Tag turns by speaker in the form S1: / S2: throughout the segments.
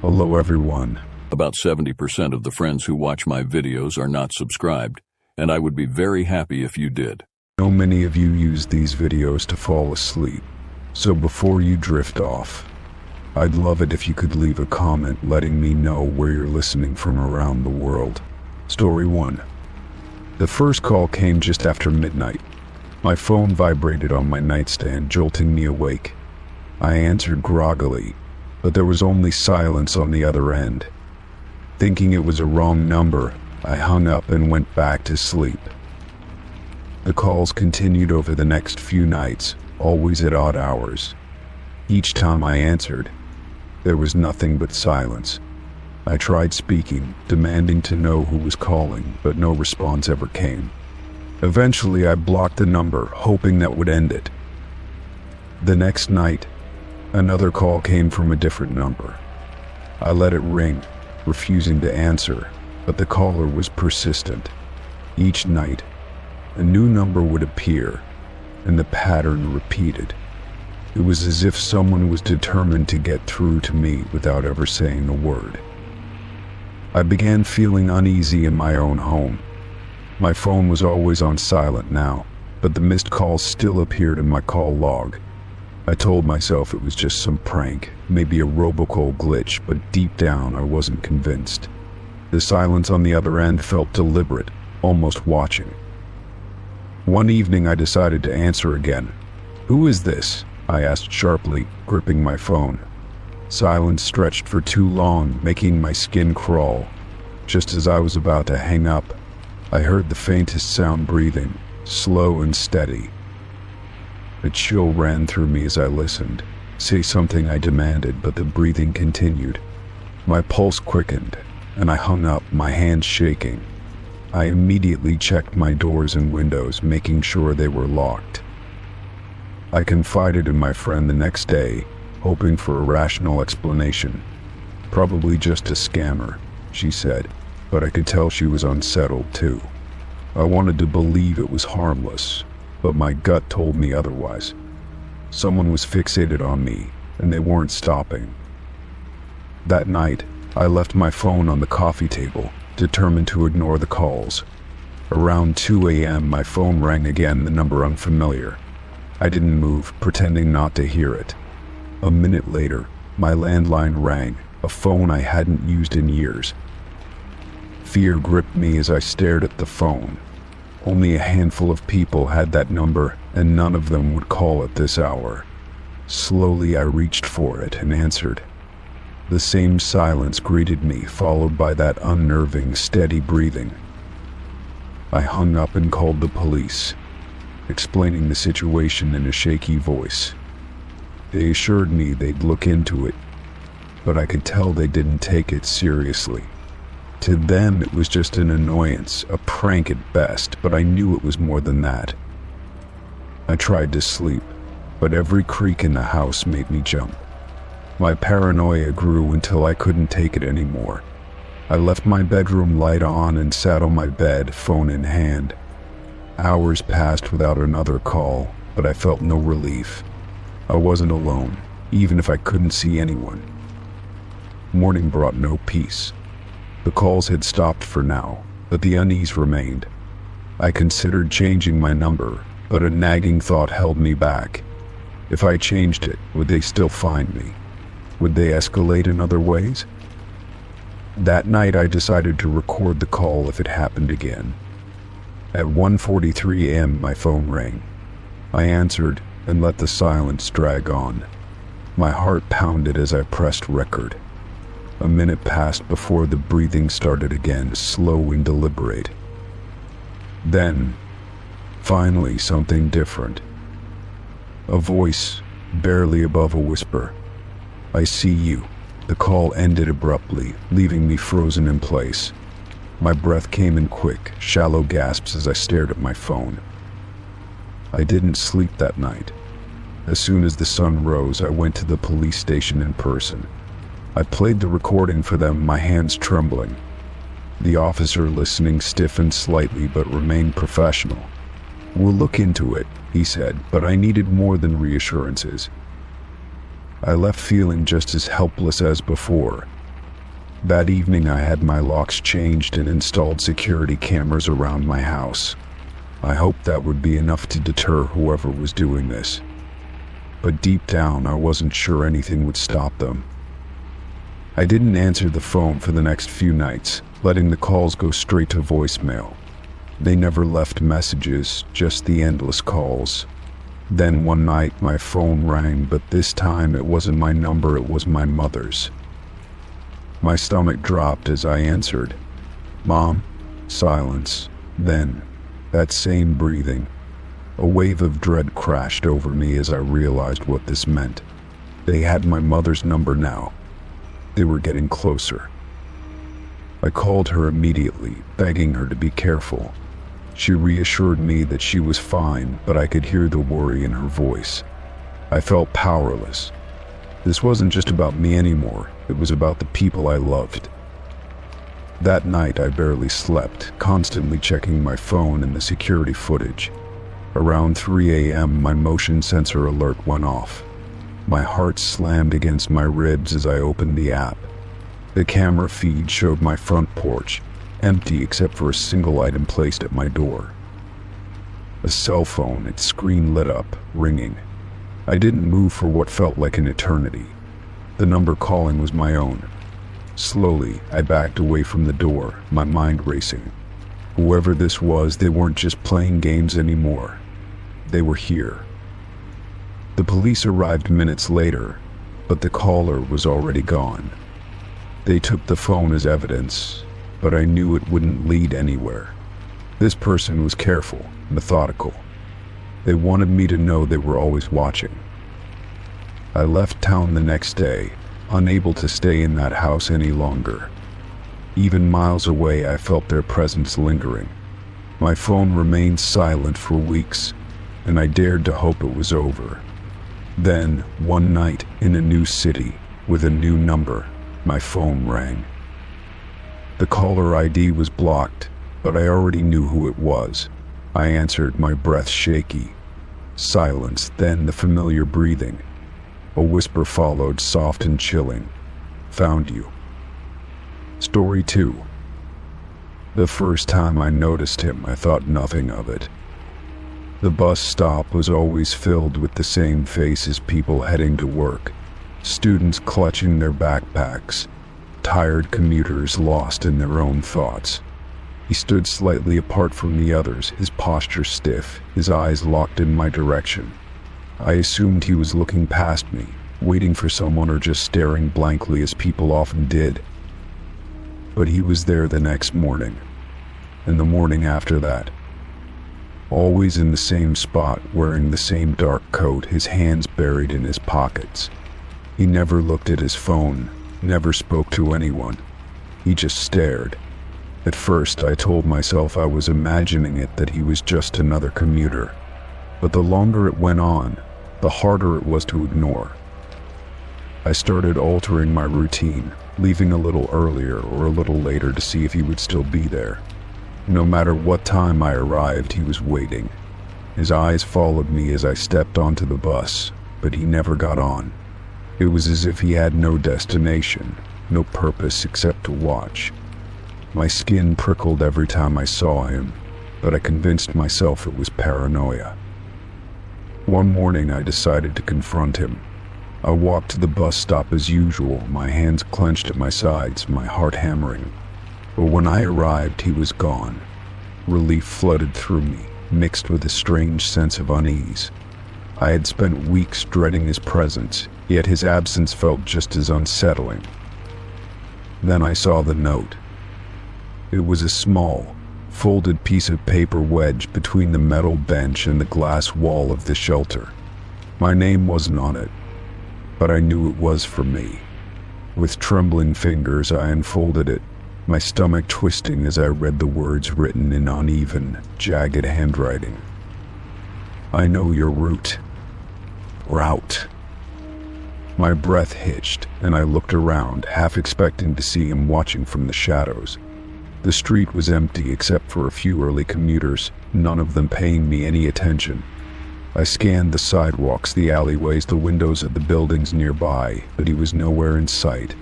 S1: Hello everyone.
S2: About 70% of the friends who watch my videos are not subscribed, and I would be very happy if you did.
S1: I know many of you use these videos to fall asleep, so before you drift off, I'd love it if you could leave a comment letting me know where you're listening from around the world. Story 1. The first call came just after midnight. My phone vibrated on my nightstand, jolting me awake. I answered groggily, but there was only silence on the other end. Thinking it was a wrong number, I hung up and went back to sleep. The calls continued over the next few nights, always at odd hours. Each time I answered, there was nothing but silence. I tried speaking, demanding to know who was calling, but no response ever came. Eventually, I blocked the number, hoping that would end it. The next night, another call came from a different number. I let it ring, refusing to answer, but the caller was persistent. Each night, a new number would appear, and the pattern repeated. It was as if someone was determined to get through to me without ever saying a word. I began feeling uneasy in my own home. My phone was always on silent now, but the missed calls still appeared in my call log. I told myself it was just some prank, maybe a robocall glitch, but deep down I wasn't convinced. The silence on the other end felt deliberate, almost watching. One evening I decided to answer again. "Who is this?" I asked sharply, gripping my phone. Silence stretched for too long, making my skin crawl. Just as I was about to hang up, I heard the faintest sound breathing, slow and steady. A chill ran through me as I listened. "Say something," I demanded, but the breathing continued. My pulse quickened, and I hung up, my hands shaking. I immediately checked my doors and windows, making sure they were locked. I confided in my friend the next day, hoping for a rational explanation. "Probably just a scammer," she said, but I could tell she was unsettled too. I wanted to believe it was harmless, but my gut told me otherwise. Someone was fixated on me, and they weren't stopping. That night, I left my phone on the coffee table, determined to ignore the calls. Around 2 a.m., my phone rang again, the number unfamiliar. I didn't move, pretending not to hear it. A minute later, my landline rang, a phone I hadn't used in years. Fear gripped me as I stared at the phone. Only a handful of people had that number, and none of them would call at this hour. Slowly, I reached for it and answered. The same silence greeted me, followed by that unnerving, steady breathing. I hung up and called the police, explaining the situation in a shaky voice. They assured me they'd look into it, but I could tell they didn't take it seriously. To them, it was just an annoyance, a prank at best, but I knew it was more than that. I tried to sleep, but every creak in the house made me jump. My paranoia grew until I couldn't take it anymore. I left my bedroom light on and sat on my bed, phone in hand. Hours passed without another call, but I felt no relief. I wasn't alone, even if I couldn't see anyone. Morning brought no peace. The calls had stopped for now, but the unease remained. I considered changing my number, but a nagging thought held me back. If I changed it, would they still find me? Would they escalate in other ways? That night I decided to record the call if it happened again. At 1:43 a.m. my phone rang. I answered and let the silence drag on. My heart pounded as I pressed record. A minute passed before the breathing started again, slow and deliberate. Then, finally, something different. A voice, barely above a whisper. "I see you." The call ended abruptly, leaving me frozen in place. My breath came in quick, shallow gasps as I stared at my phone. I didn't sleep that night. As soon as the sun rose, I went to the police station in person. I played the recording for them, my hands trembling. The officer, listening, stiffened slightly but remained professional. "We'll look into it," he said, but I needed more than reassurances. I left feeling just as helpless as before, That evening I had my locks changed and installed security cameras around my house. I hoped that would be enough to deter whoever was doing this. But deep down I wasn't sure anything would stop them. I didn't answer the phone for the next few nights, letting the calls go straight to voicemail. They never left messages, just the endless calls. Then one night my phone rang, but this time it wasn't my number, it was my mother's. My stomach dropped as I answered. "Mom?" Silence. Then, that same breathing. A wave of dread crashed over me as I realized what this meant. They had my mother's number now. They were getting closer. I called her immediately, begging her to be careful. She reassured me that she was fine, but I could hear the worry in her voice. I felt powerless. This wasn't just about me anymore, it was about the people I loved. That night I barely slept, constantly checking my phone and the security footage. Around 3 a.m. my motion sensor alert went off. My heart slammed against my ribs as I opened the app. The camera feed showed my front porch, empty except for a single item placed at my door. A cell phone, its screen lit up, ringing. I didn't move for what felt like an eternity. The number calling was my own. Slowly, I backed away from the door, my mind racing. Whoever this was, they weren't just playing games anymore. They were here. The police arrived minutes later, but the caller was already gone. They took the phone as evidence, but I knew it wouldn't lead anywhere. This person was careful, methodical. They wanted me to know they were always watching. I left town the next day, unable to stay in that house any longer. Even miles away, I felt their presence lingering. My phone remained silent for weeks, and I dared to hope it was over. Then, one night, in a new city, with a new number, my phone rang. The caller ID was blocked, but I already knew who it was. I answered, my breath shaky. Silence, then the familiar breathing. A whisper followed, soft and chilling. "Found you." Story 2. The first time I noticed him, I thought nothing of it. The bus stop was always filled with the same faces, people heading to work, students clutching their backpacks, tired commuters lost in their own thoughts. He stood slightly apart from the others, his posture stiff, his eyes locked in my direction. I assumed he was looking past me, waiting for someone, or just staring blankly as people often did. But he was there the next morning, and the morning after that. Always in the same spot, wearing the same dark coat, his hands buried in his pockets. He never looked at his phone, never spoke to anyone. He just stared. At first, I told myself I was imagining it, that he was just another commuter. But the longer it went on, the harder it was to ignore. I started altering my routine, leaving a little earlier or a little later to see if he would still be there. No matter what time I arrived, he was waiting. His eyes followed me as I stepped onto the bus, but he never got on. It was as if he had no destination, no purpose except to watch. My skin prickled every time I saw him, but I convinced myself it was paranoia. One morning I decided to confront him. I walked to the bus stop as usual, my hands clenched at my sides, my heart hammering. But when I arrived, he was gone. Relief flooded through me, mixed with a strange sense of unease. I had spent weeks dreading his presence, yet his absence felt just as unsettling. Then I saw the note. It was a small, folded piece of paper wedged between the metal bench and the glass wall of the shelter. My name wasn't on it, but I knew it was for me. With trembling fingers, I unfolded it, my stomach twisting as I read the words written in uneven, jagged handwriting. "I know your route. Route." My breath hitched, and I looked around, half expecting to see him watching from the shadows. The street was empty except for a few early commuters, none of them paying me any attention. I scanned the sidewalks, the alleyways, the windows of the buildings nearby, but he was nowhere in sight.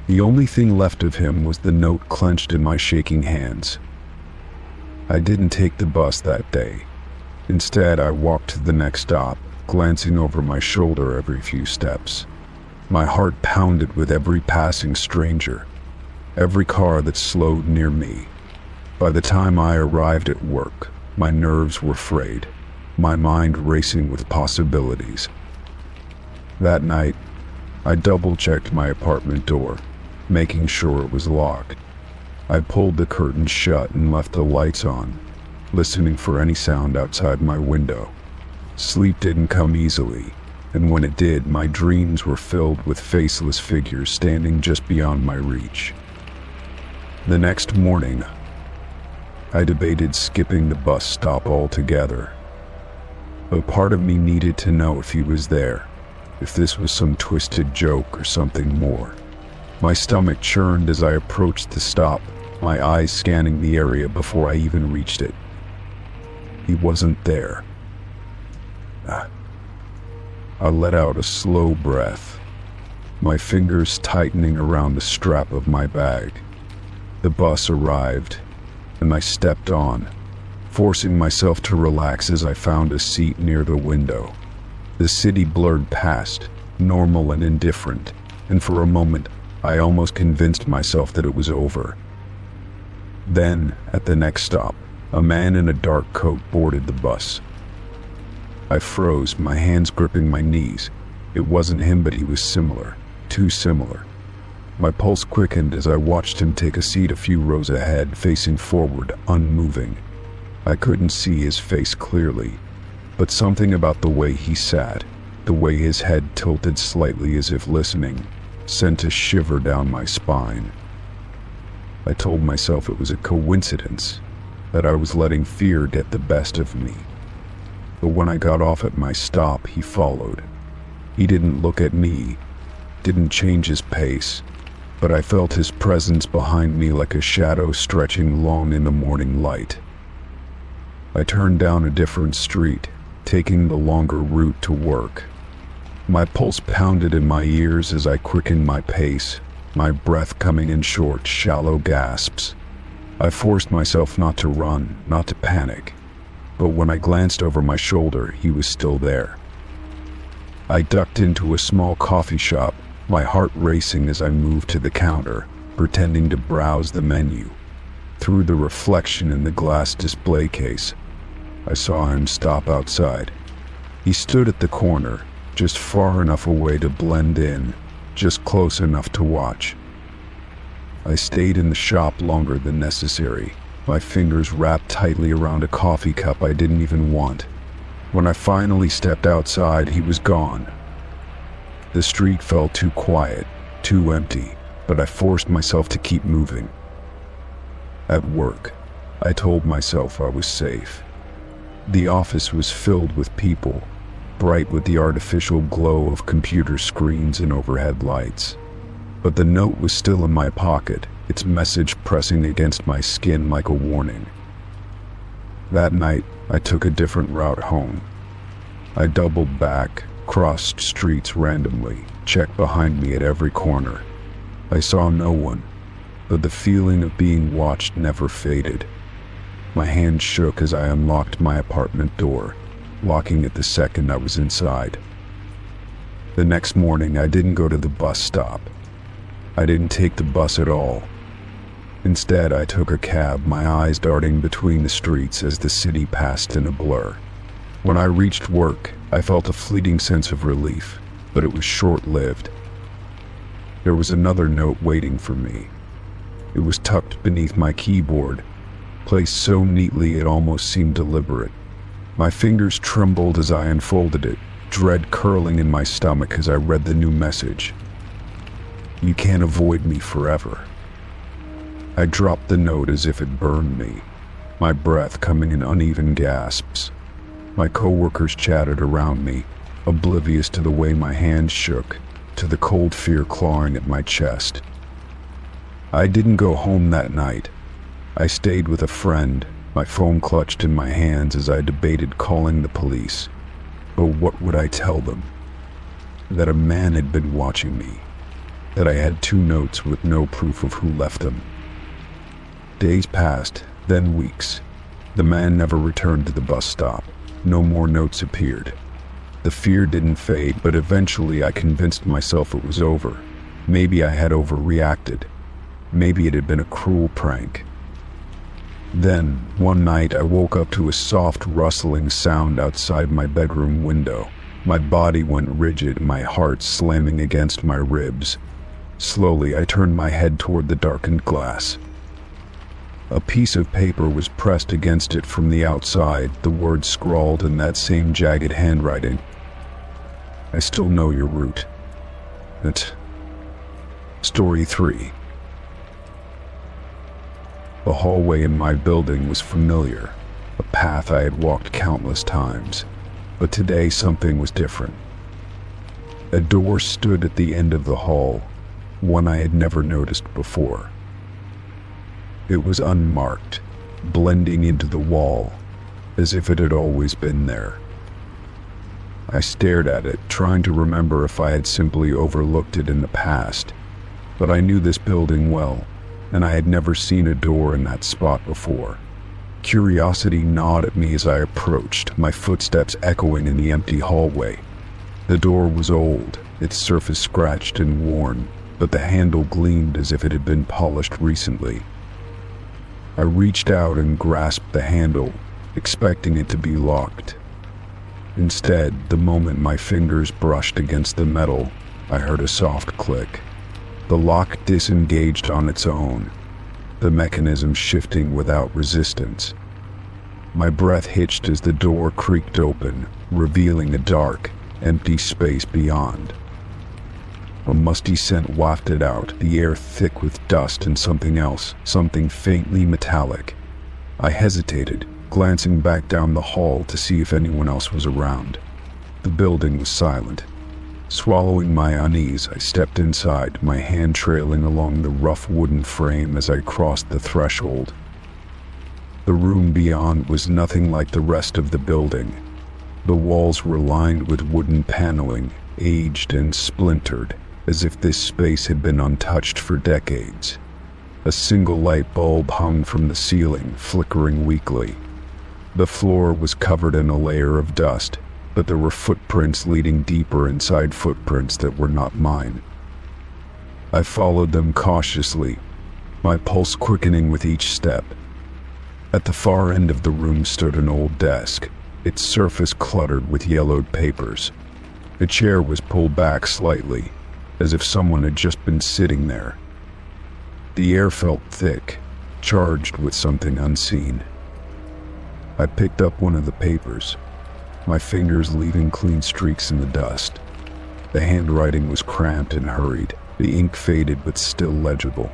S1: The only thing left of him was the note clenched in my shaking hands. I didn't take the bus that day. Instead, I walked to the next stop, glancing over my shoulder every few steps. My heart pounded with every passing stranger, every car that slowed near me. By the time I arrived at work, my nerves were frayed, my mind racing with possibilities. That night, I double-checked my apartment door, making sure it was locked. I pulled the curtains shut and left the lights on, listening for any sound outside my window. Sleep didn't come easily, and when it did, my dreams were filled with faceless figures standing just beyond my reach. The next morning, I debated skipping the bus stop altogether. A part of me needed to know if he was there, if this was some twisted joke or something more. My stomach churned as I approached the stop, my eyes scanning the area before I even reached it. He wasn't there. I let out a slow breath, my fingers tightening around the strap of my bag. The bus arrived, and I stepped on, forcing myself to relax as I found a seat near the window. The city blurred past, normal and indifferent, and for a moment, I almost convinced myself that it was over. Then, at the next stop, a man in a dark coat boarded the bus. I froze, my hands gripping my knees. It wasn't him, but he was similar, too similar. My pulse quickened as I watched him take a seat a few rows ahead, facing forward, unmoving. I couldn't see his face clearly, but something about the way he sat, the way his head tilted slightly as if listening, sent a shiver down my spine. I told myself it was a coincidence, that I was letting fear get the best of me. But when I got off at my stop, he followed. He didn't look at me, didn't change his pace, but I felt his presence behind me like a shadow stretching long in the morning light. I turned down a different street, taking the longer route to work. My pulse pounded in my ears as I quickened my pace, my breath coming in short, shallow gasps. I forced myself not to run, not to panic, but when I glanced over my shoulder, he was still there. I ducked into a small coffee shop, my heart racing as I moved to the counter, pretending to browse the menu. Through the reflection in the glass display case, I saw him stop outside. He stood at the corner, just far enough away to blend in, just close enough to watch. I stayed in the shop longer than necessary, my fingers wrapped tightly around a coffee cup I didn't even want. When I finally stepped outside, he was gone. The street felt too quiet, too empty, but I forced myself to keep moving. At work, I told myself I was safe. The office was filled with people, bright with the artificial glow of computer screens and overhead lights. But the note was still in my pocket, its message pressing against my skin like a warning. That night, I took a different route home. I doubled back, crossed streets randomly, checked behind me at every corner. I saw no one, but the feeling of being watched never faded. My hand shook as I unlocked my apartment door, locking it the second I was inside. The next morning, I didn't go to the bus stop. I didn't take the bus at all. Instead, I took a cab, my eyes darting between the streets as the city passed in a blur. When I reached work, I felt a fleeting sense of relief, but it was short-lived. There was another note waiting for me. It was tucked beneath my keyboard, placed so neatly it almost seemed deliberate. My fingers trembled as I unfolded it, dread curling in my stomach as I read the new message. You can't avoid me forever. I dropped the note as if it burned me, my breath coming in uneven gasps. My coworkers chatted around me, oblivious to the way my hands shook, to the cold fear clawing at my chest. I didn't go home that night. I stayed with a friend, my phone clutched in my hands as I debated calling the police. But what would I tell them? That a man had been watching me. that I had 2 notes with no proof of who left them. Days passed, then weeks. The man never returned to the bus stop. No more notes appeared. The fear didn't fade, but eventually I convinced myself it was over. Maybe I had overreacted. Maybe it had been a cruel prank. Then, one night, I woke up to a soft rustling sound outside my bedroom window. My body went rigid, my heart slamming against my ribs. Slowly, I turned my head toward the darkened glass. A piece of paper was pressed against it from the outside, the words scrawled in that same jagged handwriting. I still know your route. It's Story 3. The hallway in my building was familiar, a path I had walked countless times, but today something was different. A door stood at the end of the hall, one I had never noticed before. It was unmarked, blending into the wall, as if it had always been there. I stared at it, trying to remember if I had simply overlooked it in the past, but I knew this building well, and I had never seen a door in that spot before. Curiosity gnawed at me as I approached, my footsteps echoing in the empty hallway. The door was old, its surface scratched and worn, but the handle gleamed as if it had been polished recently. I reached out and grasped the handle, expecting it to be locked. Instead, the moment my fingers brushed against the metal, I heard a soft click. The lock disengaged on its own, the mechanism shifting without resistance. My breath hitched as the door creaked open, revealing a dark, empty space beyond. A musty scent wafted out, the air thick with dust and something else, something faintly metallic. I hesitated, glancing back down the hall to see if anyone else was around. The building was silent. Swallowing my unease, I stepped inside, my hand trailing along the rough wooden frame as I crossed the threshold. The room beyond was nothing like the rest of the building. The walls were lined with wooden paneling, aged and splintered, as if this space had been untouched for decades. A single light bulb hung from the ceiling, flickering weakly. The floor was covered in a layer of dust, but there were footprints leading deeper inside footprints that were not mine. I followed them cautiously, my pulse quickening with each step. At the far end of the room stood an old desk, its surface cluttered with yellowed papers. A chair was pulled back slightly, as if someone had just been sitting there. The air felt thick, charged with something unseen. I picked up one of the papers, my fingers leaving clean streaks in the dust. The handwriting was cramped and hurried, the ink faded but still legible.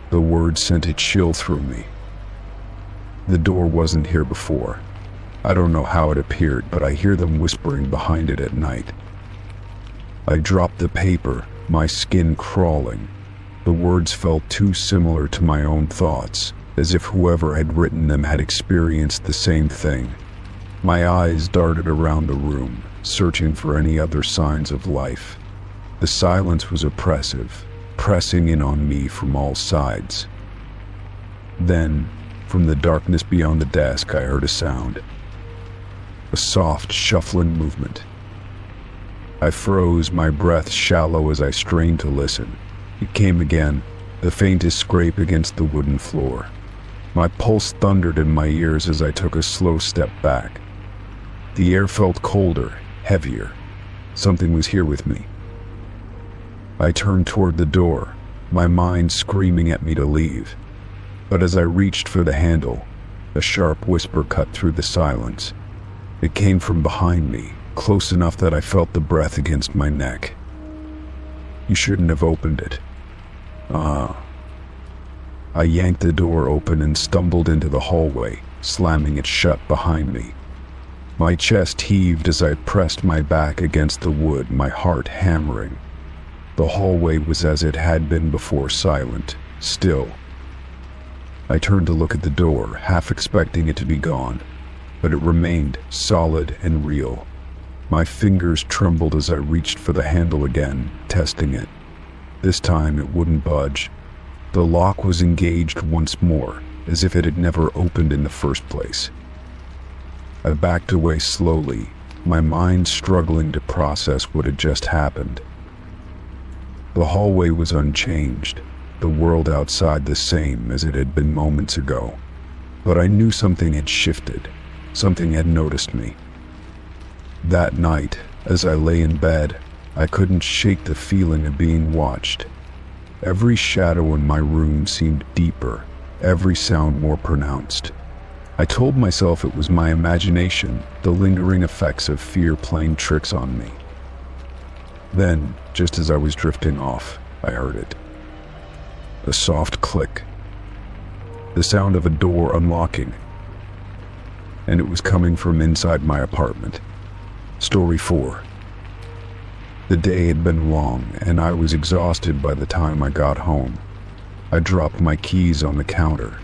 S1: The words sent a chill through me. The door wasn't here before. I don't know how it appeared, but I hear them whispering behind it at night. I dropped the paper, my skin crawling. The words felt too similar to my own thoughts, as if whoever had written them had experienced the same thing. My eyes darted around the room, searching for any other signs of life. The silence was oppressive, pressing in on me from all sides. Then, from the darkness beyond the desk, I heard a sound. A soft, shuffling movement. I froze, my breath shallow as I strained to listen. It came again, the faintest scrape against the wooden floor. My pulse thundered in my ears as I took a slow step back. The air felt colder, heavier. Something was here with me. I turned toward the door, my mind screaming at me to leave. But as I reached for the handle, a sharp whisper cut through the silence. It came from behind me, close enough that I felt the breath against my neck. You shouldn't have opened it. I yanked the door open and stumbled into the hallway, slamming it shut behind me. My chest heaved as I pressed my back against the wood, my heart hammering. The hallway was as it had been before, silent, still. I turned to look at the door, half expecting it to be gone, but it remained solid and real. My fingers trembled as I reached for the handle again, testing it. This time it wouldn't budge. The lock was engaged once more, as if it had never opened in the first place. I backed away slowly, my mind struggling to process what had just happened. The hallway was unchanged, the world outside the same as it had been moments ago. But I knew something had shifted, something had noticed me. That night, as I lay in bed, I couldn't shake the feeling of being watched. Every shadow in my room seemed deeper, every sound more pronounced. I told myself it was my imagination, the lingering effects of fear playing tricks on me. Then, just as I was drifting off, I heard it. A soft click. The sound of a door unlocking. And it was coming from inside my apartment. Story 4. The day had been long, and I was exhausted by the time I got home. I dropped my keys on the counter,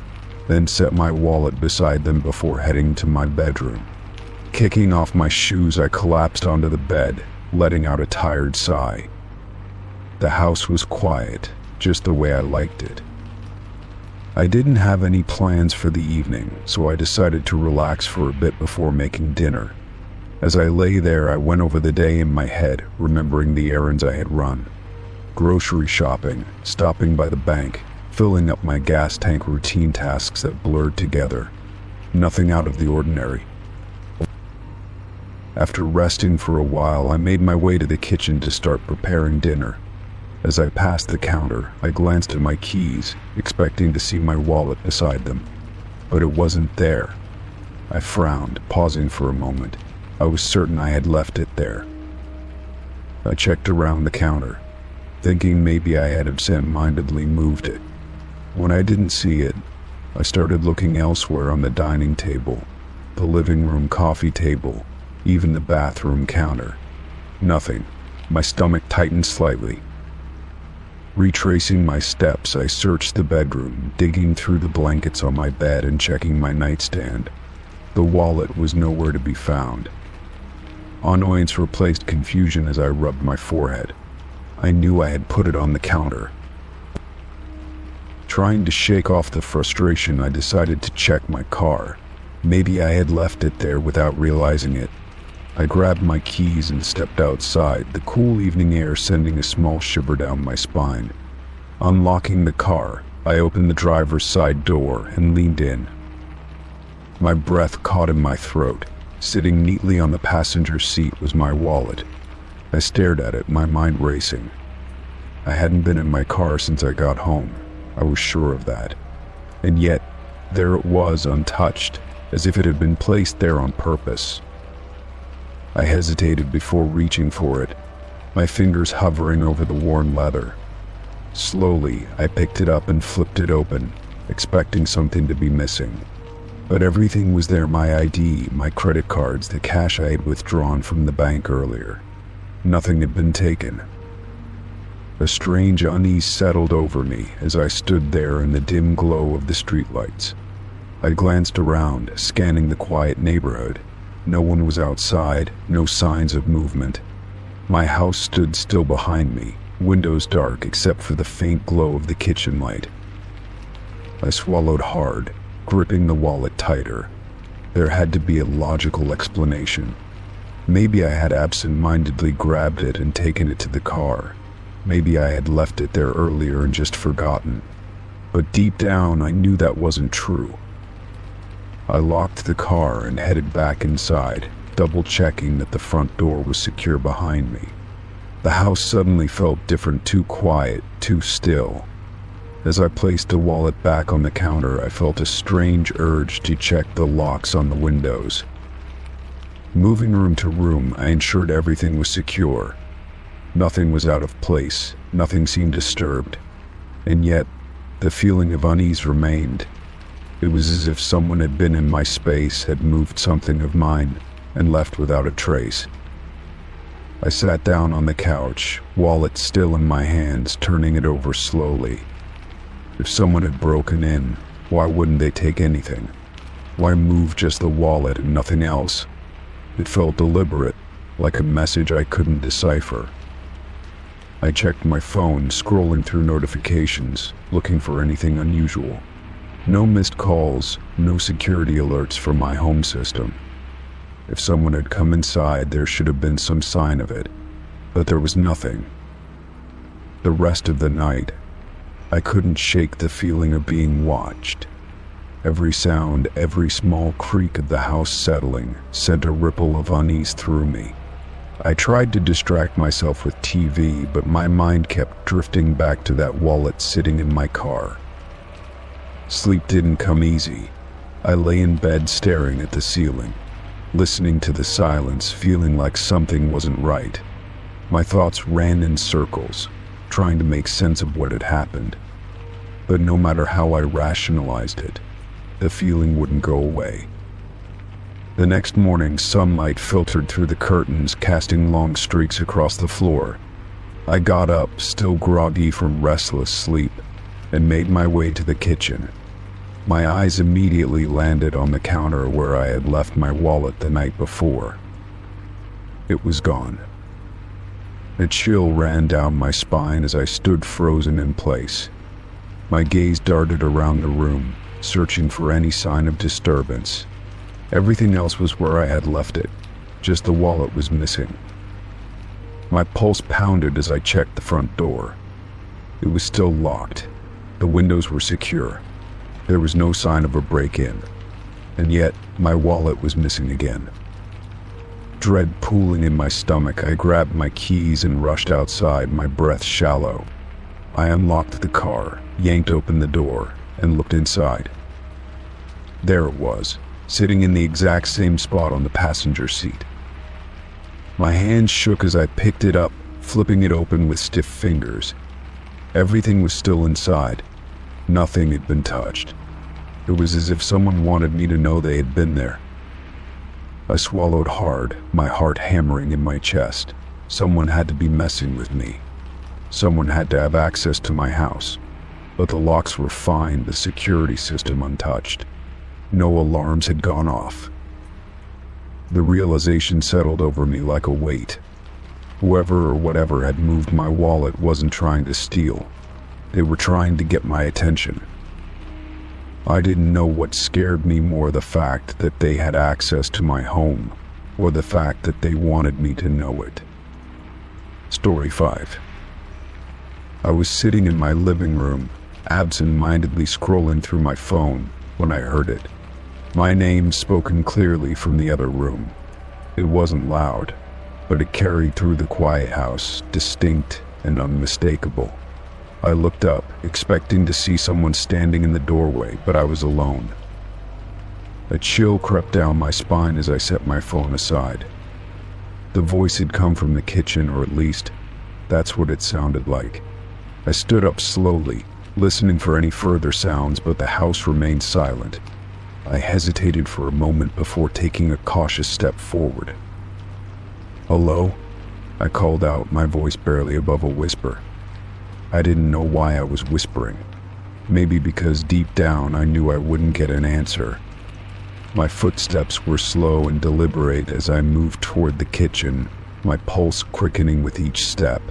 S1: then set my wallet beside them before heading to my bedroom. Kicking off my shoes, I collapsed onto the bed, letting out a tired sigh. The house was quiet, just the way I liked it. I didn't have any plans for the evening, so I decided to relax for a bit before making dinner. As I lay there, I went over the day in my head, remembering the errands I had run. Grocery shopping, stopping by the bank, filling up my gas tank, routine tasks that blurred together. Nothing out of the ordinary. After resting for a while, I made my way to the kitchen to start preparing dinner. As I passed the counter, I glanced at my keys, expecting to see my wallet beside them. But it wasn't there. I frowned, pausing for a moment. I was certain I had left it there. I checked around the counter, thinking maybe I had absent-mindedly moved it. When I didn't see it, I started looking elsewhere on the dining table, the living room coffee table, even the bathroom counter. Nothing. My stomach tightened slightly. Retracing my steps, I searched the bedroom, digging through the blankets on my bed and checking my nightstand. The wallet was nowhere to be found. Annoyance replaced confusion as I rubbed my forehead. I knew I had put it on the counter. Trying to shake off the frustration, I decided to check my car. Maybe I had left it there without realizing it. I grabbed my keys and stepped outside, the cool evening air sending a small shiver down my spine. Unlocking the car, I opened the driver's side door and leaned in. My breath caught in my throat. Sitting neatly on the passenger seat was my wallet. I stared at it, my mind racing. I hadn't been in my car since I got home. I was sure of that. And yet, there it was, untouched, as if it had been placed there on purpose. I hesitated before reaching for it, my fingers hovering over the worn leather. Slowly, I picked it up and flipped it open, expecting something to be missing. But everything was there: my ID, my credit cards, the cash I had withdrawn from the bank earlier. Nothing had been taken. A strange unease settled over me as I stood there in the dim glow of the streetlights. I glanced around, scanning the quiet neighborhood. No one was outside, no signs of movement. My house stood still behind me, windows dark except for the faint glow of the kitchen light. I swallowed hard, gripping the wallet tighter. There had to be a logical explanation. Maybe I had absent-mindedly grabbed it and taken it to the car. Maybe I had left it there earlier and just forgotten. But deep down, I knew that wasn't true. I locked the car and headed back inside, double-checking that the front door was secure behind me. The house suddenly felt different, too quiet, too still. As I placed the wallet back on the counter, I felt a strange urge to check the locks on the windows. Moving room to room, I ensured everything was secure. Nothing was out of place, nothing seemed disturbed. And yet, the feeling of unease remained. It was as if someone had been in my space, had moved something of mine, and left without a trace. I sat down on the couch, wallet still in my hands, turning it over slowly. If someone had broken in, why wouldn't they take anything? Why move just the wallet and nothing else? It felt deliberate, like a message I couldn't decipher. I checked my phone, scrolling through notifications, looking for anything unusual. No missed calls, no security alerts from my home system. If someone had come inside, there should have been some sign of it, but there was nothing. The rest of the night, I couldn't shake the feeling of being watched. Every sound, every small creak of the house settling sent a ripple of unease through me. I tried to distract myself with TV, but my mind kept drifting back to that wallet sitting in my car. Sleep didn't come easy. I lay in bed staring at the ceiling, listening to the silence, feeling like something wasn't right. My thoughts ran in circles, trying to make sense of what had happened. But no matter how I rationalized it, the feeling wouldn't go away. The next morning, sunlight filtered through the curtains, casting long streaks across the floor. I got up, still groggy from restless sleep, and made my way to the kitchen. My eyes immediately landed on the counter where I had left my wallet the night before. It was gone. A chill ran down my spine as I stood frozen in place. My gaze darted around the room, searching for any sign of disturbance. Everything else was where I had left it, just the wallet was missing. My pulse pounded as I checked the front door. It was still locked. The windows were secure. There was no sign of a break-in, and yet my wallet was missing again. Dread pooling in my stomach, I grabbed my keys and rushed outside, my breath shallow. I unlocked the car, yanked open the door, and looked inside. There it was, sitting in the exact same spot on the passenger seat. My hands shook as I picked it up, flipping it open with stiff fingers. Everything was still inside. Nothing had been touched. It was as if someone wanted me to know they had been there. I swallowed hard, my heart hammering in my chest. Someone had to be messing with me. Someone had to have access to my house. But the locks were fine, the security system untouched. No alarms had gone off. The realization settled over me like a weight. Whoever or whatever had moved my wallet wasn't trying to steal. They were trying to get my attention. I didn't know what scared me more, the fact that they had access to my home, or the fact that they wanted me to know it. Story 5. I was sitting in my living room, absent-mindedly scrolling through my phone, when I heard it. My name spoken clearly from the other room. It wasn't loud, but it carried through the quiet house, distinct and unmistakable. I looked up, expecting to see someone standing in the doorway, but I was alone. A chill crept down my spine as I set my phone aside. The voice had come from the kitchen, or at least, that's what it sounded like. I stood up slowly, listening for any further sounds, but the house remained silent. I hesitated for a moment before taking a cautious step forward. "Hello?" I called out, my voice barely above a whisper. I didn't know why I was whispering. Maybe because deep down I knew I wouldn't get an answer. My footsteps were slow and deliberate as I moved toward the kitchen, my pulse quickening with each step.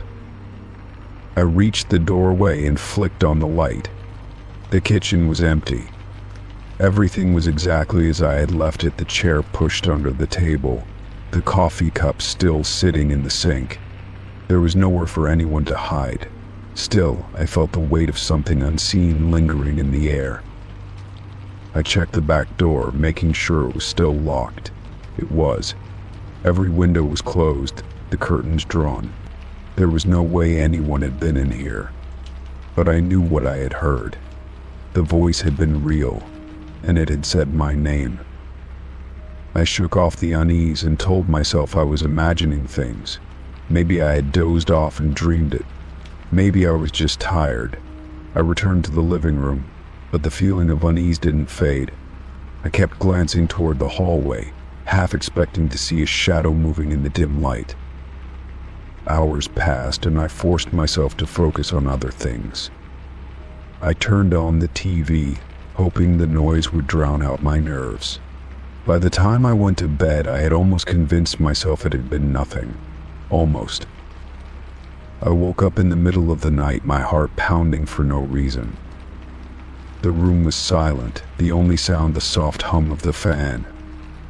S1: I reached the doorway and flicked on the light. The kitchen was empty. Everything was exactly as I had left it, the chair pushed under the table, the coffee cup still sitting in the sink. There was nowhere for anyone to hide. Still, I felt the weight of something unseen lingering in the air. I checked the back door, making sure it was still locked. It was. Every window was closed, the curtains drawn. There was no way anyone had been in here. But I knew what I had heard. The voice had been real, and it had said my name. I shook off the unease and told myself I was imagining things. Maybe I had dozed off and dreamed it. Maybe I was just tired. I returned to the living room, but the feeling of unease didn't fade. I kept glancing toward the hallway, half expecting to see a shadow moving in the dim light. Hours passed, and I forced myself to focus on other things. I turned on the TV, hoping the noise would drown out my nerves. By the time I went to bed, I had almost convinced myself it had been nothing. Almost. I woke up in the middle of the night, my heart pounding for no reason. The room was silent, the only sound the soft hum of the fan.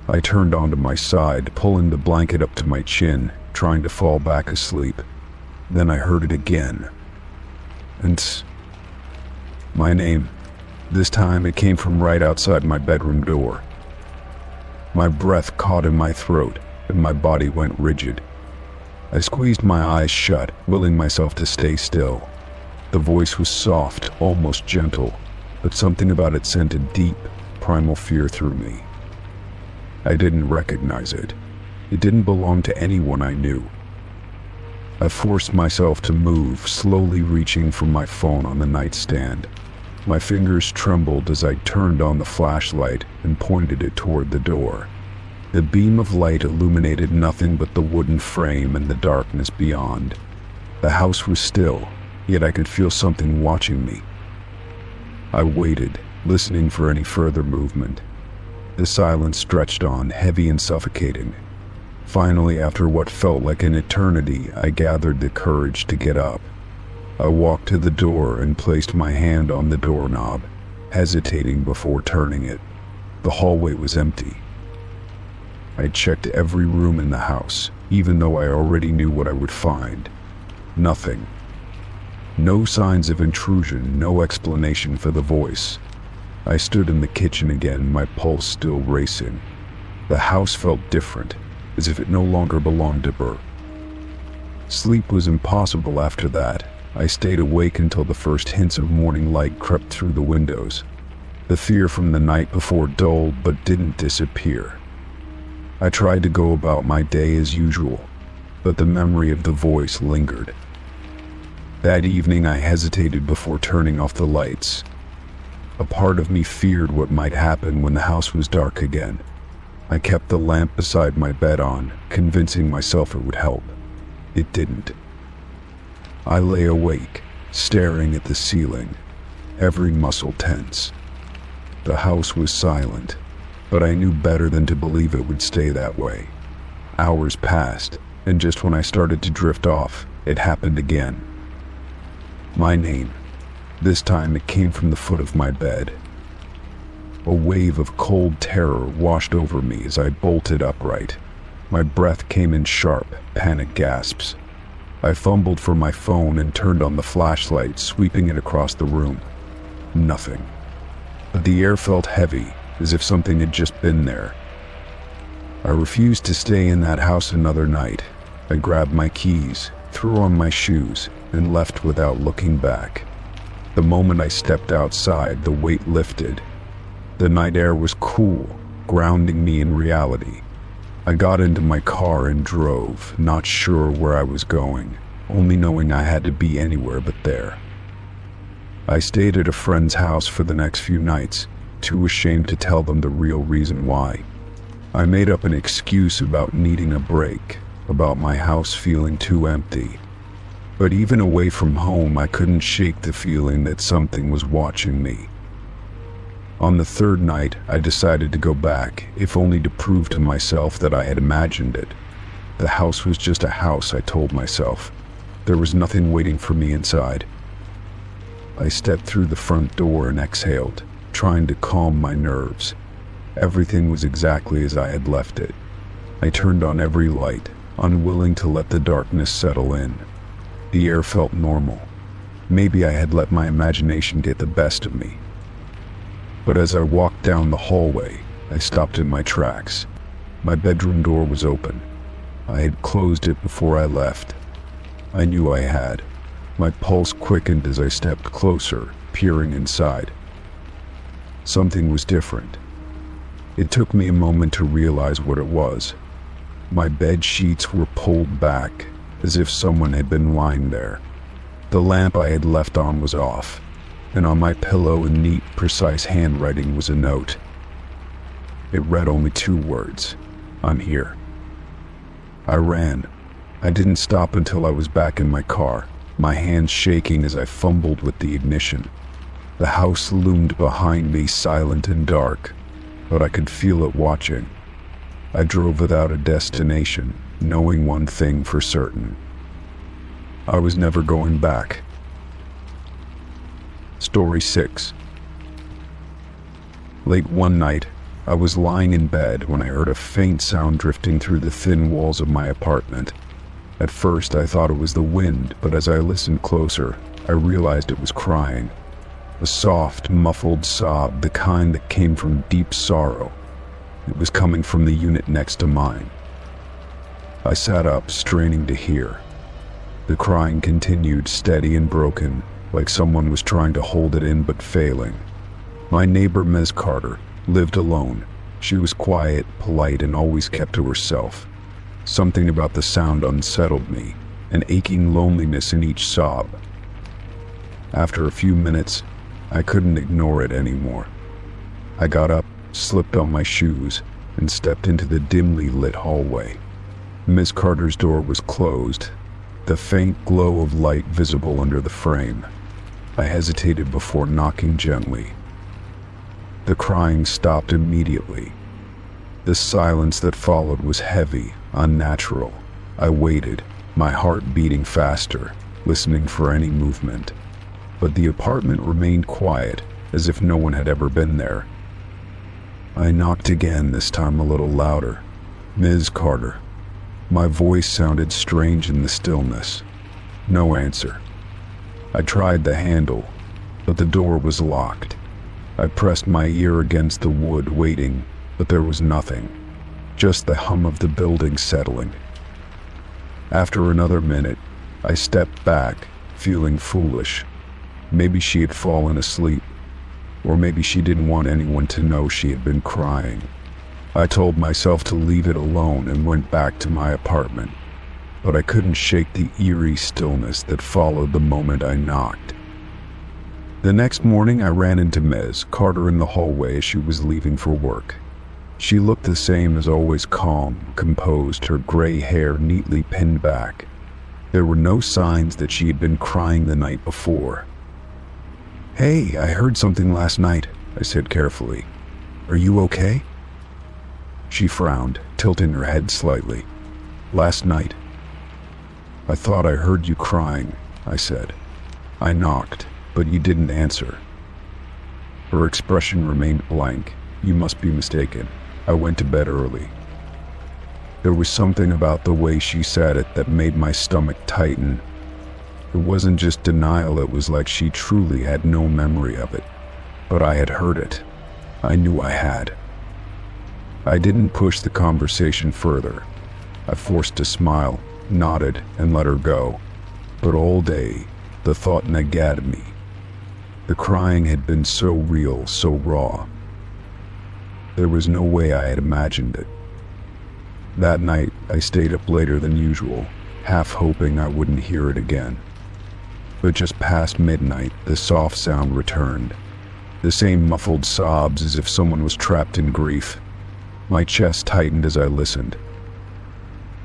S1: I turned onto my side, pulling the blanket up to my chin, trying to fall back asleep. Then I heard it again. And my name. This time it came from right outside my bedroom door. My breath caught in my throat, and my body went rigid. I squeezed my eyes shut, willing myself to stay still. The voice was soft, almost gentle, but something about it sent a deep, primal fear through me. I didn't recognize it. It didn't belong to anyone I knew. I forced myself to move, slowly reaching for my phone on the nightstand. My fingers trembled as I turned on the flashlight and pointed it toward the door. The beam of light illuminated nothing but the wooden frame and the darkness beyond. The house was still, yet I could feel something watching me. I waited, listening for any further movement. The silence stretched on, heavy and suffocating. Finally, after what felt like an eternity, I gathered the courage to get up. I walked to the door and placed my hand on the doorknob, hesitating before turning it. The hallway was empty. I checked every room in the house, even though I already knew what I would find. Nothing. No signs of intrusion, no explanation for the voice. I stood in the kitchen again, my pulse still racing. The house felt different, as if it no longer belonged to her. Sleep was impossible after that. I stayed awake until the first hints of morning light crept through the windows. The fear from the night before dulled but didn't disappear. I tried to go about my day as usual, but the memory of the voice lingered. That evening I hesitated before turning off the lights. A part of me feared what might happen when the house was dark again. I kept the lamp beside my bed on, convincing myself it would help. It didn't. I lay awake, staring at the ceiling, every muscle tense. The house was silent, but I knew better than to believe it would stay that way. Hours passed, and just when I started to drift off, it happened again. My name. This time it came from the foot of my bed. A wave of cold terror washed over me as I bolted upright. My breath came in sharp, panic gasps. I fumbled for my phone and turned on the flashlight, sweeping it across the room. Nothing. But the air felt heavy, as if something had just been there. I refused to stay in that house another night. I grabbed my keys, threw on my shoes, and left without looking back. The moment I stepped outside, the weight lifted. The night air was cool, grounding me in reality. I got into my car and drove, not sure where I was going, only knowing I had to be anywhere but there. I stayed at a friend's house for the next few nights, too ashamed to tell them the real reason why. I made up an excuse about needing a break, about my house feeling too empty. But even away from home, I couldn't shake the feeling that something was watching me. On the third night, I decided to go back, if only to prove to myself that I had imagined it. The house was just a house, I told myself. There was nothing waiting for me inside. I stepped through the front door and exhaled, trying to calm my nerves. Everything was exactly as I had left it. I turned on every light, unwilling to let the darkness settle in. The air felt normal. Maybe I had let my imagination get the best of me. But as I walked down the hallway, I stopped in my tracks. My bedroom door was open. I had closed it before I left. I knew I had. My pulse quickened as I stepped closer, peering inside. Something was different. It took me a moment to realize what it was. My bed sheets were pulled back, as if someone had been lying there. The lamp I had left on was off, and on my pillow in neat, precise handwriting was a note. It read only 2 words: "I'm here." I ran. I didn't stop until I was back in my car, my hands shaking as I fumbled with the ignition. The house loomed behind me, silent and dark, but I could feel it watching. I drove without a destination, knowing one thing for certain: I was never going back. Story 6. Late one night, I was lying in bed when I heard a faint sound drifting through the thin walls of my apartment. At first, I thought it was the wind, but as I listened closer, I realized it was crying. A soft, muffled sob, the kind that came from deep sorrow. It was coming from the unit next to mine. I sat up, straining to hear. The crying continued, steady and broken, like someone was trying to hold it in but failing. My neighbor, Ms. Carter, lived alone. She was quiet, polite, and always kept to herself. Something about the sound unsettled me, an aching loneliness in each sob. After a few minutes, I couldn't ignore it anymore. I got up, slipped on my shoes, and stepped into the dimly lit hallway. Ms. Carter's door was closed, the faint glow of light visible under the frame. I hesitated before knocking gently. The crying stopped immediately. The silence that followed was heavy, unnatural. I waited, my heart beating faster, listening for any movement. But the apartment remained quiet, as if no one had ever been there. I knocked again, this time a little louder. Ms. Carter. My voice sounded strange in the stillness. No answer. I tried the handle, but the door was locked. I pressed my ear against the wood, waiting, but there was nothing. Just the hum of the building settling. After another minute, I stepped back, feeling foolish. Maybe she had fallen asleep, or maybe she didn't want anyone to know she had been crying. I told myself to leave it alone and went back to my apartment, but I couldn't shake the eerie stillness that followed the moment I knocked. The next morning, I ran into Ms. Carter in the hallway as she was leaving for work. She looked the same as always, calm, composed, her gray hair neatly pinned back. There were no signs that she had been crying the night before. "Hey, I heard something last night," I said carefully. "Are you okay?" She frowned, tilting her head slightly. "Last night? I thought I heard you crying," I said. "I knocked, but you didn't answer." Her expression remained blank. "You must be mistaken. I went to bed early." There was something about the way she said it that made my stomach tighten. It wasn't just denial, it was like she truly had no memory of it. But I had heard it. I knew I had. I didn't push the conversation further. I forced a smile, nodded, and let her go. But all day, the thought nagged at me. The crying had been so real, so raw. There was no way I had imagined it. That night, I stayed up later than usual, half hoping I wouldn't hear it again. But just past midnight, the soft sound returned. The same muffled sobs as if someone was trapped in grief. My chest tightened as I listened.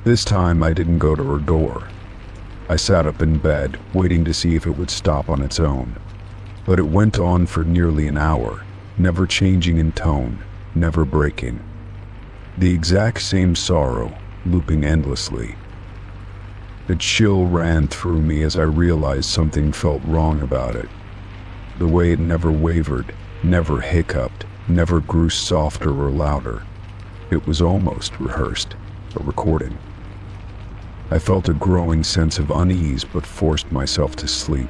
S1: This time, I didn't go to her door. I sat up in bed, waiting to see if it would stop on its own. But it went on for nearly an hour, never changing in tone, never breaking. The exact same sorrow, looping endlessly. A chill ran through me as I realized something felt wrong about it. The way it never wavered, never hiccuped, never grew softer or louder. It was almost rehearsed, a recording. I felt a growing sense of unease but forced myself to sleep.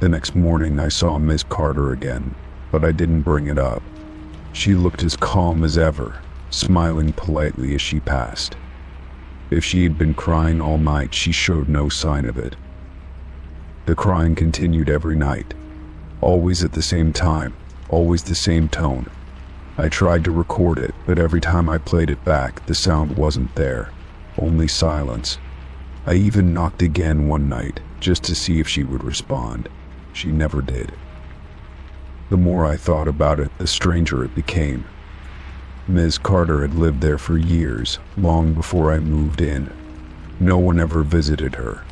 S1: The next morning I saw Ms. Carter again, but I didn't bring it up. She looked as calm as ever, smiling politely as she passed. If she had been crying all night, she showed no sign of it. The crying continued every night, always at the same time, always the same tone. I tried to record it, but every time I played it back, the sound wasn't there, only silence. I even knocked again one night, just to see if she would respond. She never did. The more I thought about it, the stranger it became. Ms. Carter had lived there for years, long before I moved in. No one ever visited her.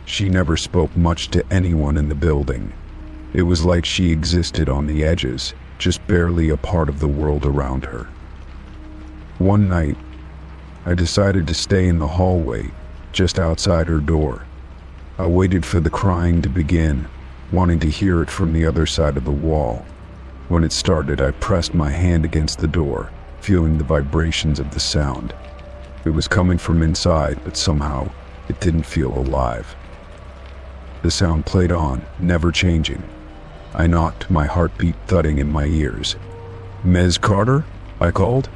S1: She never spoke much to anyone in the building. It was like she existed on the edges, just barely a part of the world around her. One night, I decided to stay in the hallway, just outside her door. I waited for the crying to begin, wanting to hear it from the other side of the wall. When it started, I pressed my hand against the door, feeling the vibrations of the sound. It was coming from inside, but somehow it didn't feel alive. The sound played on, never changing. I knocked, my heartbeat thudding in my ears. "Ms. Carter?" I called.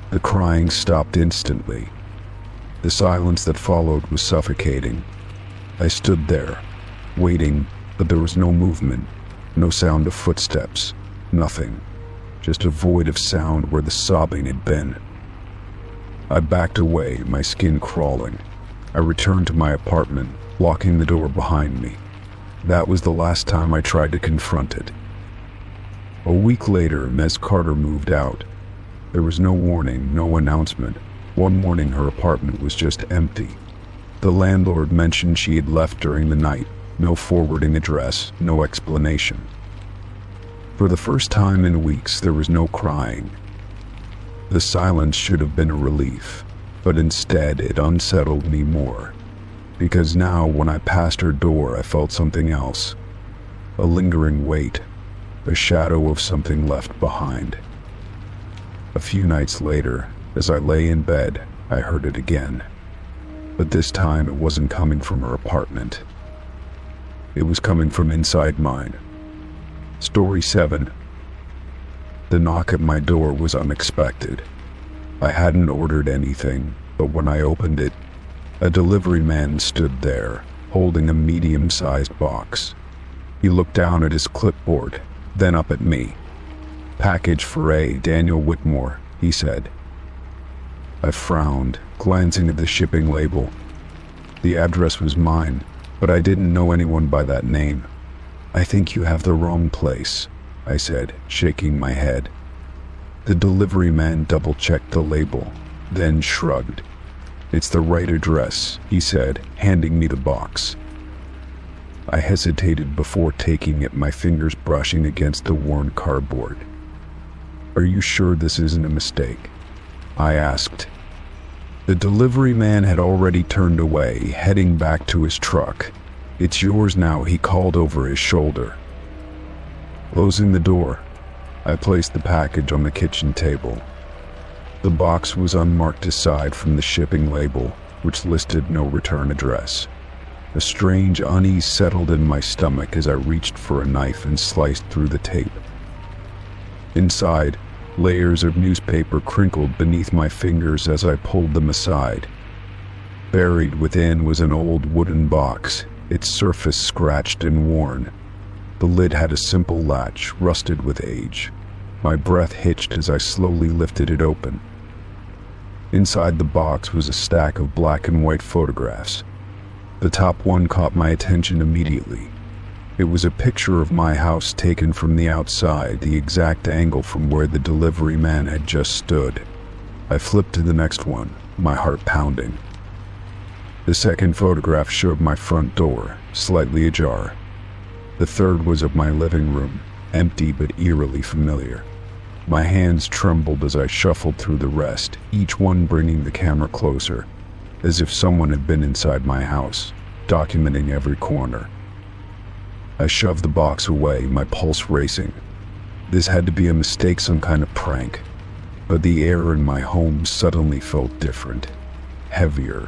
S1: The crying stopped instantly. The silence that followed was suffocating. I stood there, waiting, but there was no movement, no sound of footsteps, nothing. Just a void of sound where the sobbing had been. I backed away, my skin crawling. I returned to my apartment, locking the door behind me. That was the last time I tried to confront it. A week later, Ms. Carter moved out. There was no warning, no announcement. One morning her apartment was just empty. The landlord mentioned she had left during the night. No forwarding address, no explanation. For the first time in weeks, there was no crying. The silence should have been a relief, but instead it unsettled me more. Because now, when I passed her door, I felt something else. A lingering weight, a shadow of something left behind. A few nights later, as I lay in bed, I heard it again. But this time it wasn't coming from her apartment. It was coming from inside mine. Story 7. The knock at my door was unexpected. I hadn't ordered anything, but when I opened it, a delivery man stood there, holding a medium-sized box. He looked down at his clipboard, then up at me. "Package for A. Daniel Whitmore," he said. I frowned, glancing at the shipping label. The address was mine, but I didn't know anyone by that name. "I think you have the wrong place," I said, shaking my head. The delivery man double-checked the label, then shrugged. "It's the right address," he said, handing me the box. I hesitated before taking it, my fingers brushing against the worn cardboard. "Are you sure this isn't a mistake?" I asked. The delivery man had already turned away, heading back to his truck. "It's yours now," he called over his shoulder. Closing the door, I placed the package on the kitchen table. The box was unmarked aside from the shipping label, which listed no return address. A strange unease settled in my stomach as I reached for a knife and sliced through the tape. Inside, layers of newspaper crinkled beneath my fingers as I pulled them aside. Buried within was an old wooden box, its surface scratched and worn. The lid had a simple latch, rusted with age. My breath hitched as I slowly lifted it open. Inside the box was a stack of black and white photographs. The top one caught my attention immediately. It was a picture of my house taken from the outside, the exact angle from where the delivery man had just stood. I flipped to the next one, my heart pounding. The second photograph showed my front door, slightly ajar. The third was of my living room, empty but eerily familiar. My hands trembled as I shuffled through the rest, each one bringing the camera closer, as if someone had been inside my house, documenting every corner. I shoved the box away, my pulse racing. This had to be a mistake, some kind of prank. But the air in my home suddenly felt different, heavier,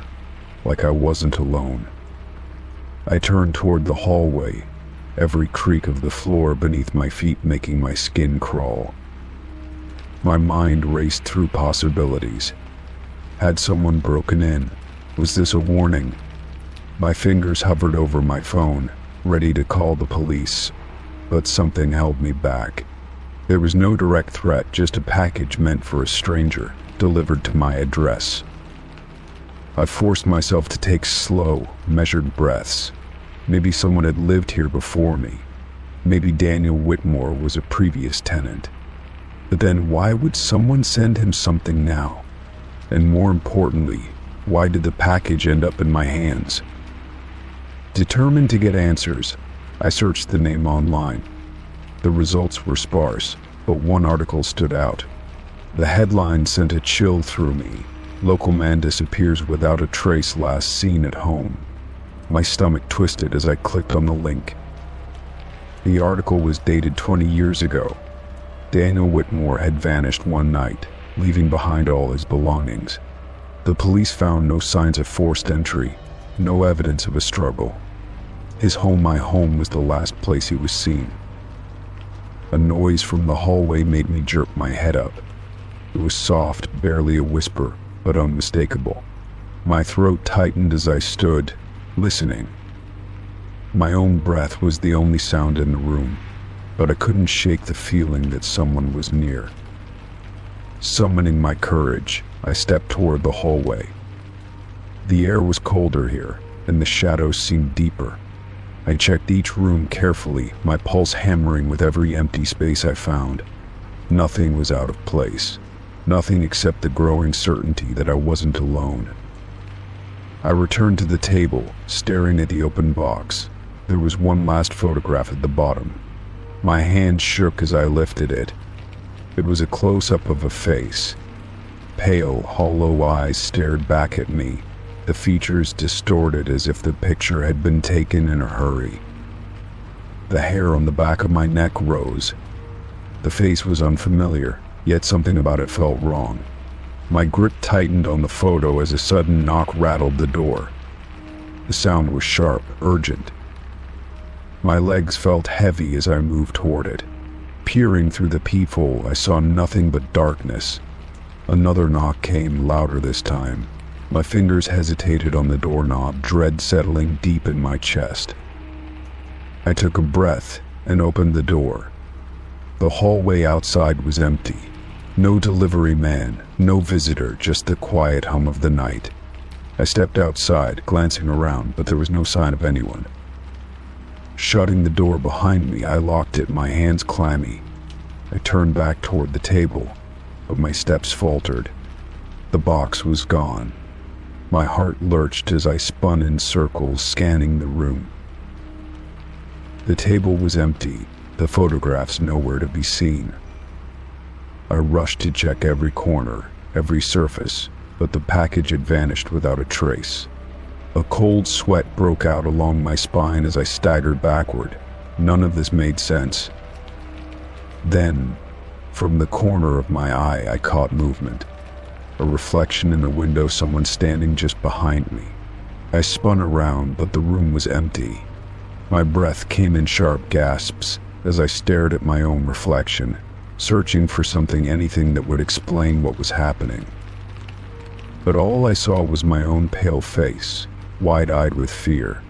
S1: like I wasn't alone. I turned toward the hallway, every creak of the floor beneath my feet making my skin crawl. My mind raced through possibilities. Had someone broken in? Was this a warning? My fingers hovered over my phone, ready to call the police, but something held me back. There was no direct threat, just a package meant for a stranger, delivered to my address. I forced myself to take slow, measured breaths. Maybe someone had lived here before me. Maybe Daniel Whitmore was a previous tenant. But then why would someone send him something now? And more importantly, why did the package end up in my hands? Determined to get answers, I searched the name online. The results were sparse, but one article stood out. The headline sent a chill through me. "Local man disappears without a trace, last seen at home." My stomach twisted as I clicked on the link. The article was dated 20 years ago. Daniel Whitmore had vanished one night, leaving behind all his belongings. The police found no signs of forced entry, no evidence of a struggle. His home, my home, was the last place he was seen. A noise from the hallway made me jerk my head up. It was soft, barely a whisper, but unmistakable. My throat tightened as I stood, listening. My own breath was the only sound in the room, but I couldn't shake the feeling that someone was near. Summoning my courage, I stepped toward the hallway. The air was colder here, and the shadows seemed deeper. I checked each room carefully, my pulse hammering with every empty space I found. Nothing was out of place. Nothing except the growing certainty that I wasn't alone. I returned to the table, staring at the open box. There was one last photograph at the bottom. My hand shook as I lifted it. It was a close-up of a face. Pale, hollow eyes stared back at me, the features distorted as if the picture had been taken in a hurry. The hair on the back of my neck rose. The face was unfamiliar, yet something about it felt wrong. My grip tightened on the photo as a sudden knock rattled the door. The sound was sharp, urgent. My legs felt heavy as I moved toward it. Peering through the peephole, I saw nothing but darkness. Another knock came, louder this time. My fingers hesitated on the doorknob, dread settling deep in my chest. I took a breath and opened the door. The hallway outside was empty. No delivery man, no visitor, just the quiet hum of the night. I stepped outside, glancing around, but there was no sign of anyone. Shutting the door behind me, I locked it, my hands clammy. I turned back toward the table, but my steps faltered. The box was gone. My heart lurched as I spun in circles, scanning the room. The table was empty, the photographs nowhere to be seen. I rushed to check every corner, every surface, but the package had vanished without a trace. A cold sweat broke out along my spine as I staggered backward. None of this made sense. Then, from the corner of my eye, I caught movement. A reflection in the window, someone standing just behind me. I spun around, but the room was empty. My breath came in sharp gasps as I stared at my own reflection, searching for something, anything that would explain what was happening. But all I saw was my own pale face, wide-eyed with fear,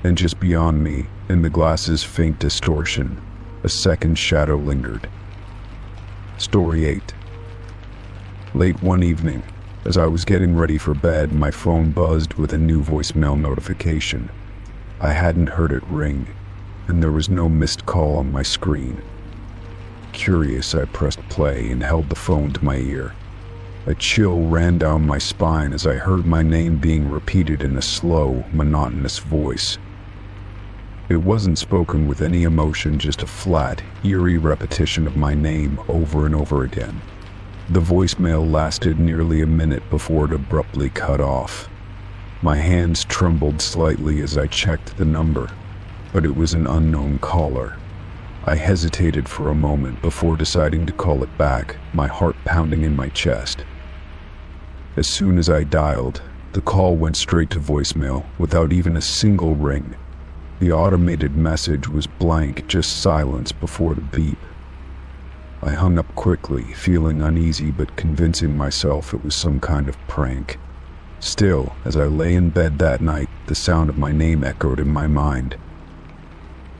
S1: and just beyond me, in the glass's faint distortion, a second shadow lingered. Story 8. Late one evening, as I was getting ready for bed, my phone buzzed with a new voicemail notification. I hadn't heard it ring, and there was no missed call on my screen. Curious, I pressed play and held the phone to my ear. A chill ran down my spine as I heard my name being repeated in a slow, monotonous voice. It wasn't spoken with any emotion, just a flat, eerie repetition of my name over and over again. The voicemail lasted nearly a minute before it abruptly cut off. My hands trembled slightly as I checked the number, but it was an unknown caller. I hesitated for a moment before deciding to call it back, my heart pounding in my chest. As soon as I dialed, the call went straight to voicemail without even a single ring. The automated message was blank, just silence before the beep. I hung up quickly, feeling uneasy but convincing myself it was some kind of prank. Still, as I lay in bed that night, the sound of my name echoed in my mind.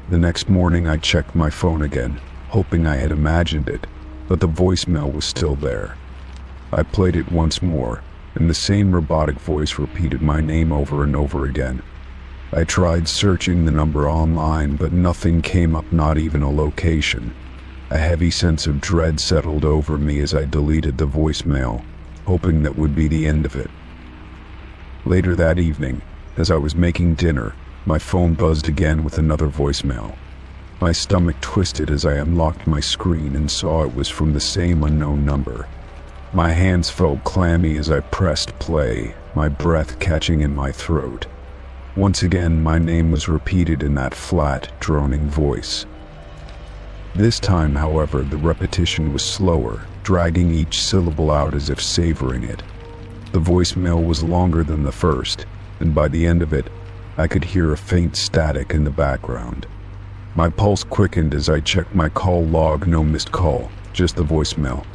S1: The next morning I checked my phone again, hoping I had imagined it, but the voicemail was still there. I played it once more, and the same robotic voice repeated my name over and over again. I tried searching the number online, but nothing came up, not even a location. A heavy sense of dread settled over me as I deleted the voicemail, hoping that would be the end of it. Later that evening, as I was making dinner, my phone buzzed again with another voicemail. My stomach twisted as I unlocked my screen and saw it was from the same unknown number. My hands felt clammy as I pressed play, my breath catching in my throat. Once again, my name was repeated in that flat, droning voice. This time, however, the repetition was slower, dragging each syllable out as if savoring it. The voicemail was longer than the first, and by the end of it, I could hear a faint static in the background. My pulse quickened as I checked my call log. No missed call, just the voicemail.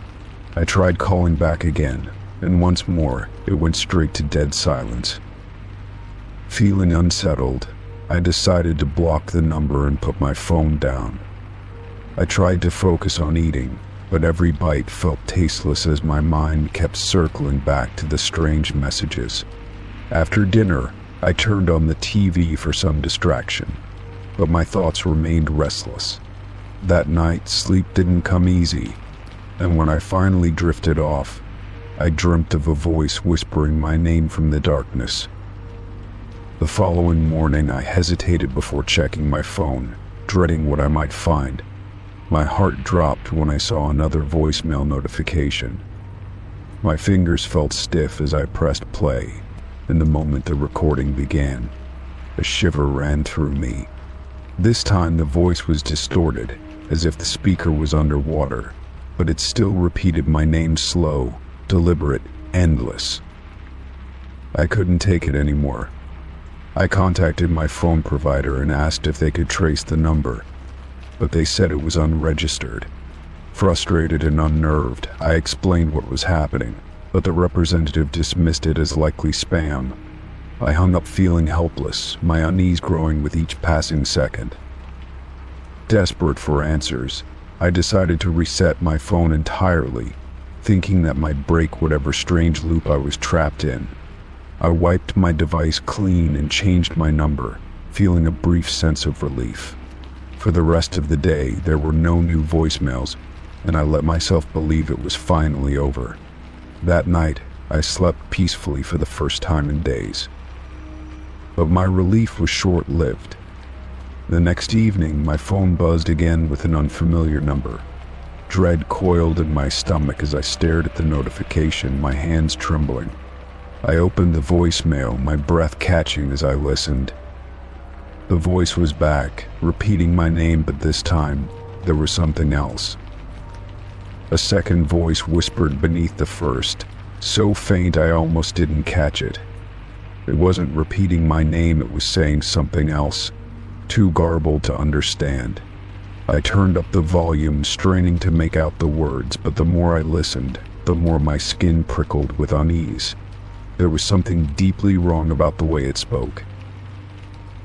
S1: I tried calling back again, and once more, it went straight to dead silence. Feeling unsettled, I decided to block the number and put my phone down. I tried to focus on eating, but every bite felt tasteless as my mind kept circling back to the strange messages. After dinner, I turned on the TV for some distraction, but my thoughts remained restless. That night, sleep didn't come easy, and when I finally drifted off, I dreamt of a voice whispering my name from the darkness. The following morning, I hesitated before checking my phone, dreading what I might find. My heart dropped when I saw another voicemail notification. My fingers felt stiff as I pressed play, and the moment the recording began, a shiver ran through me. This time the voice was distorted, as if the speaker was underwater, but it still repeated my name slow, deliberate, endless. I couldn't take it anymore. I contacted my phone provider and asked if they could trace the number, but they said it was unregistered. Frustrated and unnerved, I explained what was happening, but the representative dismissed it as likely spam. I hung up feeling helpless, my unease growing with each passing second. Desperate for answers, I decided to reset my phone entirely, thinking that might break whatever strange loop I was trapped in. I wiped my device clean and changed my number, feeling a brief sense of relief. For the rest of the day, there were no new voicemails, and I let myself believe it was finally over. That night, I slept peacefully for the first time in days. But my relief was short-lived. The next evening, my phone buzzed again with an unfamiliar number. Dread coiled in my stomach as I stared at the notification, my hands trembling. I opened the voicemail, my breath catching as I listened. The voice was back, repeating my name, but this time, there was something else. A second voice whispered beneath the first, so faint I almost didn't catch it. It wasn't repeating my name, it was saying something else, too garbled to understand. I turned up the volume, straining to make out the words, but the more I listened, the more my skin prickled with unease. There was something deeply wrong about the way it spoke.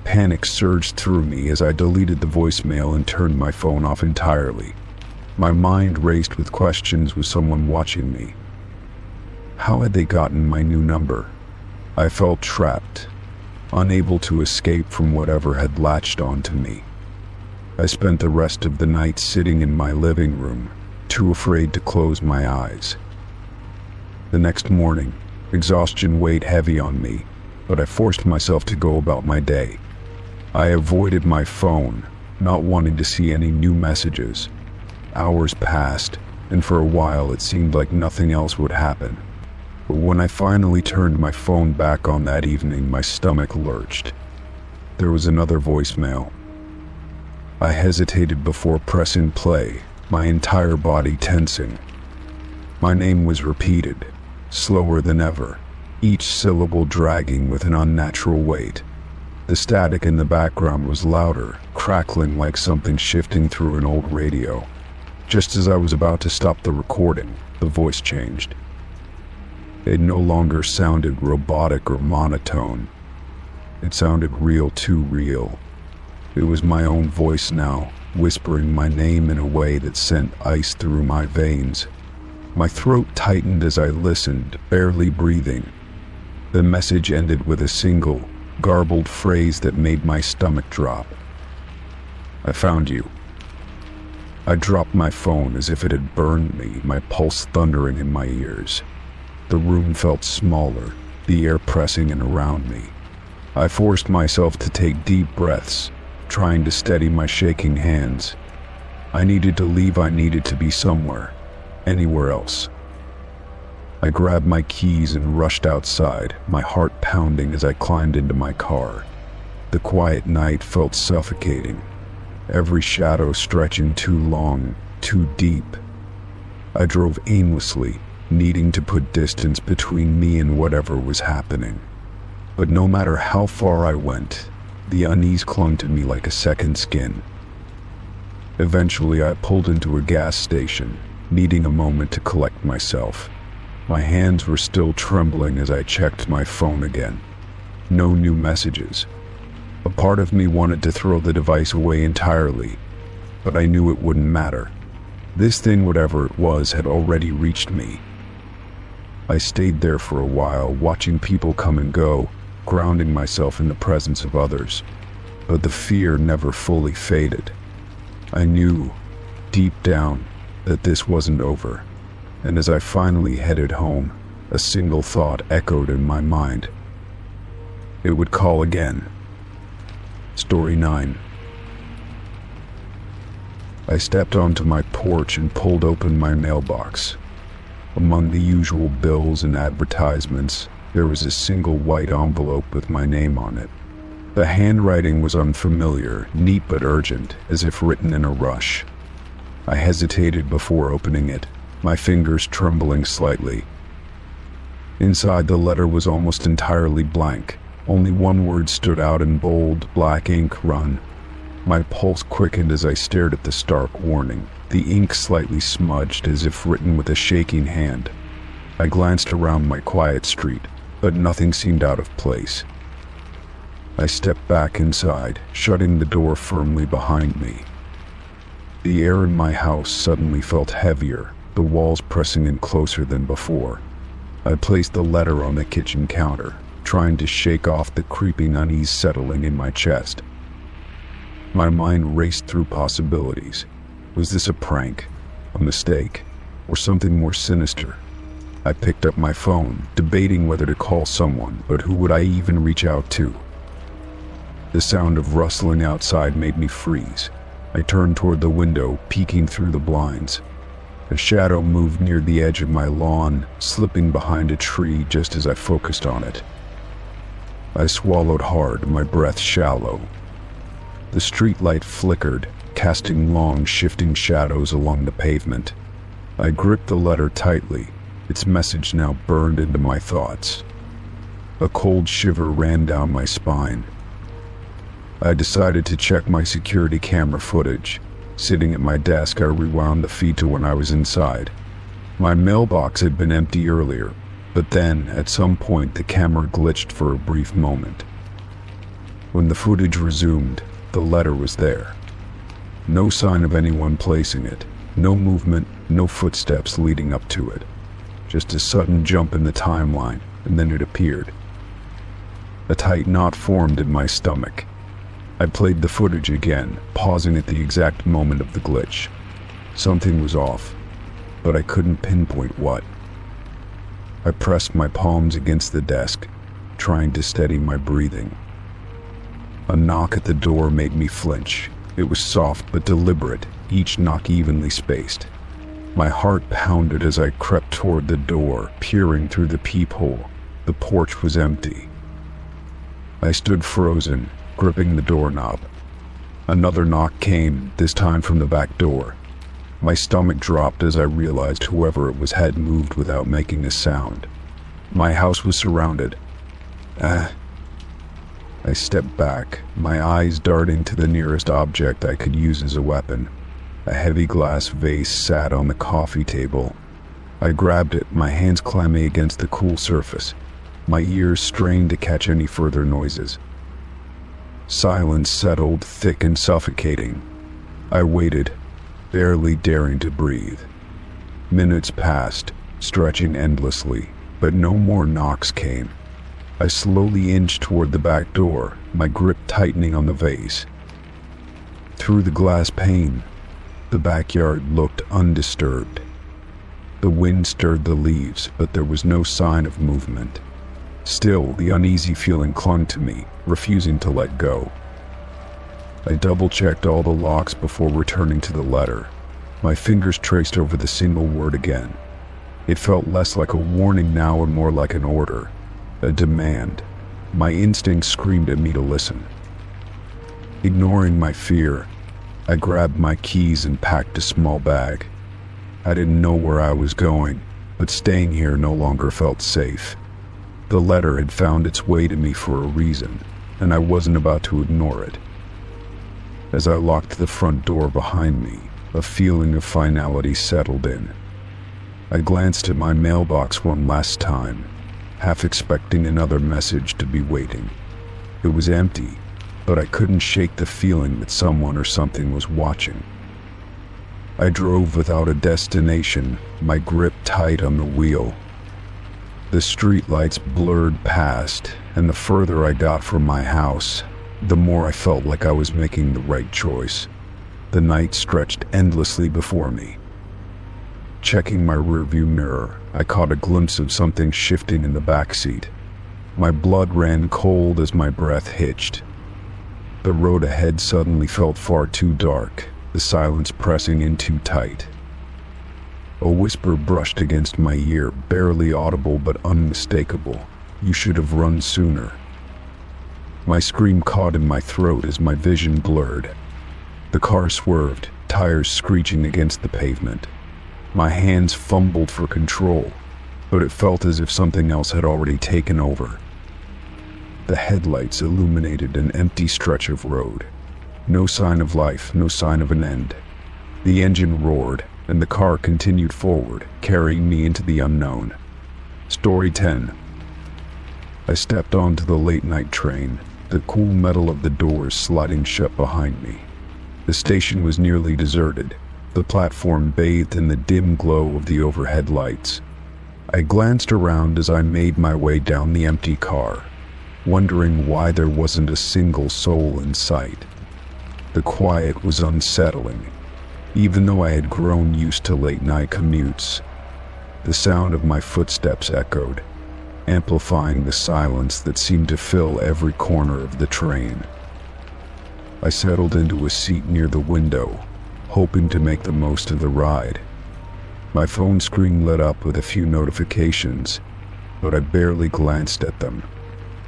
S1: Panic surged through me as I deleted the voicemail and turned my phone off entirely. My mind raced with questions. Was someone watching me? How had they gotten my new number? I felt trapped, unable to escape from whatever had latched onto me. I spent the rest of the night sitting in my living room, too afraid to close my eyes. The next morning, exhaustion weighed heavy on me, but I forced myself to go about my day. I avoided my phone, not wanting to see any new messages. Hours passed, and for a while it seemed like nothing else would happen. But when I finally turned my phone back on that evening, my stomach lurched. There was another voicemail. I hesitated before pressing play, my entire body tensing. My name was repeated, slower than ever, each syllable dragging with an unnatural weight. The static in the background was louder, crackling like something shifting through an old radio. Just as I was about to stop the recording, the voice changed. It no longer sounded robotic or monotone. It sounded real, too real. It was my own voice now, whispering my name in a way that sent ice through my veins. My throat tightened as I listened, barely breathing. The message ended with a single, garbled phrase that made my stomach drop. I found you. I dropped my phone as if it had burned me, my pulse thundering in my ears. The room felt smaller, the air pressing in around me. I forced myself to take deep breaths, trying to steady my shaking hands. I needed to leave. I needed to be somewhere, anywhere else. I grabbed my keys and rushed outside, my heart pounding as I climbed into my car. The quiet night felt suffocating, every shadow stretching too long, too deep. I drove aimlessly, needing to put distance between me and whatever was happening. But no matter how far I went, the unease clung to me like a second skin. Eventually, I pulled into a gas station, needing a moment to collect myself. My hands were still trembling as I checked my phone again. No new messages. A part of me wanted to throw the device away entirely, but I knew it wouldn't matter. This thing, whatever it was, had already reached me. I stayed there for a while, watching people come and go, grounding myself in the presence of others. But the fear never fully faded. I knew, deep down, that this wasn't over. And as I finally headed home, a single thought echoed in my mind. It would call again. Story 9. I stepped onto my porch and pulled open my mailbox. Among the usual bills and advertisements, there was a single white envelope with my name on it. The handwriting was unfamiliar, neat but urgent, as if written in a rush. I hesitated before opening it, my fingers trembling slightly. Inside, the letter was almost entirely blank. Only one word stood out in bold, black ink: run. My pulse quickened as I stared at the stark warning, the ink slightly smudged as if written with a shaking hand. I glanced around my quiet street, but nothing seemed out of place. I stepped back inside, shutting the door firmly behind me. The air in my house suddenly felt heavier, the walls pressing in closer than before. I placed the letter on the kitchen counter, trying to shake off the creeping unease settling in my chest. My mind raced through possibilities. Was this a prank, a mistake, or something more sinister? I picked up my phone, debating whether to call someone, but who would I even reach out to? The sound of rustling outside made me freeze. I turned toward the window, peeking through the blinds. A shadow moved near the edge of my lawn, slipping behind a tree just as I focused on it. I swallowed hard, my breath shallow. The streetlight flickered, casting long, shifting shadows along the pavement. I gripped the letter tightly, its message now burned into my thoughts. A cold shiver ran down my spine. I decided to check my security camera footage. Sitting at my desk, I rewound the feed to when I was inside. My mailbox had been empty earlier, but then, at some point, the camera glitched for a brief moment. When the footage resumed, the letter was there. No sign of anyone placing it, no movement, no footsteps leading up to it. Just a sudden jump in the timeline, and then it appeared. A tight knot formed in my stomach. I played the footage again, pausing at the exact moment of the glitch. Something was off, but I couldn't pinpoint what. I pressed my palms against the desk, trying to steady my breathing. A knock at the door made me flinch. It was soft but deliberate, each knock evenly spaced. My heart pounded as I crept toward the door, peering through the peephole. The porch was empty. I stood frozen, gripping the doorknob. Another knock came, this time from the back door. My stomach dropped as I realized whoever it was had moved without making a sound. My house was surrounded. I stepped back, my eyes darting to the nearest object I could use as a weapon. A heavy glass vase sat on the coffee table. I grabbed it, my hands clammy against the cool surface, my ears strained to catch any further noises. Silence settled, thick and suffocating. I waited, barely daring to breathe. Minutes passed, stretching endlessly, but no more knocks came. I slowly inched toward the back door, my grip tightening on the vase. Through the glass pane, the backyard looked undisturbed. The wind stirred the leaves, but there was no sign of movement. Still, the uneasy feeling clung to me, refusing to let go. I double-checked all the locks before returning to the letter. My fingers traced over the single word again. It felt less like a warning now and more like an order, a demand. My instinct screamed at me to listen. Ignoring my fear, I grabbed my keys and packed a small bag. I didn't know where I was going, but staying here no longer felt safe. The letter had found its way to me for a reason, and I wasn't about to ignore it. As I locked the front door behind me, a feeling of finality settled in. I glanced at my mailbox one last time, half expecting another message to be waiting. It was empty, but I couldn't shake the feeling that someone or something was watching. I drove without a destination, my grip tight on the wheel. The streetlights blurred past, and the further I got from my house, the more I felt like I was making the right choice. The night stretched endlessly before me. Checking my rearview mirror, I caught a glimpse of something shifting in the backseat. My blood ran cold as my breath hitched. The road ahead suddenly felt far too dark, the silence pressing in too tight. A whisper brushed against my ear, barely audible but unmistakable. "You should have run sooner." My scream caught in my throat as my vision blurred. The car swerved, tires screeching against the pavement. My hands fumbled for control, but it felt as if something else had already taken over. The headlights illuminated an empty stretch of road. No sign of life, no sign of an end. The engine roared, and the car continued forward, carrying me into the unknown. Story 10. I stepped onto the late-night train, the cool metal of the doors sliding shut behind me. The station was nearly deserted, the platform bathed in the dim glow of the overhead lights. I glanced around as I made my way down the empty car, wondering why there wasn't a single soul in sight. The quiet was unsettling, even though I had grown used to late-night commutes. The sound of my footsteps echoed, amplifying the silence that seemed to fill every corner of the train. I settled into a seat near the window, hoping to make the most of the ride. My phone screen lit up with a few notifications, but I barely glanced at them.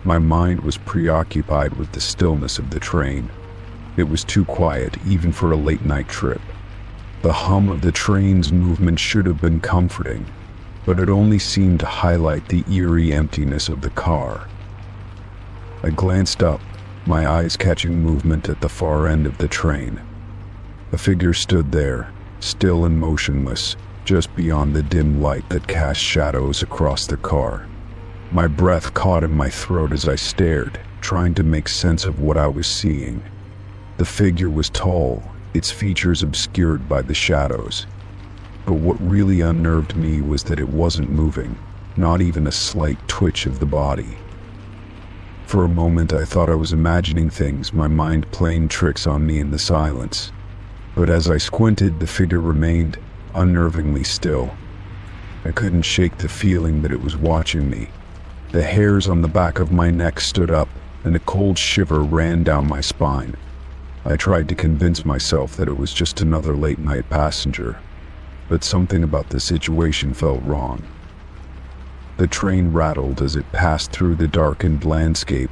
S1: My mind was preoccupied with the stillness of the train. It was too quiet, even for a late-night trip. The hum of the train's movement should have been comforting, but it only seemed to highlight the eerie emptiness of the car. I glanced up, my eyes catching movement at the far end of the train. A figure stood there, still and motionless, just beyond the dim light that cast shadows across the car. My breath caught in my throat as I stared, trying to make sense of what I was seeing. The figure was tall, its features obscured by the shadows. But what really unnerved me was that it wasn't moving, not even a slight twitch of the body. For a moment I thought I was imagining things, my mind playing tricks on me in the silence. But as I squinted, the figure remained unnervingly still. I couldn't shake the feeling that it was watching me. The hairs on the back of my neck stood up, and a cold shiver ran down my spine. I tried to convince myself that it was just another late-night passenger, but something about the situation felt wrong. The train rattled as it passed through the darkened landscape,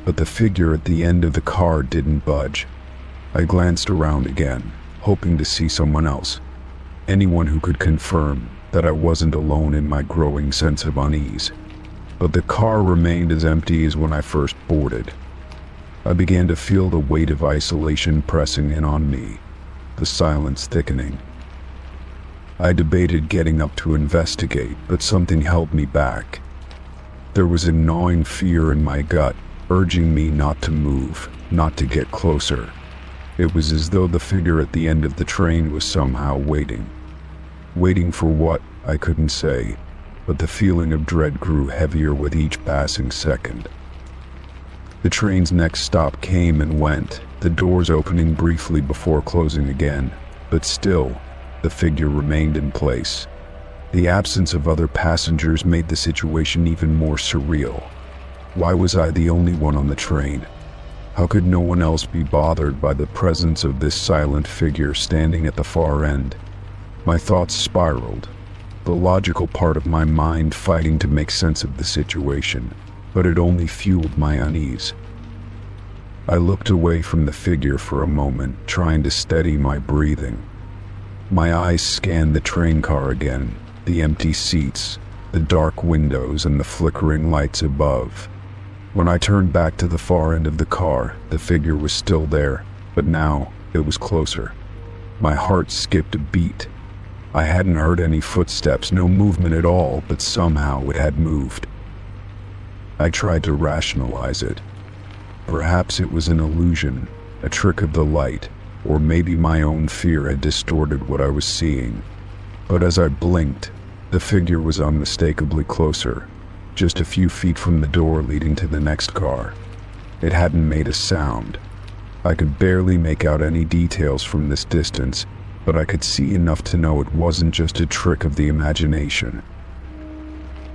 S1: but the figure at the end of the car didn't budge. I glanced around again, hoping to see someone else, anyone who could confirm that I wasn't alone in my growing sense of unease. But the car remained as empty as when I first boarded. I began to feel the weight of isolation pressing in on me, the silence thickening. I debated getting up to investigate, but something held me back. There was a gnawing fear in my gut, urging me not to move, not to get closer. It was as though the figure at the end of the train was somehow waiting. Waiting for what, I couldn't say, but the feeling of dread grew heavier with each passing second. The train's next stop came and went, the doors opening briefly before closing again, but still, the figure remained in place. The absence of other passengers made the situation even more surreal. Why was I the only one on the train? How could no one else be bothered by the presence of this silent figure standing at the far end? My thoughts spiraled, the logical part of my mind fighting to make sense of the situation, but it only fueled my unease. I looked away from the figure for a moment, trying to steady my breathing. My eyes scanned the train car again, the empty seats, the dark windows, and the flickering lights above. When I turned back to the far end of the car, the figure was still there, but now it was closer. My heart skipped a beat. I hadn't heard any footsteps, no movement at all, but somehow it had moved. I tried to rationalize it. Perhaps it was an illusion, a trick of the light, or maybe my own fear had distorted what I was seeing. But as I blinked, the figure was unmistakably closer, just a few feet from the door leading to the next car. It hadn't made a sound. I could barely make out any details from this distance, but I could see enough to know it wasn't just a trick of the imagination.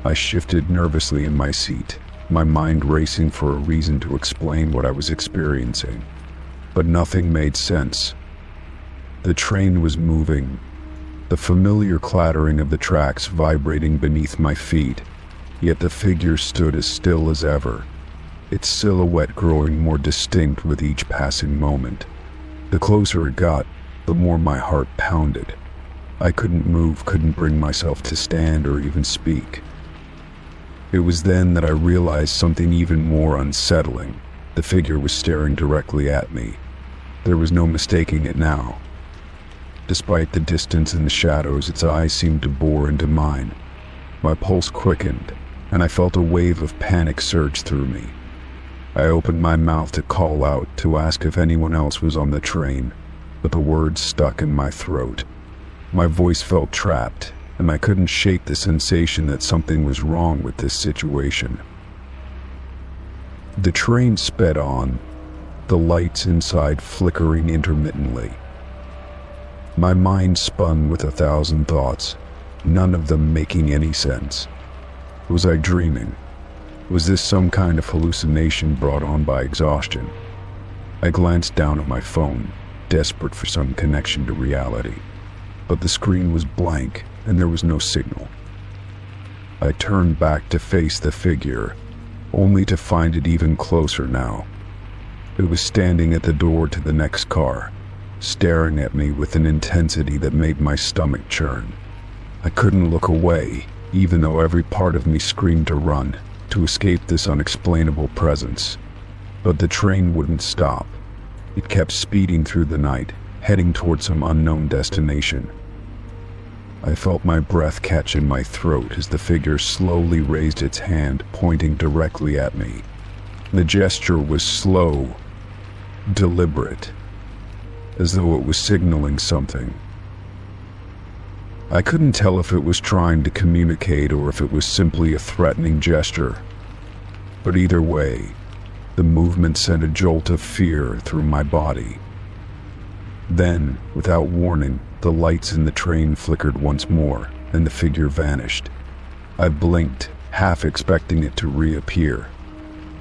S1: I shifted nervously in my seat, my mind racing for a reason to explain what I was experiencing. But nothing made sense. The train was moving, the familiar clattering of the tracks vibrating beneath my feet, yet the figure stood as still as ever, its silhouette growing more distinct with each passing moment. The closer it got, the more my heart pounded. I couldn't move, couldn't bring myself to stand or even speak. It was then that I realized something even more unsettling. The figure was staring directly at me. There was no mistaking it now. Despite the distance and the shadows, its eyes seemed to bore into mine. My pulse quickened, and I felt a wave of panic surge through me. I opened my mouth to call out, to ask if anyone else was on the train, but the words stuck in my throat. My voice felt trapped, and I couldn't shake the sensation that something was wrong with this situation. The train sped on, the lights inside flickering intermittently. My mind spun with 1,000 thoughts, none of them making any sense. Was I dreaming? Was this some kind of hallucination brought on by exhaustion? I glanced down at my phone, desperate for some connection to reality. But the screen was blank, and there was no signal. I turned back to face the figure, only to find it even closer now. It was standing at the door to the next car, staring at me with an intensity that made my stomach churn. I couldn't look away, even though every part of me screamed to run, to escape this unexplainable presence. But the train wouldn't stop. It kept speeding through the night, heading toward some unknown destination. I felt my breath catch in my throat as the figure slowly raised its hand, pointing directly at me. The gesture was slow, deliberate, as though it was signaling something. I couldn't tell if it was trying to communicate or if it was simply a threatening gesture. But either way, the movement sent a jolt of fear through my body. Then, without warning, the lights in the train flickered once more, and the figure vanished. I blinked, half expecting it to reappear.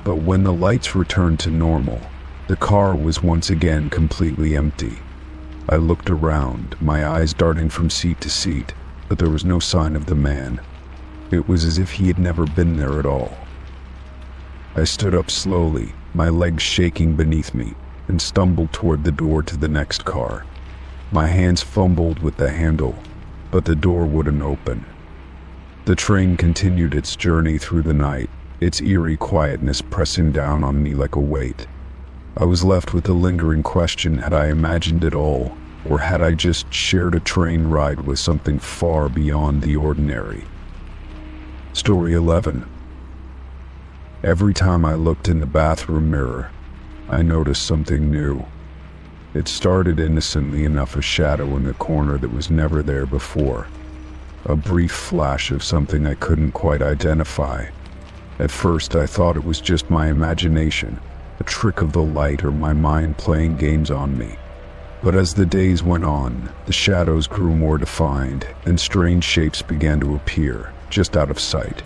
S1: But when the lights returned to normal, the car was once again completely empty. I looked around, my eyes darting from seat to seat, but there was no sign of the man. It was as if he had never been there at all. I stood up slowly, my legs shaking beneath me, and stumbled toward the door to the next car. My hands fumbled with the handle, but the door wouldn't open. The train continued its journey through the night, its eerie quietness pressing down on me like a weight. I was left with the lingering question, had I imagined it all, or had I just shared a train ride with something far beyond the ordinary? Story 11. Every time I looked in the bathroom mirror, I noticed something new. It started innocently enough, a shadow in the corner that was never there before. A brief flash of something I couldn't quite identify. At first I thought it was just my imagination, a trick of the light or my mind playing games on me. But as the days went on, the shadows grew more defined, and strange shapes began to appear, just out of sight.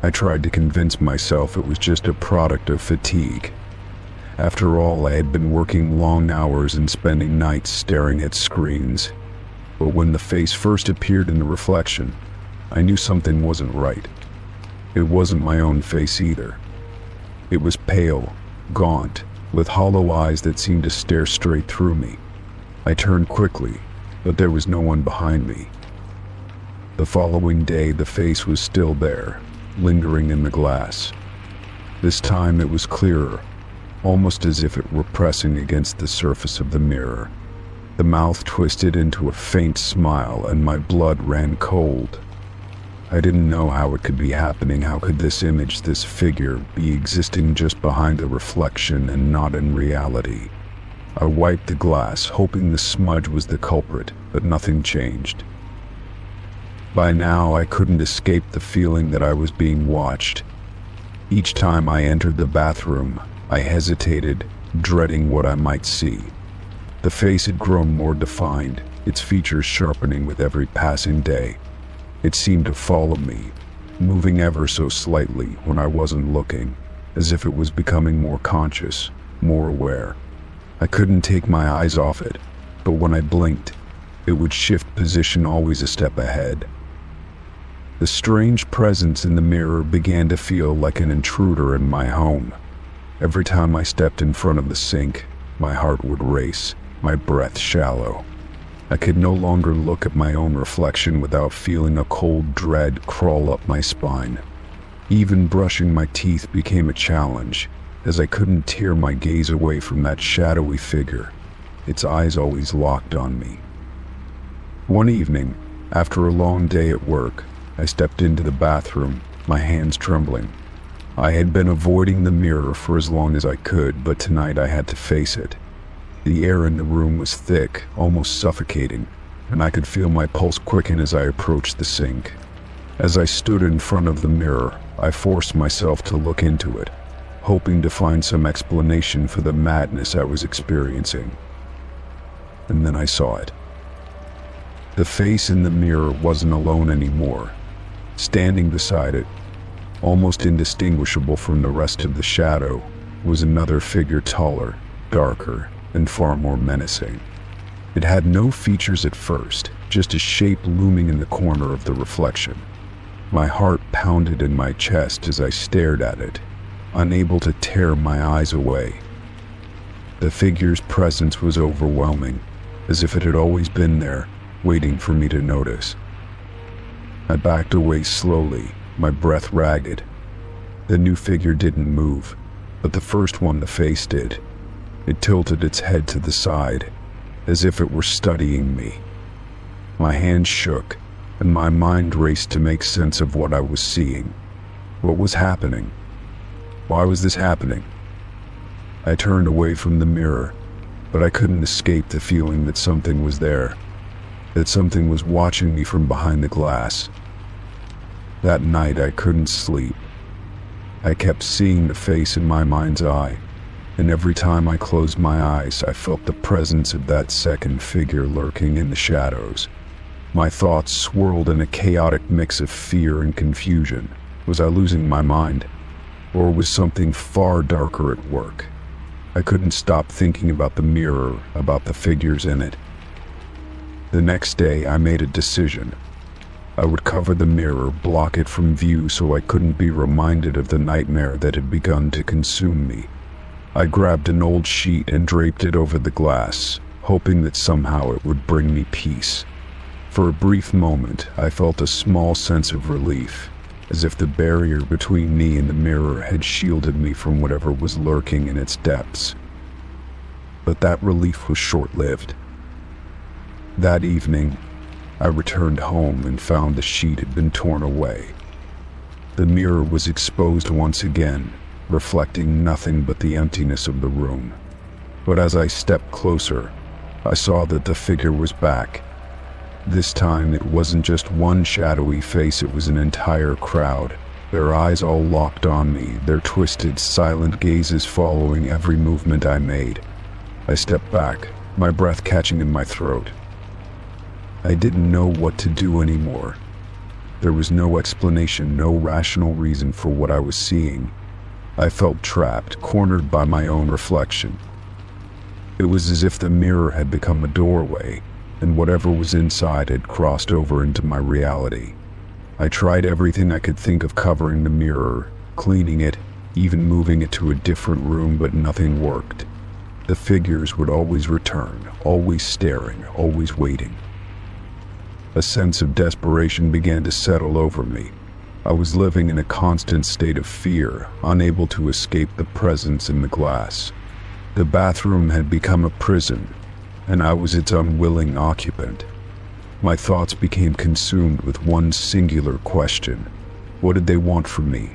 S1: I tried to convince myself it was just a product of fatigue. After all, I had been working long hours and spending nights staring at screens. But when the face first appeared in the reflection, I knew something wasn't right. It wasn't my own face either. It was pale, gaunt, with hollow eyes that seemed to stare straight through me. I turned quickly, but there was no one behind me. The following day, the face was still there, lingering in the glass. This time it was clearer, almost as if it were pressing against the surface of the mirror. The mouth twisted into a faint smile, and my blood ran cold. I didn't know how it could be happening. How could this image, this figure, be existing just behind the reflection and not in reality? I wiped the glass, hoping the smudge was the culprit, but nothing changed. By now, I couldn't escape the feeling that I was being watched. Each time I entered the bathroom, I hesitated, dreading what I might see. The face had grown more defined, its features sharpening with every passing day. It seemed to follow me, moving ever so slightly when I wasn't looking, as if it was becoming more conscious, more aware. I couldn't take my eyes off it, but when I blinked, it would shift position, always a step ahead. The strange presence in the mirror began to feel like an intruder in my home. Every time I stepped in front of the sink, my heart would race, my breath shallow. I could no longer look at my own reflection without feeling a cold dread crawl up my spine. Even brushing my teeth became a challenge, as I couldn't tear my gaze away from that shadowy figure, its eyes always locked on me. One evening, after a long day at work, I stepped into the bathroom, my hands trembling. I had been avoiding the mirror for as long as I could, but tonight I had to face it. The air in the room was thick, almost suffocating, and I could feel my pulse quicken as I approached the sink. As I stood in front of the mirror, I forced myself to look into it, hoping to find some explanation for the madness I was experiencing. And then I saw it. The face in the mirror wasn't alone anymore. Standing beside it, almost indistinguishable from the rest of the shadow, was another figure, taller, darker, and far more menacing. It had no features at first, just a shape looming in the corner of the reflection. My heart pounded in my chest as I stared at it, unable to tear my eyes away. The figure's presence was overwhelming, as if it had always been there, waiting for me to notice. I backed away slowly, my breath ragged. The new figure didn't move, but the first one, the face, did. It tilted its head to the side, as if it were studying me. My hands shook, and my mind raced to make sense of what I was seeing. What was happening? Why was this happening? I turned away from the mirror, but I couldn't escape the feeling that something was there, that something was watching me from behind the glass. That night I couldn't sleep. I kept seeing the face in my mind's eye, and every time I closed my eyes, I felt the presence of that second figure lurking in the shadows. My thoughts swirled in a chaotic mix of fear and confusion. Was I losing my mind? Or was something far darker at work? I couldn't stop thinking about the mirror, about the figures in it. The next day, I made a decision. I would cover the mirror, block it from view so I couldn't be reminded of the nightmare that had begun to consume me. I grabbed an old sheet and draped it over the glass, hoping that somehow it would bring me peace. For a brief moment, I felt a small sense of relief, as if the barrier between me and the mirror had shielded me from whatever was lurking in its depths. But that relief was short-lived. That evening, I returned home and found the sheet had been torn away. The mirror was exposed once again, reflecting nothing but the emptiness of the room. But as I stepped closer, I saw that the figure was back. This time it wasn't just one shadowy face, it was an entire crowd, their eyes all locked on me, their twisted, silent gazes following every movement I made. I stepped back, my breath catching in my throat. I didn't know what to do anymore. There was no explanation, no rational reason for what I was seeing. I felt trapped, cornered by my own reflection. It was as if the mirror had become a doorway, and whatever was inside had crossed over into my reality. I tried everything I could think of, covering the mirror, cleaning it, even moving it to a different room, but nothing worked. The figures would always return, always staring, always waiting. A sense of desperation began to settle over me. I was living in a constant state of fear, unable to escape the presence in the glass. The bathroom had become a prison, and I was its unwilling occupant. My thoughts became consumed with one singular question. What did they want from me?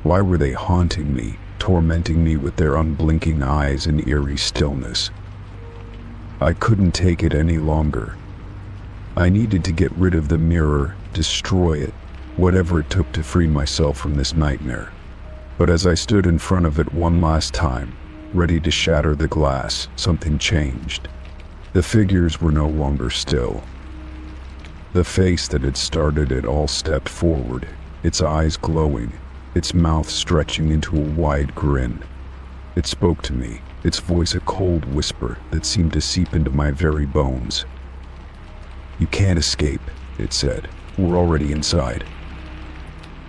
S1: Why were they haunting me, tormenting me with their unblinking eyes and eerie stillness? I couldn't take it any longer. I needed to get rid of the mirror, destroy it, whatever it took to free myself from this nightmare. But as I stood in front of it one last time, ready to shatter the glass, something changed. The figures were no longer still. The face that had started it all stepped forward, its eyes glowing, its mouth stretching into a wide grin. It spoke to me, its voice a cold whisper that seemed to seep into my very bones. "You can't escape," it said. "We're already inside."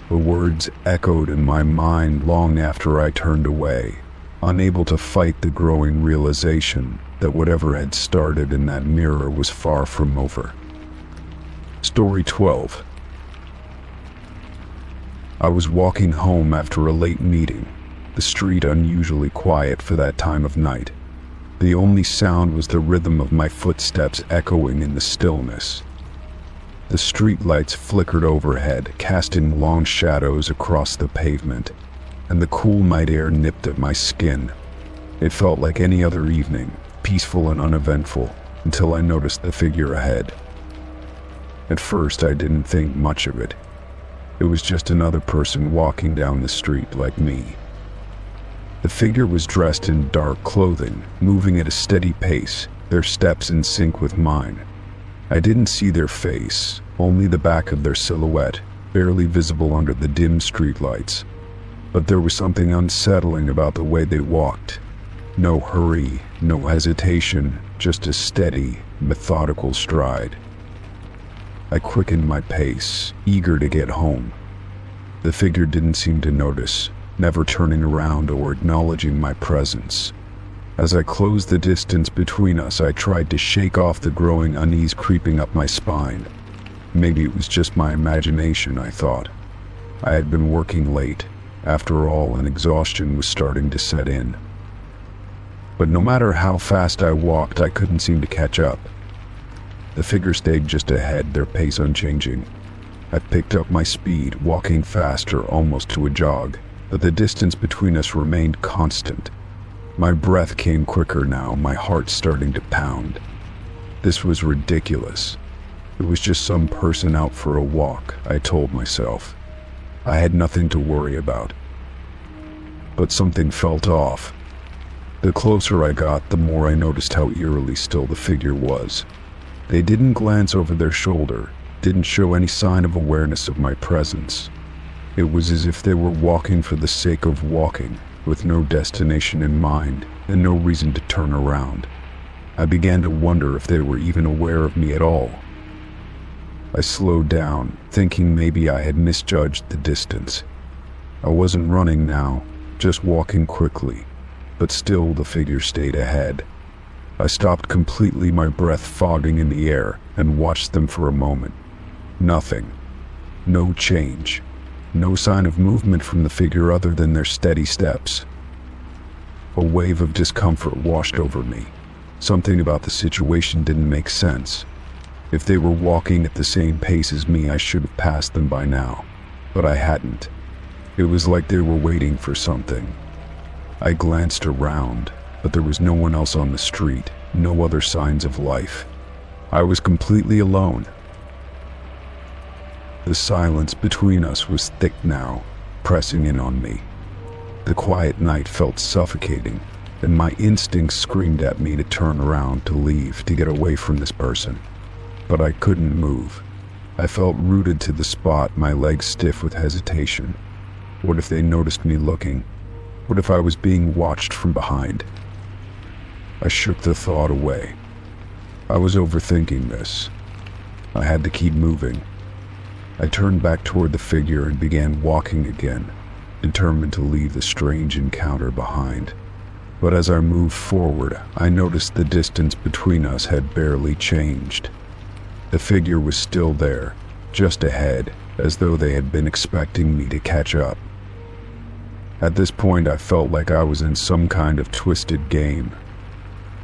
S1: The words echoed in my mind long after I turned away, unable to fight the growing realization that whatever had started in that mirror was far from over. Story 12. I was walking home after a late meeting, the street unusually quiet for that time of night. The only sound was the rhythm of my footsteps echoing in the stillness. The street lights flickered overhead, casting long shadows across the pavement, and the cool night air nipped at my skin. It felt like any other evening, peaceful and uneventful, until I noticed the figure ahead. At first, I didn't think much of it. It was just another person walking down the street like me. The figure was dressed in dark clothing, moving at a steady pace, their steps in sync with mine. I didn't see their face, only the back of their silhouette, barely visible under the dim streetlights. But there was something unsettling about the way they walked. No hurry, no hesitation, just a steady, methodical stride. I quickened my pace, eager to get home. The figure didn't seem to notice, never turning around or acknowledging my presence. As I closed the distance between us, I tried to shake off the growing unease creeping up my spine. Maybe it was just my imagination, I thought. I had been working late, after all, and exhaustion was starting to set in. But no matter how fast I walked, I couldn't seem to catch up. The figure stayed just ahead, their pace unchanging. I picked up my speed, walking faster, almost to a jog, but the distance between us remained constant. My breath came quicker now, my heart starting to pound. This was ridiculous. It was just some person out for a walk, I told myself. I had nothing to worry about. But something felt off. The closer I got, the more I noticed how eerily still the figure was. They didn't glance over their shoulder, didn't show any sign of awareness of my presence. It was as if they were walking for the sake of walking, with no destination in mind and no reason to turn around. I began to wonder if they were even aware of me at all. I slowed down, thinking maybe I had misjudged the distance. I wasn't running now, just walking quickly, but still the figure stayed ahead. I stopped completely, my breath fogging in the air, and watched them for a moment. Nothing. No change. No sign of movement from the figure other than their steady steps. A wave of discomfort washed over me. Something about the situation didn't make sense. If they were walking at the same pace as me, I should have passed them by now. But I hadn't. It was like they were waiting for something. I glanced around, but there was no one else on the street, no other signs of life. I was completely alone. The silence between us was thick now, pressing in on me. The quiet night felt suffocating, and my instincts screamed at me to turn around, to leave, to get away from this person. But I couldn't move. I felt rooted to the spot, my legs stiff with hesitation. What if they noticed me looking? What if I was being watched from behind? I shook the thought away. I was overthinking this. I had to keep moving. I turned back toward the figure and began walking again. determined to leave the strange encounter behind. But as I moved forward, I noticed the distance between us had barely changed. The figure was still there, just ahead, as though they had been expecting me to catch up. At this point, I felt like I was in some kind of twisted game.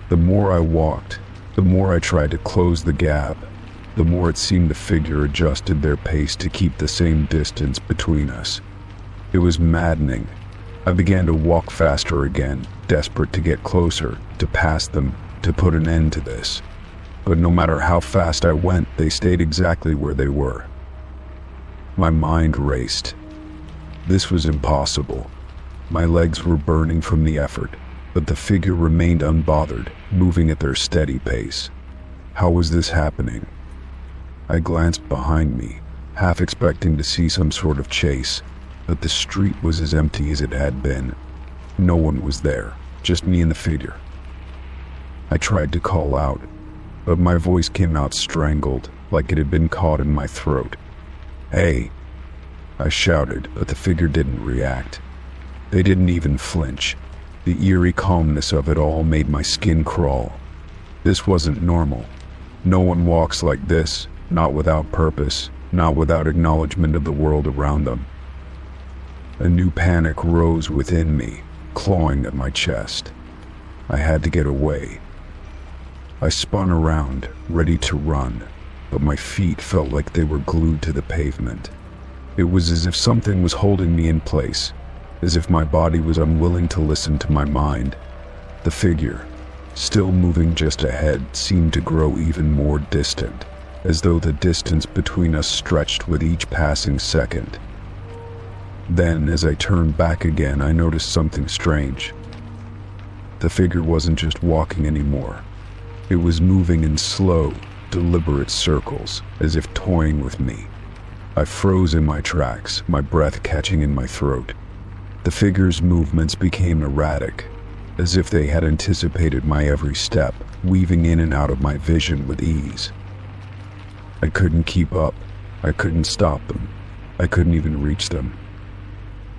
S1: The more I walked, the more I tried to close the gap, the more it seemed the figure adjusted their pace to keep the same distance between us. It was maddening. I began to walk faster again, desperate to get closer, to pass them, to put an end to this. But no matter how fast I went, they stayed exactly where they were. My mind raced. This was impossible. My legs were burning from the effort, but the figure remained unbothered, moving at their steady pace. How was this happening? I glanced behind me, half expecting to see some sort of chase, but the street was as empty as it had been. No one was there, just me and the figure. I tried to call out, but my voice came out strangled, like it had been caught in my throat. "Hey!" I shouted, but the figure didn't react. They didn't even flinch. The eerie calmness of it all made my skin crawl. This wasn't normal. No one walks like this, not without purpose, not without acknowledgement of the world around them. A new panic rose within me, clawing at my chest. I had to get away. I spun around, ready to run, but my feet felt like they were glued to the pavement. It was as if something was holding me in place, as if my body was unwilling to listen to my mind. The figure, still moving just ahead, seemed to grow even more distant, as though the distance between us stretched with each passing second. Then, as I turned back again, I noticed something strange. The figure wasn't just walking anymore. It was moving in slow, deliberate circles, as if toying with me. I froze in my tracks, my breath catching in my throat. The figure's movements became erratic, as if they had anticipated my every step, weaving in and out of my vision with ease. I couldn't keep up. I couldn't stop them. I couldn't even reach them.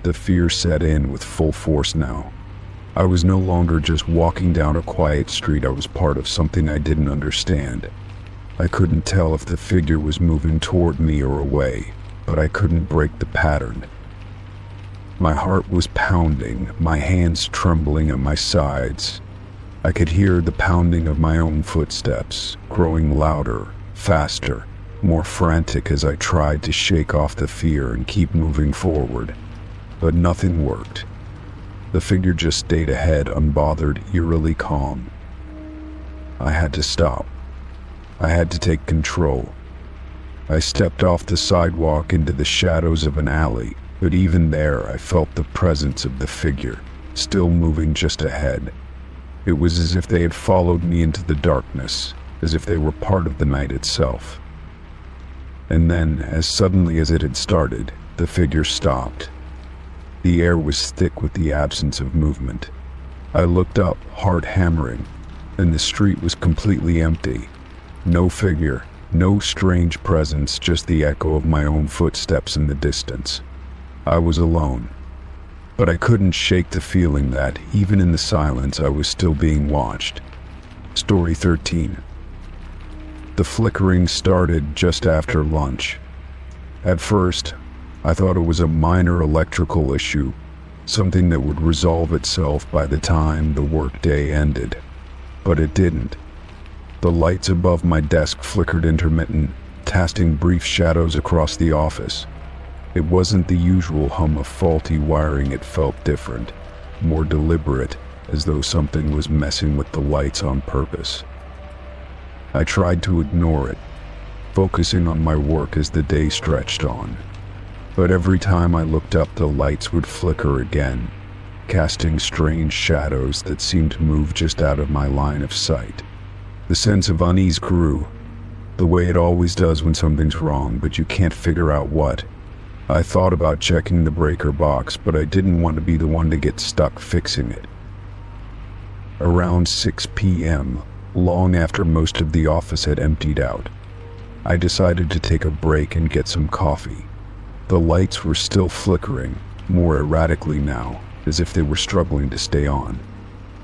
S1: The fear set in with full force now. I was no longer just walking down a quiet street. I was part of something I didn't understand. I couldn't tell if the figure was moving toward me or away, but I couldn't break the pattern. My heart was pounding, my hands trembling at my sides. I could hear the pounding of my own footsteps, growing louder, faster, more frantic as I tried to shake off the fear and keep moving forward. But nothing worked. The figure just stayed ahead, unbothered, eerily calm. I had to stop. I had to take control. I stepped off the sidewalk into the shadows of an alley, but even there I felt the presence of the figure, still moving just ahead. It was as if they had followed me into the darkness, as if they were part of the night itself. And then, as suddenly as it had started, the figure stopped. The air was thick with the absence of movement. I looked up, heart hammering, and the street was completely empty. No figure, no strange presence, just the echo of my own footsteps in the distance. I was alone, but I couldn't shake the feeling that, even in the silence, I was still being watched. Story 13. The flickering started just after lunch. At first, I thought it was a minor electrical issue, something that would resolve itself by the time the workday ended. But it didn't. The lights above my desk flickered intermittent, casting brief shadows across the office. It wasn't the usual hum of faulty wiring. It felt different, more deliberate, as though something was messing with the lights on purpose. I tried to ignore it, focusing on my work as the day stretched on. But every time I looked up, the lights would flicker again, casting strange shadows that seemed to move just out of my line of sight. The sense of unease grew, the way it always does when something's wrong, but you can't figure out what. I thought about checking the breaker box, but I didn't want to be the one to get stuck fixing it. Around 6 p.m., long after most of the office had emptied out, I decided to take a break and get some coffee. The lights were still flickering, more erratically now, as if they were struggling to stay on.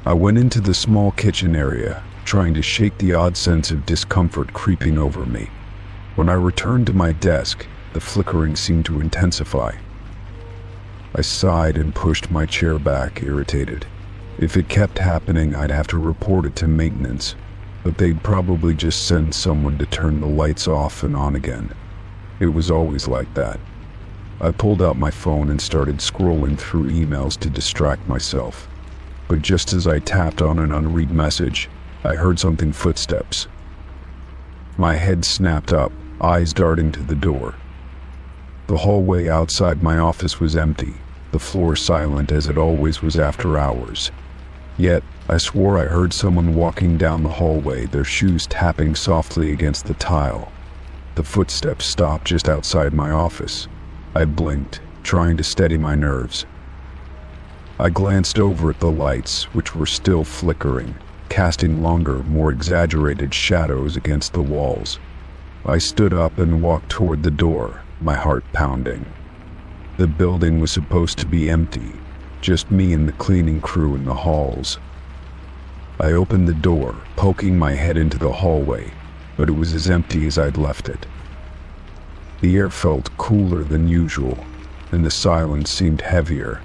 S1: I went into the small kitchen area, trying to shake the odd sense of discomfort creeping over me. When I returned to my desk, the flickering seemed to intensify. I sighed and pushed my chair back, irritated. If it kept happening, I'd have to report it to maintenance, but they'd probably just send someone to turn the lights off and on again. It was always like that. I pulled out my phone and started scrolling through emails to distract myself. But just as I tapped on an unread message, I heard something footsteps. My head snapped up, eyes darting to the door. The hallway outside my office was empty, the floor silent as it always was after hours. Yet, I swore I heard someone walking down the hallway, their shoes tapping softly against the tile. The footsteps stopped just outside my office. I blinked, trying to steady my nerves. I glanced over at the lights, which were still flickering, casting longer, more exaggerated shadows against the walls. I stood up and walked toward the door, my heart pounding. The building was supposed to be empty, just me and the cleaning crew in the halls. I opened the door, poking my head into the hallway, but it was as empty as I'd left it. The air felt cooler than usual, and the silence seemed heavier.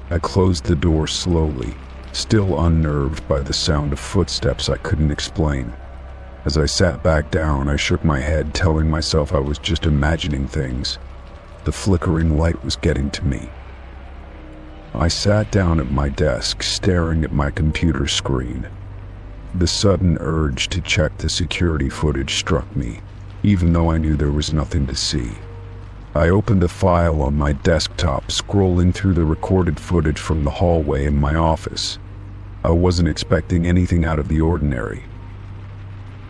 S1: I closed the door slowly, still unnerved by the sound of footsteps I couldn't explain. As I sat back down, I shook my head, telling myself I was just imagining things. The flickering light was getting to me. I sat down at my desk, staring at my computer screen. The sudden urge to check the security footage struck me, even though I knew there was nothing to see. I opened a file on my desktop, scrolling through the recorded footage from the hallway in my office. I wasn't expecting anything out of the ordinary.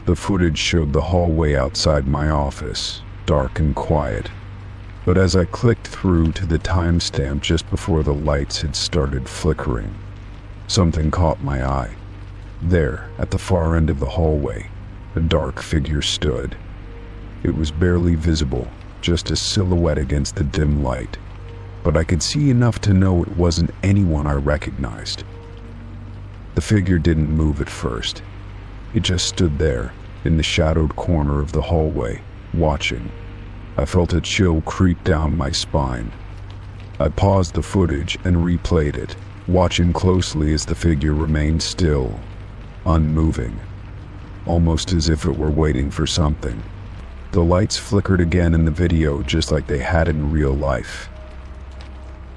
S1: The footage showed the hallway outside my office, dark and quiet. But as I clicked through to the timestamp just before the lights had started flickering, something caught my eye. There, at the far end of the hallway, a dark figure stood. It was barely visible, just a silhouette against the dim light, but I could see enough to know it wasn't anyone I recognized. The figure didn't move at first. It just stood there, in the shadowed corner of the hallway, watching. I felt a chill creep down my spine. I paused the footage and replayed it, watching closely as the figure remained still, unmoving, almost as if it were waiting for something. The lights flickered again in the video, just like they had in real life.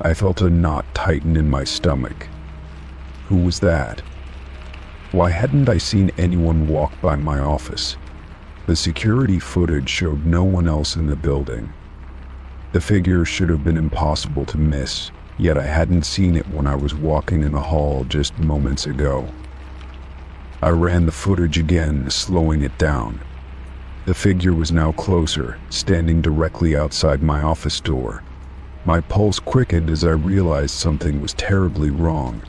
S1: I felt a knot tighten in my stomach. Who was that? Why hadn't I seen anyone walk by my office? The security footage showed no one else in the building. The figure should have been impossible to miss, yet I hadn't seen it when I was walking in the hall just moments ago. I ran the footage again, slowing it down. The figure was now closer, standing directly outside my office door. My pulse quickened as I realized something was terribly wrong.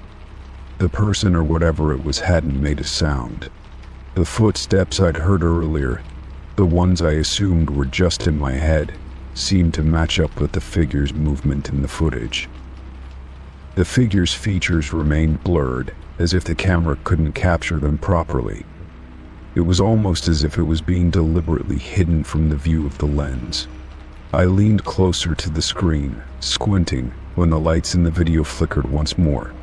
S1: The person or whatever it was hadn't made a sound. The footsteps I'd heard earlier, the ones I assumed were just in my head, seemed to match up with the figure's movement in the footage. The figure's features remained blurred, as if the camera couldn't capture them properly. It was almost as if it was being deliberately hidden from the view of the lens. I leaned closer to the screen, squinting, when the lights in the video flickered once more,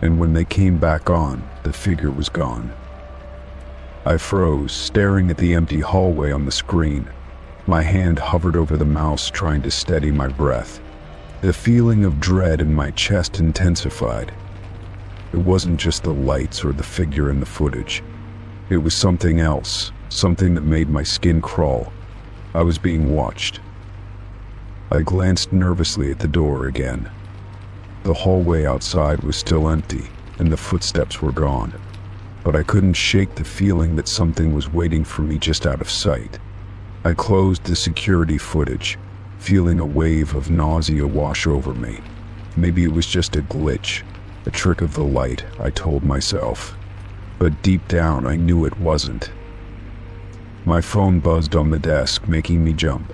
S1: and when they came back on, the figure was gone. I froze, staring at the empty hallway on the screen. My hand hovered over the mouse, trying to steady my breath. The feeling of dread in my chest intensified. It wasn't just the lights or the figure in the footage. It was something else, something that made my skin crawl. I was being watched. I glanced nervously at the door again. The hallway outside was still empty, and the footsteps were gone. But I couldn't shake the feeling that something was waiting for me just out of sight. I closed the security footage, feeling a wave of nausea wash over me. Maybe it was just a glitch, a trick of the light, I told myself. But deep down, I knew it wasn't. My phone buzzed on the desk, making me jump.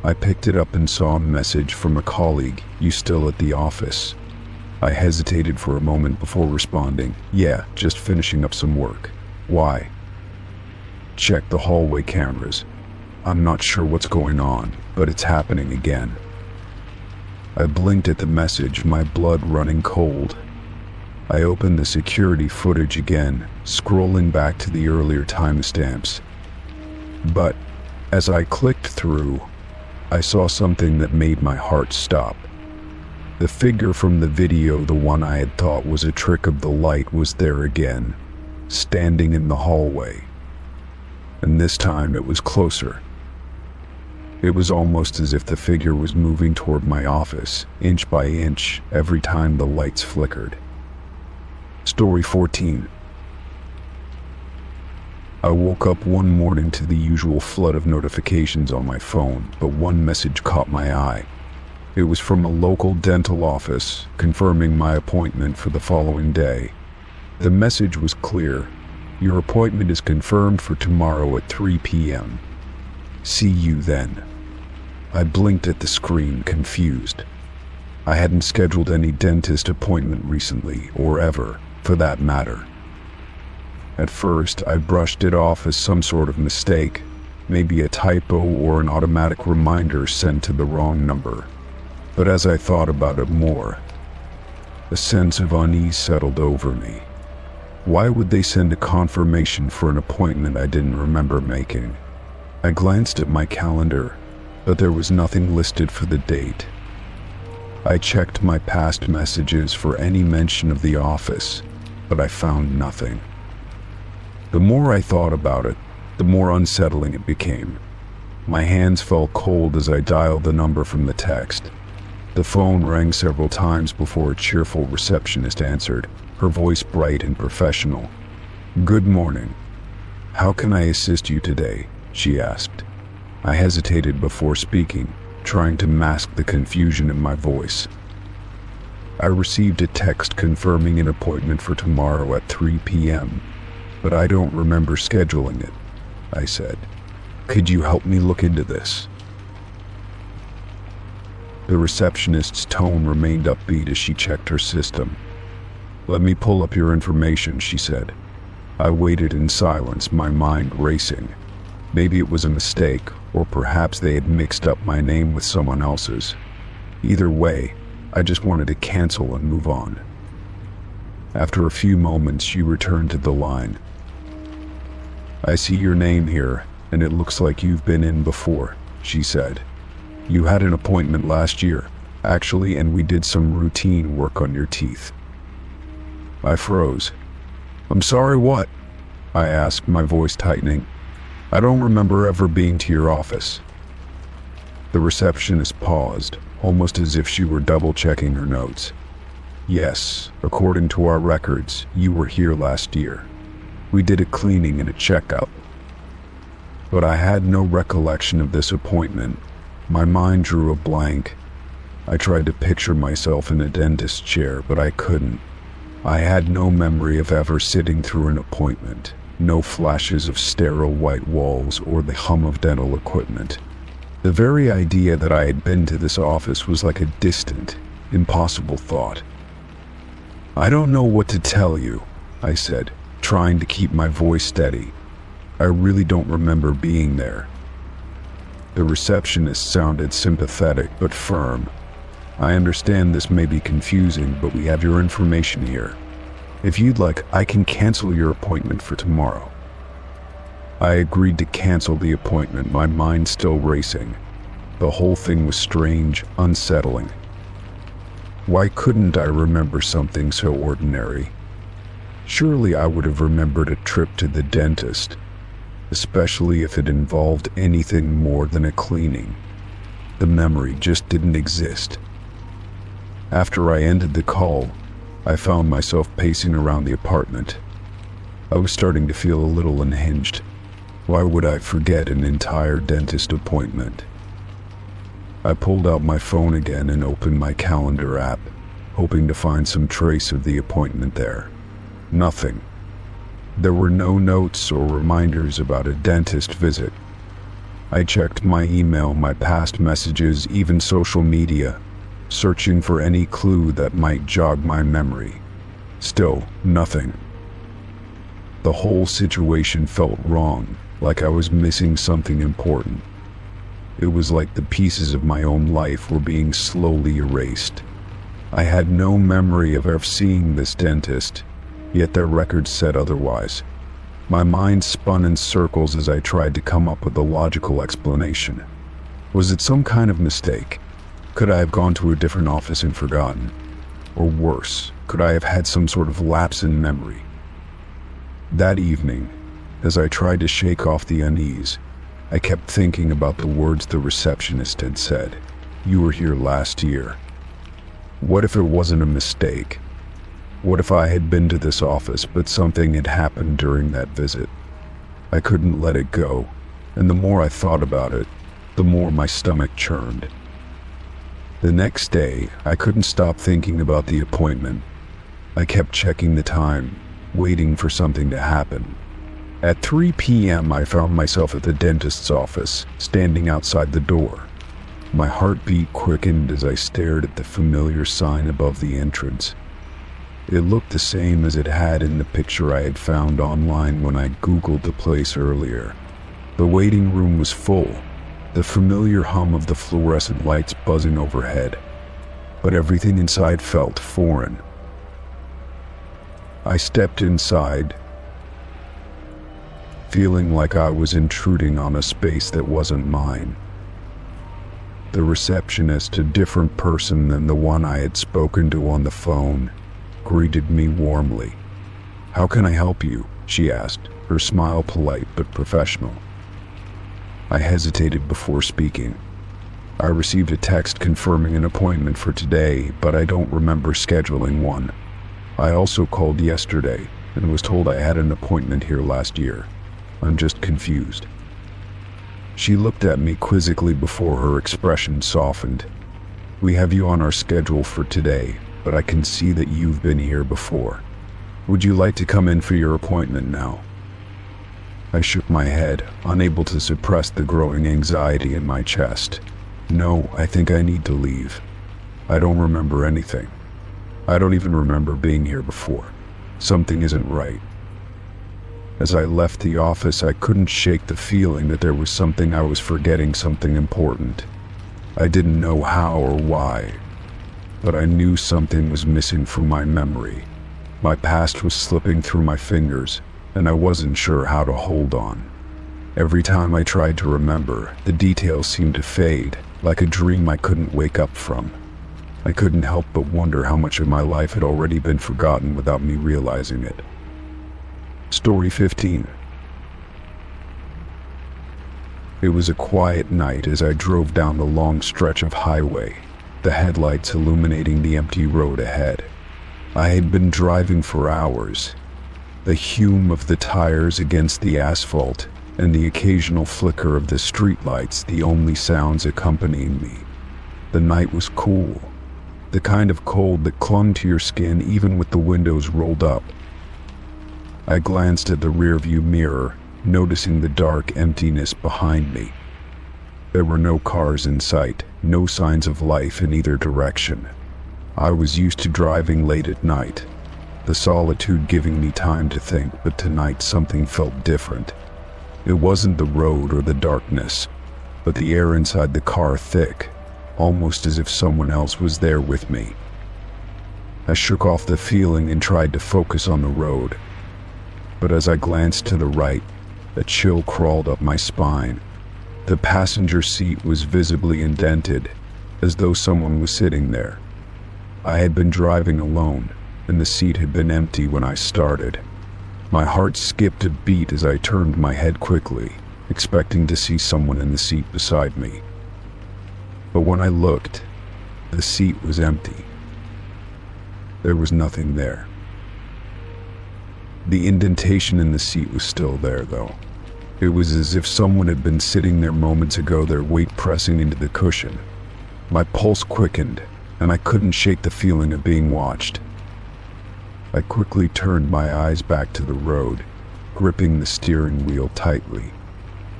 S1: I picked it up and saw a message from a colleague. "You still at the office?" I hesitated for a moment before responding. "Yeah, just finishing up some work." "Why?" "Check the hallway cameras. I'm not sure what's going on, but it's happening again." I blinked at the message, my blood running cold. I opened the security footage again, scrolling back to the earlier timestamps. But as I clicked through, I saw something that made my heart stop. The figure from the video, the one I had thought was a trick of the light, was there again, standing in the hallway. And this time it was closer. It was almost as if the figure was moving toward my office, inch by inch, every time the lights flickered. Story 14. I woke up one morning to the usual flood of notifications on my phone, but one message caught my eye. It was from a local dental office, confirming my appointment for the following day. The message was clear. "Your appointment is confirmed for tomorrow at 3 p.m. See you then." I blinked at the screen, confused. I hadn't scheduled any dentist appointment recently, or ever, for that matter. At first, I brushed it off as some sort of mistake, maybe a typo or an automatic reminder sent to the wrong number. But as I thought about it more, a sense of unease settled over me. Why would they send a confirmation for an appointment I didn't remember making? I glanced at my calendar, but there was nothing listed for the date. I checked my past messages for any mention of the office, but I found nothing. The more I thought about it, the more unsettling it became. My hands felt cold as I dialed the number from the text. The phone rang several times before a cheerful receptionist answered, her voice bright and professional. "Good morning. How can I assist you today?" she asked. I hesitated before speaking, trying to mask the confusion in my voice. "I received a text confirming an appointment for tomorrow at 3 p.m., but I don't remember scheduling it," I said. "Could you help me look into this?" The receptionist's tone remained upbeat as she checked her system. "Let me pull up your information," she said. I waited in silence, my mind racing. Maybe it was a mistake, or perhaps they had mixed up my name with someone else's. Either way, I just wanted to cancel and move on. After a few moments, she returned to the line. "I see your name here, and it looks like you've been in before," she said. "You had an appointment last year, actually, and we did some routine work on your teeth." I froze. "I'm sorry, what?" I asked, my voice tightening. "I don't remember ever being to your office." The receptionist paused, almost as if she were double-checking her notes. "Yes, according to our records, you were here last year. We did a cleaning and a checkup." But I had no recollection of this appointment. My mind drew a blank. I tried to picture myself in a dentist's chair, but I couldn't. I had no memory of ever sitting through an appointment. No flashes of sterile white walls or the hum of dental equipment. The very idea that I had been to this office was like a distant, impossible thought. "I don't know what to tell you," I said, trying to keep my voice steady. "I really don't remember being there." The receptionist sounded sympathetic but firm. "I understand this may be confusing, but we have your information here. If you'd like, I can cancel your appointment for tomorrow." I agreed to cancel the appointment, my mind still racing. The whole thing was strange, unsettling. Why couldn't I remember something so ordinary? Surely I would have remembered a trip to the dentist, especially if it involved anything more than a cleaning. The memory just didn't exist. After I ended the call, I found myself pacing around the apartment. I was starting to feel a little unhinged. Why would I forget an entire dentist appointment? I pulled out my phone again and opened my calendar app, hoping to find some trace of the appointment there. Nothing. There were no notes or reminders about a dentist visit. I checked my email, my past messages, even social media, searching for any clue that might jog my memory. Still, nothing. The whole situation felt wrong, like I was missing something important. It was like the pieces of my own life were being slowly erased. I had no memory of ever seeing this dentist, yet their records said otherwise. My mind spun in circles as I tried to come up with a logical explanation. Was it some kind of mistake? Could I have gone to a different office and forgotten? Or worse, could I have had some sort of lapse in memory? That evening, as I tried to shake off the unease, I kept thinking about the words the receptionist had said. You were here last year. What if it wasn't a mistake? What if I had been to this office, but something had happened during that visit? I couldn't let it go, and the more I thought about it, the more my stomach churned. The next day, I couldn't stop thinking about the appointment. I kept checking the time, waiting for something to happen. At 3 p.m., I found myself at the dentist's office, standing outside the door. My heartbeat quickened as I stared at the familiar sign above the entrance. It looked the same as it had in the picture I had found online when I Googled the place earlier. The waiting room was full, the familiar hum of the fluorescent lights buzzing overhead, but everything inside felt foreign. I stepped inside, feeling like I was intruding on a space that wasn't mine. The receptionist, a different person than the one I had spoken to on the phone, greeted me warmly. "How can I help you?" she asked, her smile polite but professional. I hesitated before speaking. I received a text confirming an appointment for today, but I don't remember scheduling one. I also called yesterday and was told I had an appointment here last year. I'm just confused. She looked at me quizzically before her expression softened. "We have you on our schedule for today, but I can see that you've been here before. Would you like to come in for your appointment now?" I shook my head, unable to suppress the growing anxiety in my chest. "No, I think I need to leave. I don't remember anything. I don't even remember being here before. Something isn't right." As I left the office, I couldn't shake the feeling that there was something I was forgetting, something important. I didn't know how or why, but I knew something was missing from my memory. My past was slipping through my fingers, and I wasn't sure how to hold on. Every time I tried to remember, the details seemed to fade, like a dream I couldn't wake up from. I couldn't help but wonder how much of my life had already been forgotten without me realizing it. Story 15. It was a quiet night as I drove down the long stretch of highway, the headlights illuminating the empty road ahead. I had been driving for hours, the hum of the tires against the asphalt and the occasional flicker of the streetlights the only sounds accompanying me. The night was cool, the kind of cold that clung to your skin even with the windows rolled up. I glanced at the rearview mirror, noticing the dark emptiness behind me. There were no cars in sight, no signs of life in either direction. I was used to driving late at night, the solitude giving me time to think, but tonight something felt different. It wasn't the road or the darkness, but the air inside the car thick, almost as if someone else was there with me. I shook off the feeling and tried to focus on the road. But as I glanced to the right, a chill crawled up my spine. The passenger seat was visibly indented, as though someone was sitting there. I had been driving alone, and the seat had been empty when I started. My heart skipped a beat as I turned my head quickly, expecting to see someone in the seat beside me. But when I looked, the seat was empty. There was nothing there. The indentation in the seat was still there, though. It was as if someone had been sitting there moments ago, their weight pressing into the cushion. My pulse quickened, and I couldn't shake the feeling of being watched. I quickly turned my eyes back to the road, gripping the steering wheel tightly.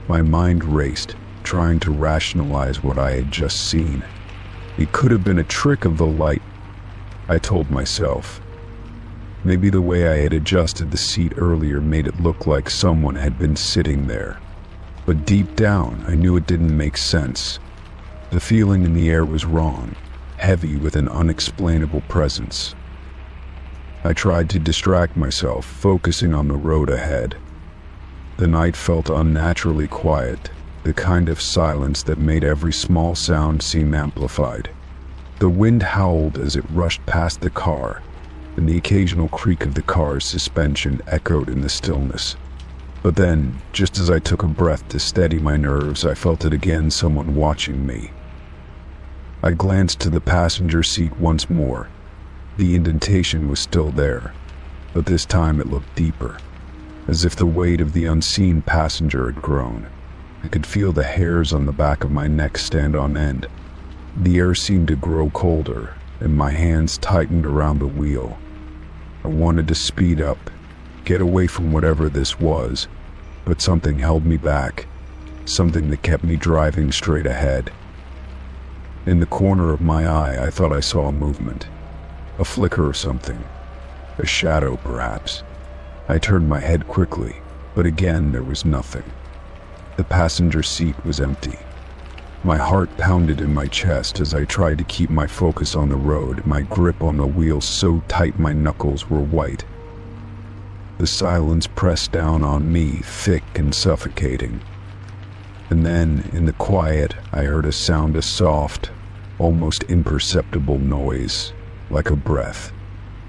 S1: My mind raced, trying to rationalize what I had just seen. It could have been a trick of the light, I told myself. Maybe the way I had adjusted the seat earlier made it look like someone had been sitting there. But deep down, I knew it didn't make sense. The feeling in the air was wrong, heavy with an unexplainable presence. I tried to distract myself, focusing on the road ahead. The night felt unnaturally quiet, the kind of silence that made every small sound seem amplified. The wind howled as it rushed past the car, and the occasional creak of the car's suspension echoed in the stillness. But then, just as I took a breath to steady my nerves, I felt it again, someone watching me. I glanced to the passenger seat once more. The indentation was still there, but this time it looked deeper, as if the weight of the unseen passenger had grown. I could feel the hairs on the back of my neck stand on end. The air seemed to grow colder, and my hands tightened around the wheel. I wanted to speed up, get away from whatever this was, but something held me back, something that kept me driving straight ahead. In the corner of my eye, I thought I saw a movement, a flicker of something, a shadow perhaps. I turned my head quickly, but again there was nothing. The passenger seat was empty. My heart pounded in my chest as I tried to keep my focus on the road, my grip on the wheel so tight my knuckles were white. The silence pressed down on me, thick and suffocating. And then, in the quiet, I heard a sound, a soft, almost imperceptible noise, like a breath.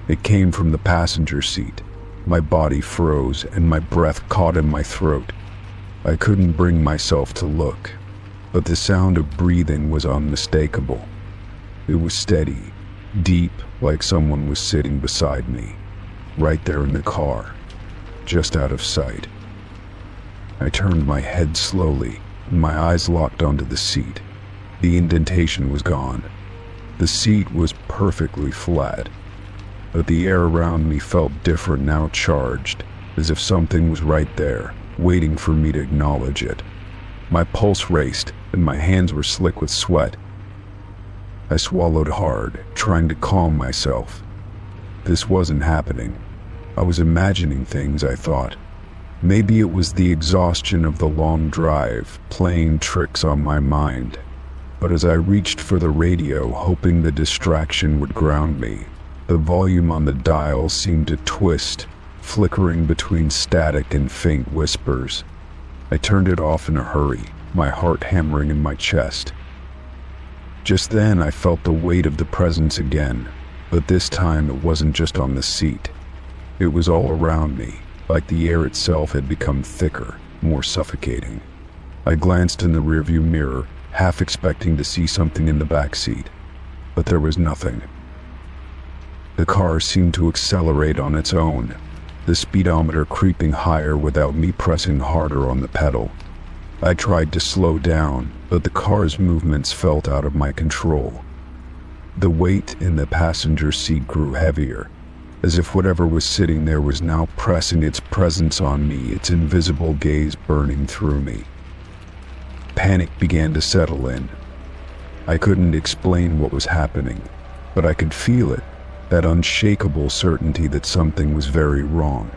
S1: It came from the passenger seat. My body froze, and my breath caught in my throat. I couldn't bring myself to look, but the sound of breathing was unmistakable. It was steady, deep, like someone was sitting beside me, right there in the car, just out of sight. I turned my head slowly, and my eyes locked onto the seat. The indentation was gone. The seat was perfectly flat, but the air around me felt different, now charged, as if something was right there, waiting for me to acknowledge it. My pulse raced, and my hands were slick with sweat. I swallowed hard, trying to calm myself. This wasn't happening. I was imagining things, I thought. Maybe it was the exhaustion of the long drive, playing tricks on my mind. But as I reached for the radio, hoping the distraction would ground me, the volume on the dial seemed to twist, flickering between static and faint whispers. I turned it off in a hurry, my heart hammering in my chest. Just then I felt the weight of the presence again, but this time it wasn't just on the seat. It was all around me, like the air itself had become thicker, more suffocating. I glanced in the rearview mirror, half expecting to see something in the back seat, but there was nothing. The car seemed to accelerate on its own, the speedometer creeping higher without me pressing harder on the pedal. I tried to slow down, but the car's movements felt out of my control. The weight in the passenger seat grew heavier, as if whatever was sitting there was now pressing its presence on me, its invisible gaze burning through me. Panic began to settle in. I couldn't explain what was happening, but I could feel it, that unshakable certainty that something was very wrong.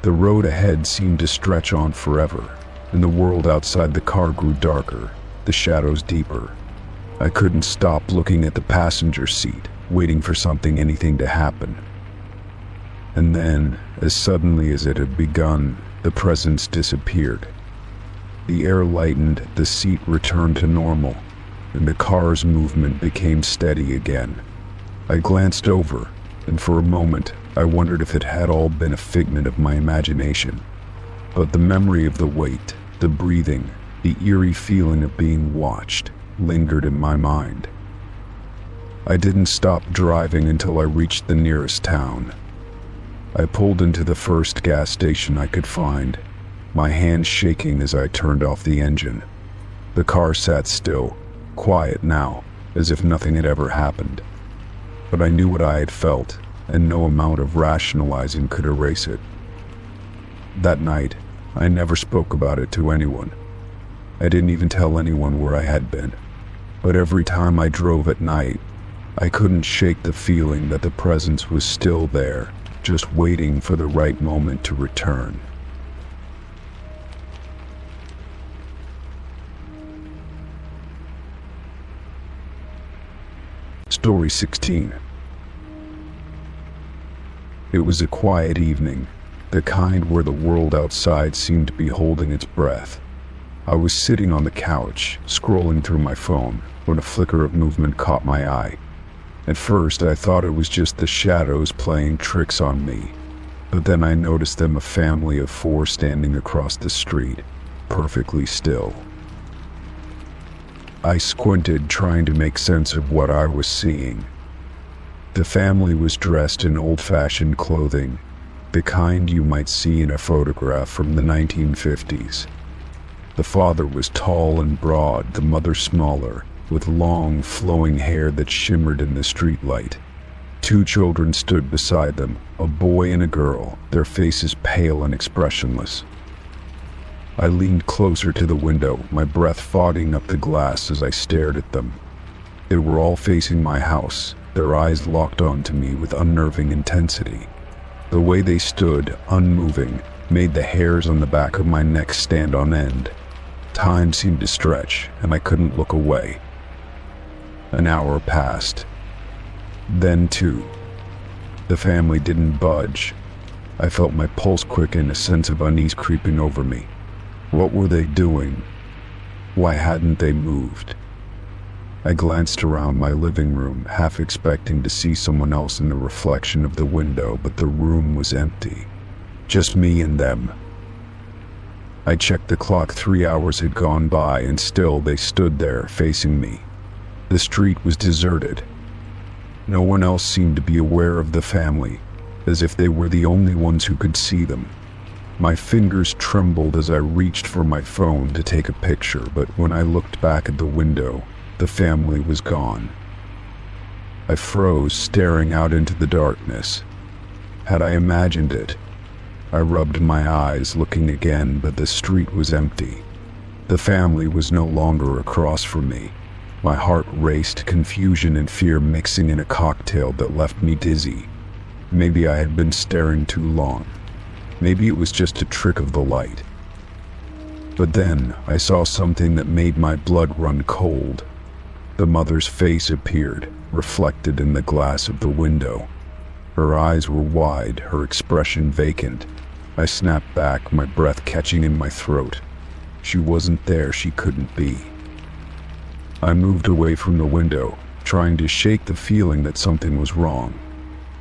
S1: The road ahead seemed to stretch on forever, and the world outside the car grew darker, the shadows deeper. I couldn't stop looking at the passenger seat, waiting for anything to happen. And then, as suddenly as it had begun, the presence disappeared. The air lightened, the seat returned to normal, and the car's movement became steady again. I glanced over, and for a moment I wondered if it had all been a figment of my imagination. But the memory of the weight, the breathing, the eerie feeling of being watched lingered in my mind. I didn't stop driving until I reached the nearest town. I pulled into the first gas station I could find, my hands shaking as I turned off the engine. The car sat still, quiet now, as if nothing had ever happened. But I knew what I had felt, and no amount of rationalizing could erase it. That night, I never spoke about it to anyone. I didn't even tell anyone where I had been. But every time I drove at night, I couldn't shake the feeling that the presence was still there, just waiting for the right moment to return. Story 16. It was a quiet evening, the kind where the world outside seemed to be holding its breath. I was sitting on the couch, scrolling through my phone, when a flicker of movement caught my eye. At first, I thought it was just the shadows playing tricks on me, but then I noticed them, a family of 4 standing across the street, perfectly still. I squinted, trying to make sense of what I was seeing. The family was dressed in old-fashioned clothing, the kind you might see in a photograph from the 1950s. The father was tall and broad, the mother smaller, with long, flowing hair that shimmered in the streetlight. 2 children stood beside them, a boy and a girl, their faces pale and expressionless. I leaned closer to the window, my breath fogging up the glass as I stared at them. They were all facing my house, their eyes locked onto me with unnerving intensity. The way they stood, unmoving, made the hairs on the back of my neck stand on end. Time seemed to stretch, and I couldn't look away. An hour passed. Then 2. The family didn't budge. I felt my pulse quicken, a sense of unease creeping over me. What were they doing? Why hadn't they moved? I glanced around my living room, half expecting to see someone else in the reflection of the window, but the room was empty. Just me and them. I checked the clock. 3 hours had gone by, and still they stood there, facing me. The street was deserted. No one else seemed to be aware of the family, as if they were the only ones who could see them. My fingers trembled as I reached for my phone to take a picture, but when I looked back at the window, the family was gone. I froze, staring out into the darkness. Had I imagined it? I rubbed my eyes, looking again, but the street was empty. The family was no longer across from me. My heart raced, confusion and fear mixing in a cocktail that left me dizzy. Maybe I had been staring too long. Maybe it was just a trick of the light. But then I saw something that made my blood run cold. The mother's face appeared, reflected in the glass of the window. Her eyes were wide, her expression vacant. I snapped back, my breath catching in my throat. She wasn't there, she couldn't be. I moved away from the window, trying to shake the feeling that something was wrong.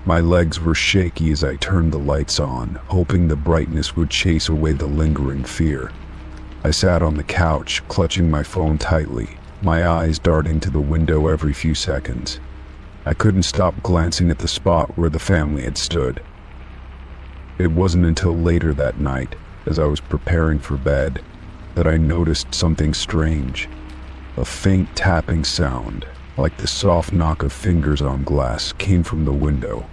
S1: My legs were shaky as I turned the lights on, hoping the brightness would chase away the lingering fear. I sat on the couch, clutching my phone tightly, my eyes darting to the window every few seconds. I couldn't stop glancing at the spot where the family had stood. It wasn't until later that night, as I was preparing for bed, that I noticed something strange. A faint tapping sound, like the soft knock of fingers on glass, came from the window.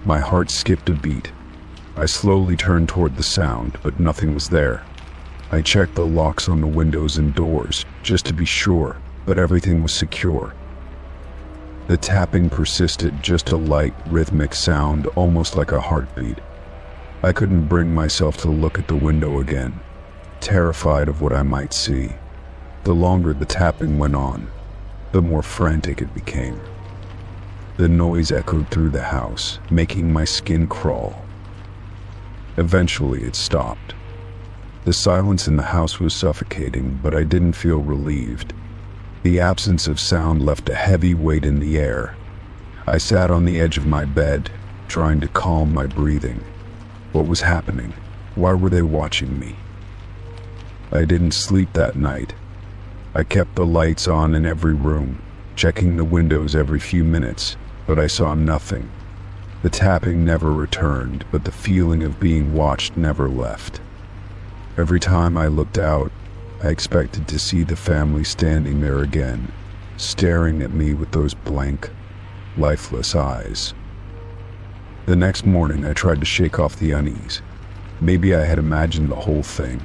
S1: My heart skipped a beat. I slowly turned toward the sound, but nothing was there. I checked the locks on the windows and doors, just to be sure, but everything was secure. The tapping persisted, just a light, rhythmic sound, almost like a heartbeat. I couldn't bring myself to look at the window again, terrified of what I might see. The longer the tapping went on, the more frantic it became. The noise echoed through the house, making my skin crawl. Eventually it stopped. The silence in the house was suffocating, but I didn't feel relieved. The absence of sound left a heavy weight in the air. I sat on the edge of my bed, trying to calm my breathing. What was happening? Why were they watching me? I didn't sleep that night. I kept the lights on in every room, checking the windows every few minutes, but I saw nothing. The tapping never returned, but the feeling of being watched never left. Every time I looked out, I expected to see the family standing there again, staring at me with those blank, lifeless eyes. The next morning I tried to shake off the unease. Maybe I had imagined the whole thing.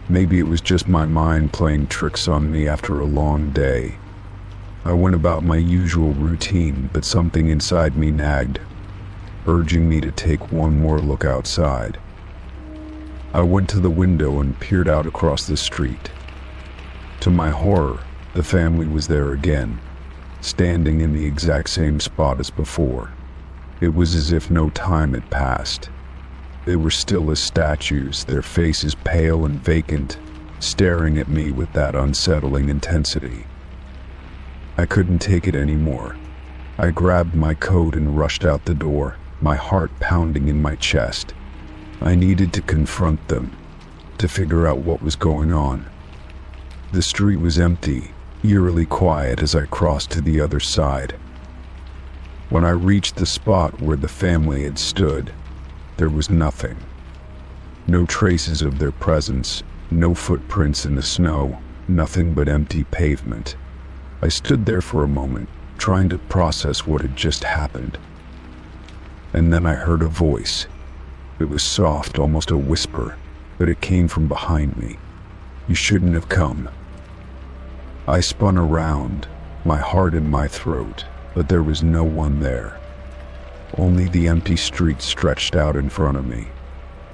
S1: Maybe it was just my mind playing tricks on me after a long day. I went about my usual routine, but something inside me nagged, urging me to take one more look outside. I went to the window and peered out across the street. To my horror, the family was there again, standing in the exact same spot as before. It was as if no time had passed. They were still as statues, their faces pale and vacant, staring at me with that unsettling intensity. I couldn't take it anymore. I grabbed my coat and rushed out the door, my heart pounding in my chest. I needed to confront them, to figure out what was going on. The street was empty, eerily quiet as I crossed to the other side. When I reached the spot where the family had stood, there was nothing. No traces of their presence, no footprints in the snow, nothing but empty pavement. I stood there for a moment, trying to process what had just happened. And then I heard a voice. It was soft, almost a whisper, but it came from behind me. "You shouldn't have come." I spun around, my heart in my throat, but there was no one there. Only the empty street stretched out in front of me.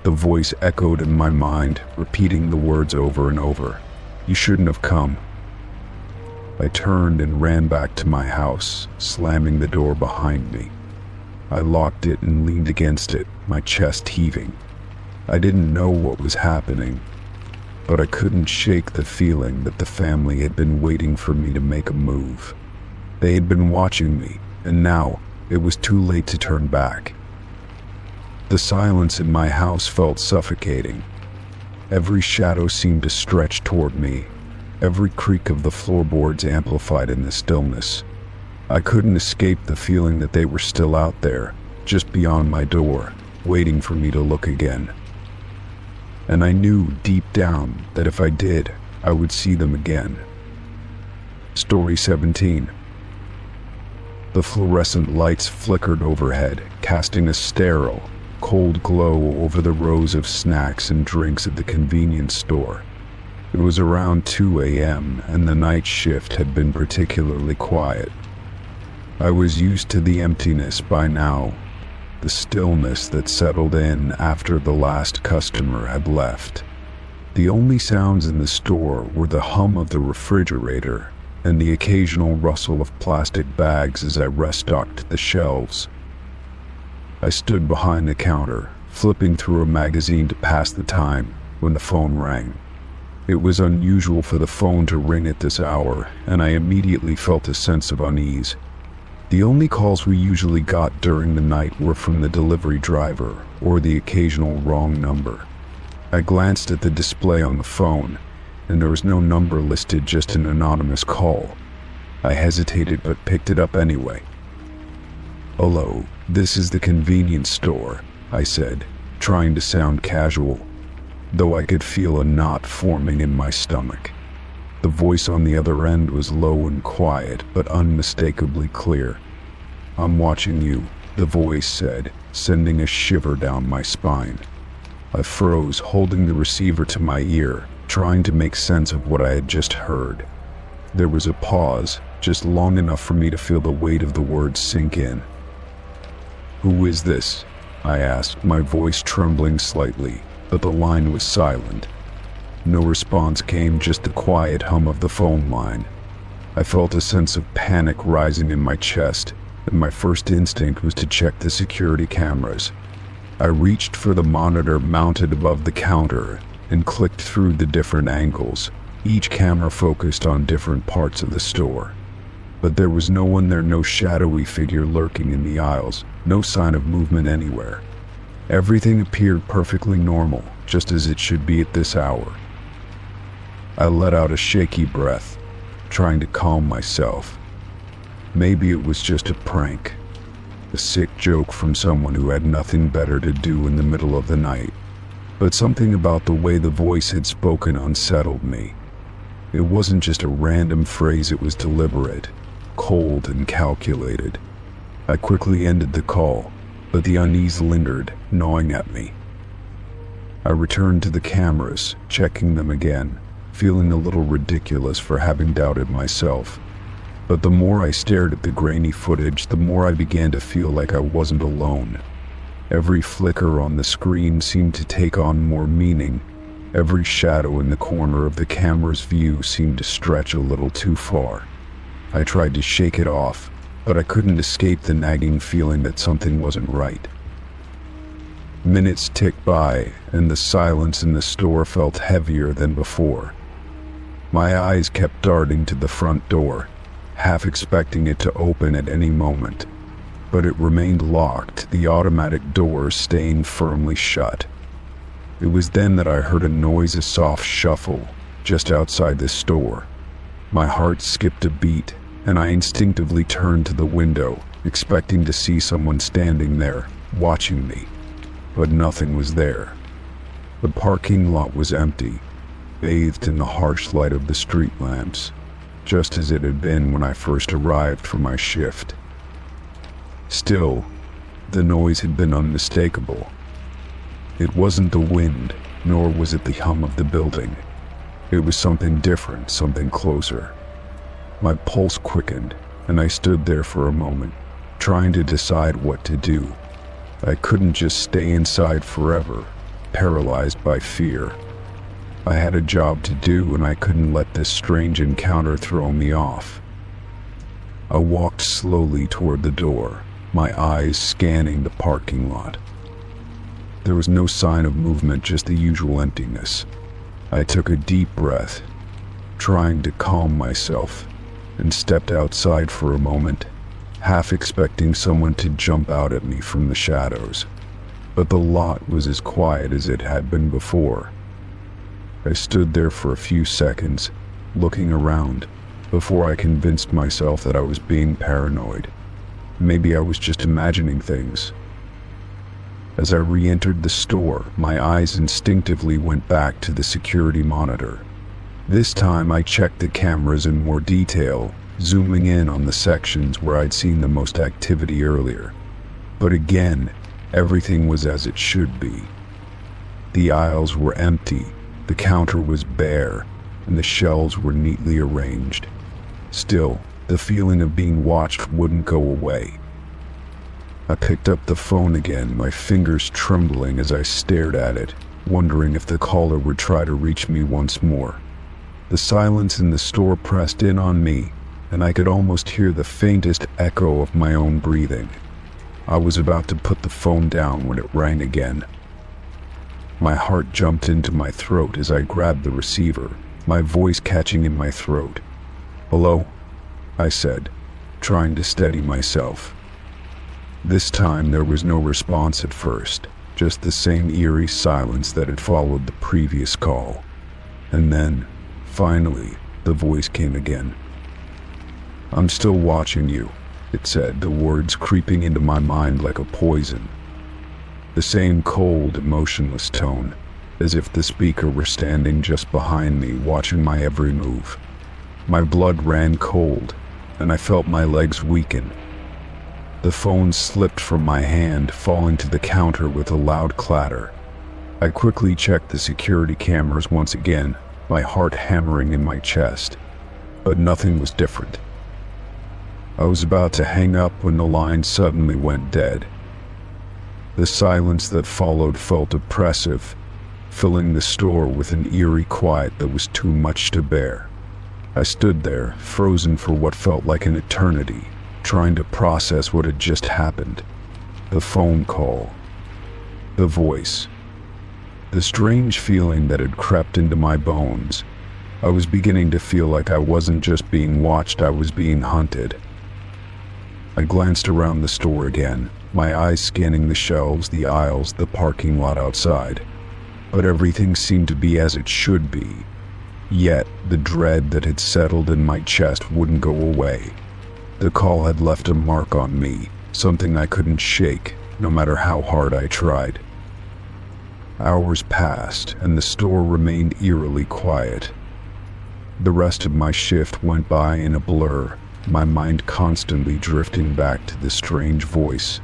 S1: The voice echoed in my mind, repeating the words over and over. "You shouldn't have come." I turned and ran back to my house, slamming the door behind me. I locked it and leaned against it, my chest heaving. I didn't know what was happening, but I couldn't shake the feeling that the family had been waiting for me to make a move. They had been watching me, and now it was too late to turn back. The silence in my house felt suffocating. Every shadow seemed to stretch toward me. Every creak of the floorboards amplified in the stillness. I couldn't escape the feeling that they were still out there, just beyond my door, waiting for me to look again. And I knew deep down that if I did, I would see them again. Story 17. The fluorescent lights flickered overhead, casting a sterile, cold glow over the rows of snacks and drinks at the convenience store. It was around 2 a.m., and the night shift had been particularly quiet. I was used to the emptiness by now, the stillness that settled in after the last customer had left. The only sounds in the store were the hum of the refrigerator and the occasional rustle of plastic bags as I restocked the shelves. I stood behind the counter, flipping through a magazine to pass the time, when the phone rang. It was unusual for the phone to ring at this hour, and I immediately felt a sense of unease. The only calls we usually got during the night were from the delivery driver or the occasional wrong number. I glanced at the display on the phone, and there was no number listed, just an anonymous call. I hesitated but picked it up anyway. "Hello, this is the convenience store," I said, trying to sound casual, though I could feel a knot forming in my stomach. The voice on the other end was low and quiet, but unmistakably clear. "I'm watching you," the voice said, sending a shiver down my spine. I froze, holding the receiver to my ear, trying to make sense of what I had just heard. There was a pause, just long enough for me to feel the weight of the words sink in. "Who is this?" I asked, my voice trembling slightly, but the line was silent. No response came, just the quiet hum of the phone line. I felt a sense of panic rising in my chest, and my first instinct was to check the security cameras. I reached for the monitor mounted above the counter and clicked through the different angles, each camera focused on different parts of the store. But there was no one there, no shadowy figure lurking in the aisles, no sign of movement anywhere. Everything appeared perfectly normal, just as it should be at this hour. I let out a shaky breath, trying to calm myself. Maybe it was just a prank, a sick joke from someone who had nothing better to do in the middle of the night. But something about the way the voice had spoken unsettled me. It wasn't just a random phrase, it was deliberate, cold and calculated. I quickly ended the call, but the unease lingered, gnawing at me. I returned to the cameras, checking them again, feeling a little ridiculous for having doubted myself. But the more I stared at the grainy footage, the more I began to feel like I wasn't alone. Every flicker on the screen seemed to take on more meaning. Every shadow in the corner of the camera's view seemed to stretch a little too far. I tried to shake it off, but I couldn't escape the nagging feeling that something wasn't right. Minutes ticked by, and the silence in the store felt heavier than before. My eyes kept darting to the front door, half expecting it to open at any moment, but it remained locked, the automatic doors staying firmly shut. It was then that I heard a soft shuffle just outside the store. My heart skipped a beat, and I instinctively turned to the window, expecting to see someone standing there, watching me. But nothing was there. The parking lot was empty, bathed in the harsh light of the street lamps, just as it had been when I first arrived for my shift. Still, the noise had been unmistakable. It wasn't the wind, nor was it the hum of the building. It was something different, something closer. My pulse quickened, and I stood there for a moment, trying to decide what to do. I couldn't just stay inside forever, paralyzed by fear. I had a job to do, and I couldn't let this strange encounter throw me off. I walked slowly toward the door, my eyes scanning the parking lot. There was no sign of movement, just the usual emptiness. I took a deep breath, trying to calm myself, and stepped outside for a moment, half expecting someone to jump out at me from the shadows. But the lot was as quiet as it had been before. I stood there for a few seconds, looking around, before I convinced myself that I was being paranoid. Maybe I was just imagining things. As I re-entered the store, my eyes instinctively went back to the security monitor. This time I checked the cameras in more detail, zooming in on the sections where I'd seen the most activity earlier. But again, everything was as it should be. The aisles were empty, the counter was bare, and the shelves were neatly arranged. Still, the feeling of being watched wouldn't go away. I picked up the phone again, my fingers trembling as I stared at it, wondering if the caller would try to reach me once more. The silence in the store pressed in on me, and I could almost hear the faintest echo of my own breathing. I was about to put the phone down when it rang again. My heart jumped into my throat as I grabbed the receiver, my voice catching in my throat. "Hello?" I said, trying to steady myself. This time there was no response at first, just the same eerie silence that had followed the previous call. And then, finally, the voice came again. "I'm still watching you," it said, the words creeping into my mind like a poison. The same cold, emotionless tone, as if the speaker were standing just behind me, watching my every move. My blood ran cold, and I felt my legs weaken. The phone slipped from my hand, falling to the counter with a loud clatter. I quickly checked the security cameras once again, my heart hammering in my chest, but nothing was different. I was about to hang up when the line suddenly went dead. The silence that followed felt oppressive, filling the store with an eerie quiet that was too much to bear. I stood there, frozen for what felt like an eternity, trying to process what had just happened. The phone call, the voice, the strange feeling that had crept into my bones. I was beginning to feel like I wasn't just being watched, I was being hunted. I glanced around the store again, my eyes scanning the shelves, the aisles, the parking lot outside. But everything seemed to be as it should be. Yet, the dread that had settled in my chest wouldn't go away. The call had left a mark on me, something I couldn't shake, no matter how hard I tried. Hours passed, and the store remained eerily quiet. The rest of my shift went by in a blur, my mind constantly drifting back to the strange voice.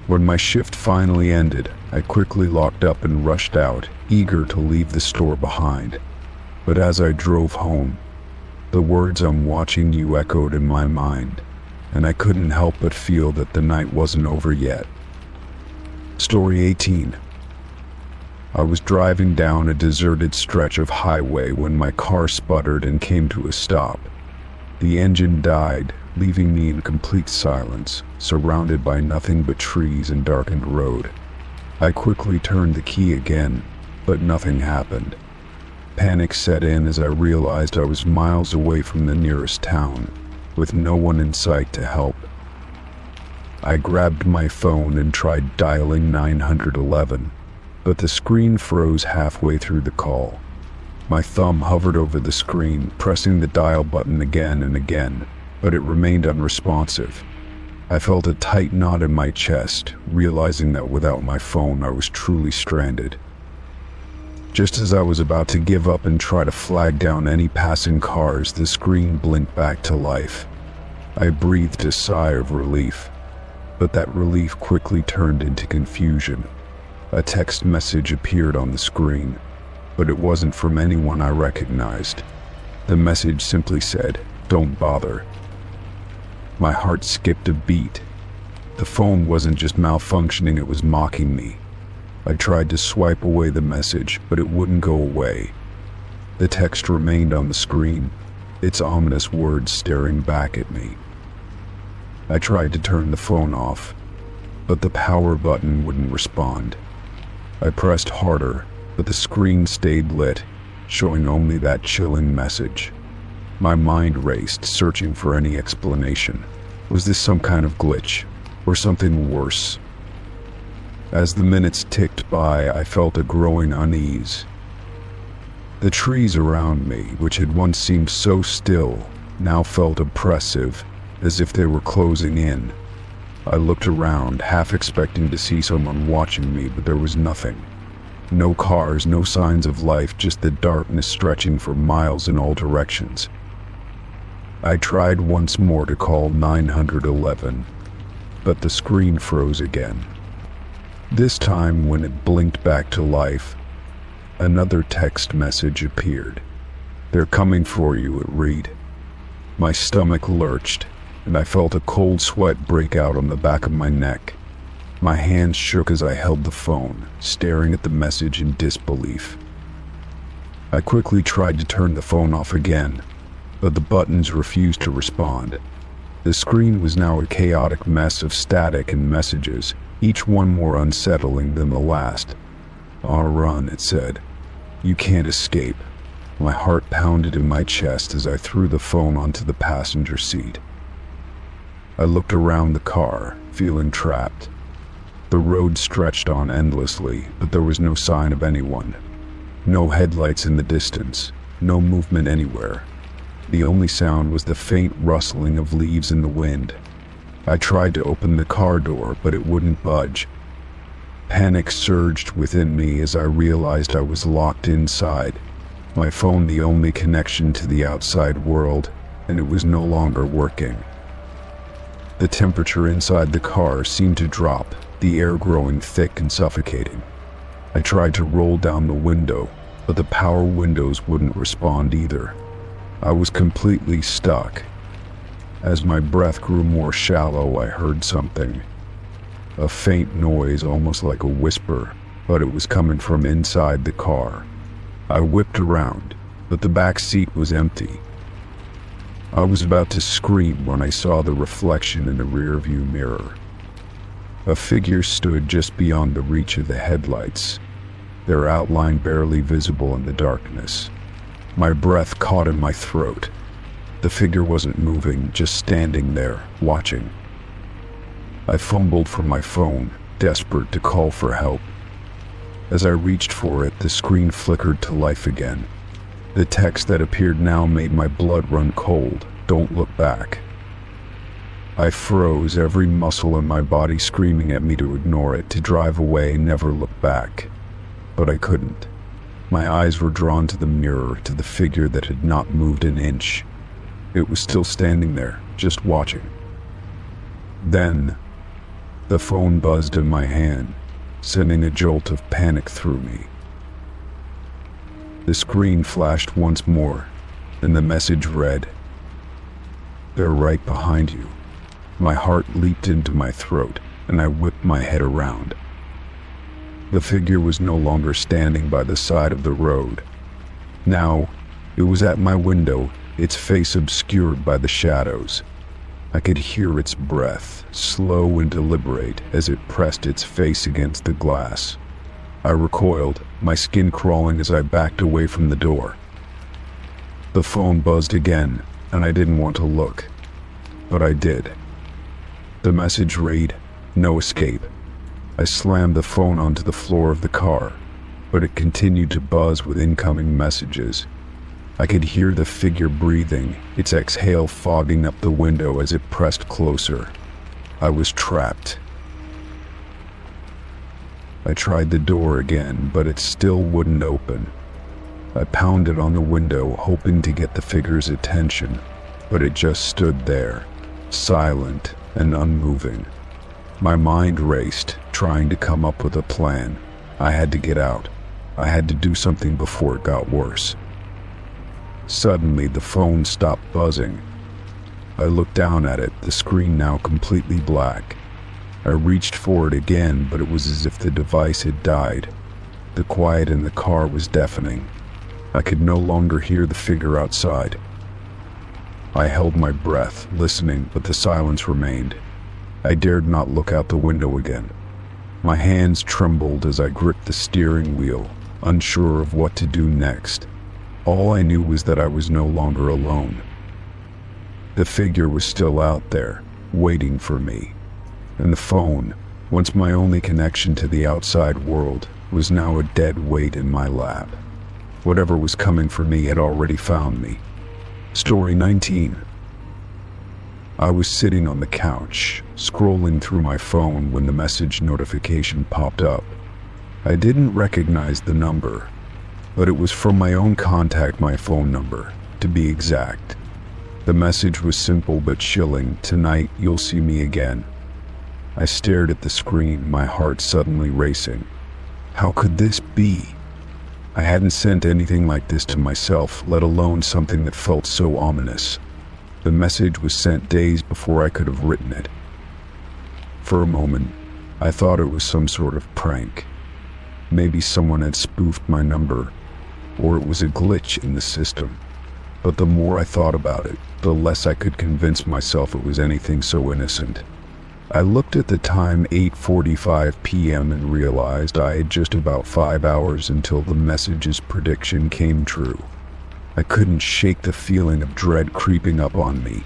S1: When my shift finally ended, I quickly locked up and rushed out, eager to leave the store behind. But as I drove home, the words "I'm watching you" echoed in my mind, and I couldn't help but feel that the night wasn't over yet. Story 18. I was driving down a deserted stretch of highway when my car sputtered and came to a stop. The engine died, leaving me in complete silence, surrounded by nothing but trees and darkened road. I quickly turned the key again, but nothing happened. Panic set in as I realized I was miles away from the nearest town, with no one in sight to help. I grabbed my phone and tried dialing 911, but the screen froze halfway through the call. My thumb hovered over the screen, pressing the dial button again and again, but it remained unresponsive. I felt a tight knot in my chest, realizing that without my phone I was truly stranded. Just as I was about to give up and try to flag down any passing cars, the screen blinked back to life. I breathed a sigh of relief, but that relief quickly turned into confusion. A text message appeared on the screen, but it wasn't from anyone I recognized. The message simply said, "Don't bother." My heart skipped a beat. The phone wasn't just malfunctioning, it was mocking me. I tried to swipe away the message, but it wouldn't go away. The text remained on the screen, its ominous words staring back at me. I tried to turn the phone off, but the power button wouldn't respond. I pressed harder, but the screen stayed lit, showing only that chilling message. My mind raced, searching for any explanation. Was this some kind of glitch, or something worse? As the minutes ticked by, I felt a growing unease. The trees around me, which had once seemed so still, now felt oppressive, as if they were closing in. I looked around, half expecting to see someone watching me, but there was nothing. No cars, no signs of life, just the darkness stretching for miles in all directions. I tried once more to call 911, but the screen froze again. This time, when it blinked back to life, another text message appeared. "They're coming for you," it read. My stomach lurched, and I felt a cold sweat break out on the back of my neck. My hands shook as I held the phone, staring at the message in disbelief. I quickly tried to turn the phone off again, but the buttons refused to respond. The screen was now a chaotic mess of static and messages, each one more unsettling than the last. "Run," it said. "You can't escape." My heart pounded in my chest as I threw the phone onto the passenger seat. I looked around the car, feeling trapped. The road stretched on endlessly, but there was no sign of anyone. No headlights in the distance, no movement anywhere. The only sound was the faint rustling of leaves in the wind. I tried to open the car door, but it wouldn't budge. Panic surged within me as I realized I was locked inside, my phone the only connection to the outside world, and it was no longer working. The temperature inside the car seemed to drop, the air growing thick and suffocating. I tried to roll down the window, but the power windows wouldn't respond either. I was completely stuck. As my breath grew more shallow, I heard something. A faint noise, almost like a whisper, but it was coming from inside the car. I whipped around, but the back seat was empty. I was about to scream when I saw the reflection in the rearview mirror. A figure stood just beyond the reach of the headlights, their outline barely visible in the darkness. My breath caught in my throat. The figure wasn't moving, just standing there, watching. I fumbled for my phone, desperate to call for help. As I reached for it, the screen flickered to life again. The text that appeared now made my blood run cold. "Don't look back." I froze, every muscle in my body screaming at me to ignore it, to drive away and never look back. But I couldn't. My eyes were drawn to the mirror, to the figure that had not moved an inch. It was still standing there, just watching. Then, The phone buzzed in my hand, sending a jolt of panic through me. The screen flashed once more, and the message read, "They're right behind you." My heart leaped into my throat, and I whipped my head around. The figure was no longer standing by the side of the road. Now, it was at my window, its face obscured by the shadows. I could hear its breath, slow and deliberate, as it pressed its face against the glass. I recoiled, my skin crawling as I backed away from the door. The phone buzzed again, and I didn't want to look, but I did. The message read, "No escape." I slammed the phone onto the floor of the car, but it continued to buzz with incoming messages. I could hear the figure breathing, its exhale fogging up the window as it pressed closer. I was trapped. I tried the door again, but it still wouldn't open. I pounded on the window, hoping to get the figure's attention, but it just stood there, silent and unmoving. My mind raced, trying to come up with a plan. I had to get out. I had to do something before it got worse. Suddenly, the phone stopped buzzing. I looked down at it, the screen now completely black. I reached for it again, but it was as if the device had died. The quiet in the car was deafening. I could no longer hear the figure outside. I held my breath, listening, but the silence remained. I dared not look out the window again. My hands trembled as I gripped the steering wheel, unsure of what to do next. All I knew was that I was no longer alone. The figure was still out there, waiting for me. And the phone, once my only connection to the outside world, was now a dead weight in my lap. Whatever was coming for me had already found me. Story 19. I was sitting on the couch, scrolling through my phone when the message notification popped up. I didn't recognize the number, but it was from my own contact, my phone number, to be exact. The message was simple but chilling. "Tonight, you'll see me again." I stared at the screen, my heart suddenly racing. How could this be? I hadn't sent anything like this to myself, let alone something that felt so ominous. The message was sent days before I could have written it. For a moment, I thought it was some sort of prank. Maybe someone had spoofed my number, or it was a glitch in the system. But the more I thought about it, the less I could convince myself it was anything so innocent. I looked at the time, 8:45 p.m., and realized I had just about 5 hours until the message's prediction came true. I couldn't shake the feeling of dread creeping up on me.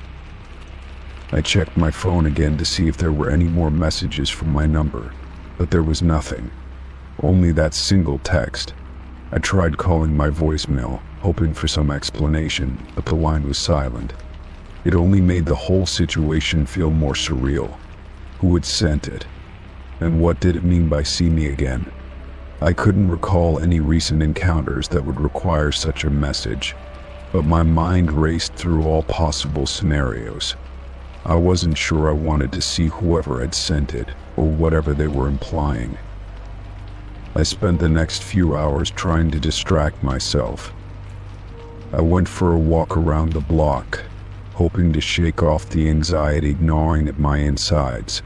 S1: I checked my phone again to see if there were any more messages from my number, but there was nothing. Only that single text. I tried calling my voicemail, hoping for some explanation, but the line was silent. It only made the whole situation feel more surreal. Who had sent it? And what did it mean by "see me again"? I couldn't recall any recent encounters that would require such a message, but my mind raced through all possible scenarios. I wasn't sure I wanted to see whoever had sent it, or whatever they were implying. I spent the next few hours trying to distract myself. I went for a walk around the block, hoping to shake off the anxiety gnawing at my insides.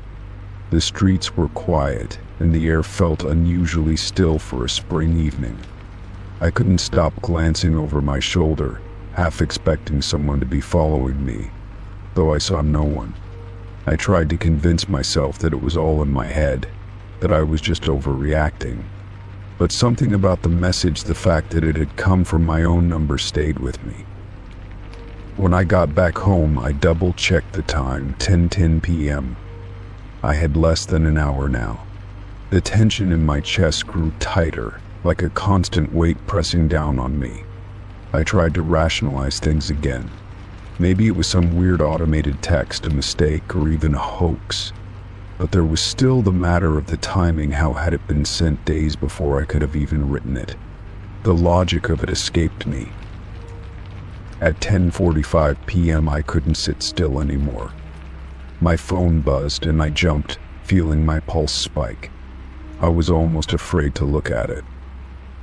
S1: The streets were quiet, and the air felt unusually still for a spring evening. I couldn't stop glancing over my shoulder, half expecting someone to be following me, though I saw no one. I tried to convince myself that it was all in my head, that I was just overreacting. But something about the message, the fact that it had come from my own number, stayed with me. When I got back home, I double-checked the time, 10:10 p.m. I had less than an hour now. The tension in my chest grew tighter, like a constant weight pressing down on me. I tried to rationalize things again. Maybe it was some weird automated text, a mistake, or even a hoax. But there was still the matter of the timing. How had it been sent days before I could have even written it? The logic of it escaped me. At 10:45 p.m. I couldn't sit still anymore. My phone buzzed and I jumped, feeling my pulse spike. I was almost afraid to look at it.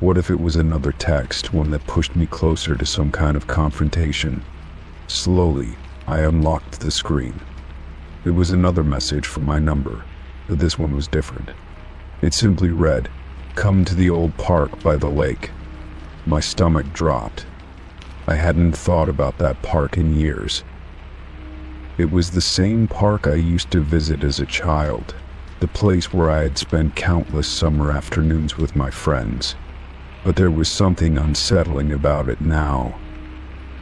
S1: What if it was another text, one that pushed me closer to some kind of confrontation? Slowly, I unlocked the screen. It was another message from my number, but this one was different. It simply read, "Come to the old park by the lake." My stomach dropped. I hadn't thought about that park in years. It was the same park I used to visit as a child, the place where I had spent countless summer afternoons with my friends. But there was something unsettling about it now.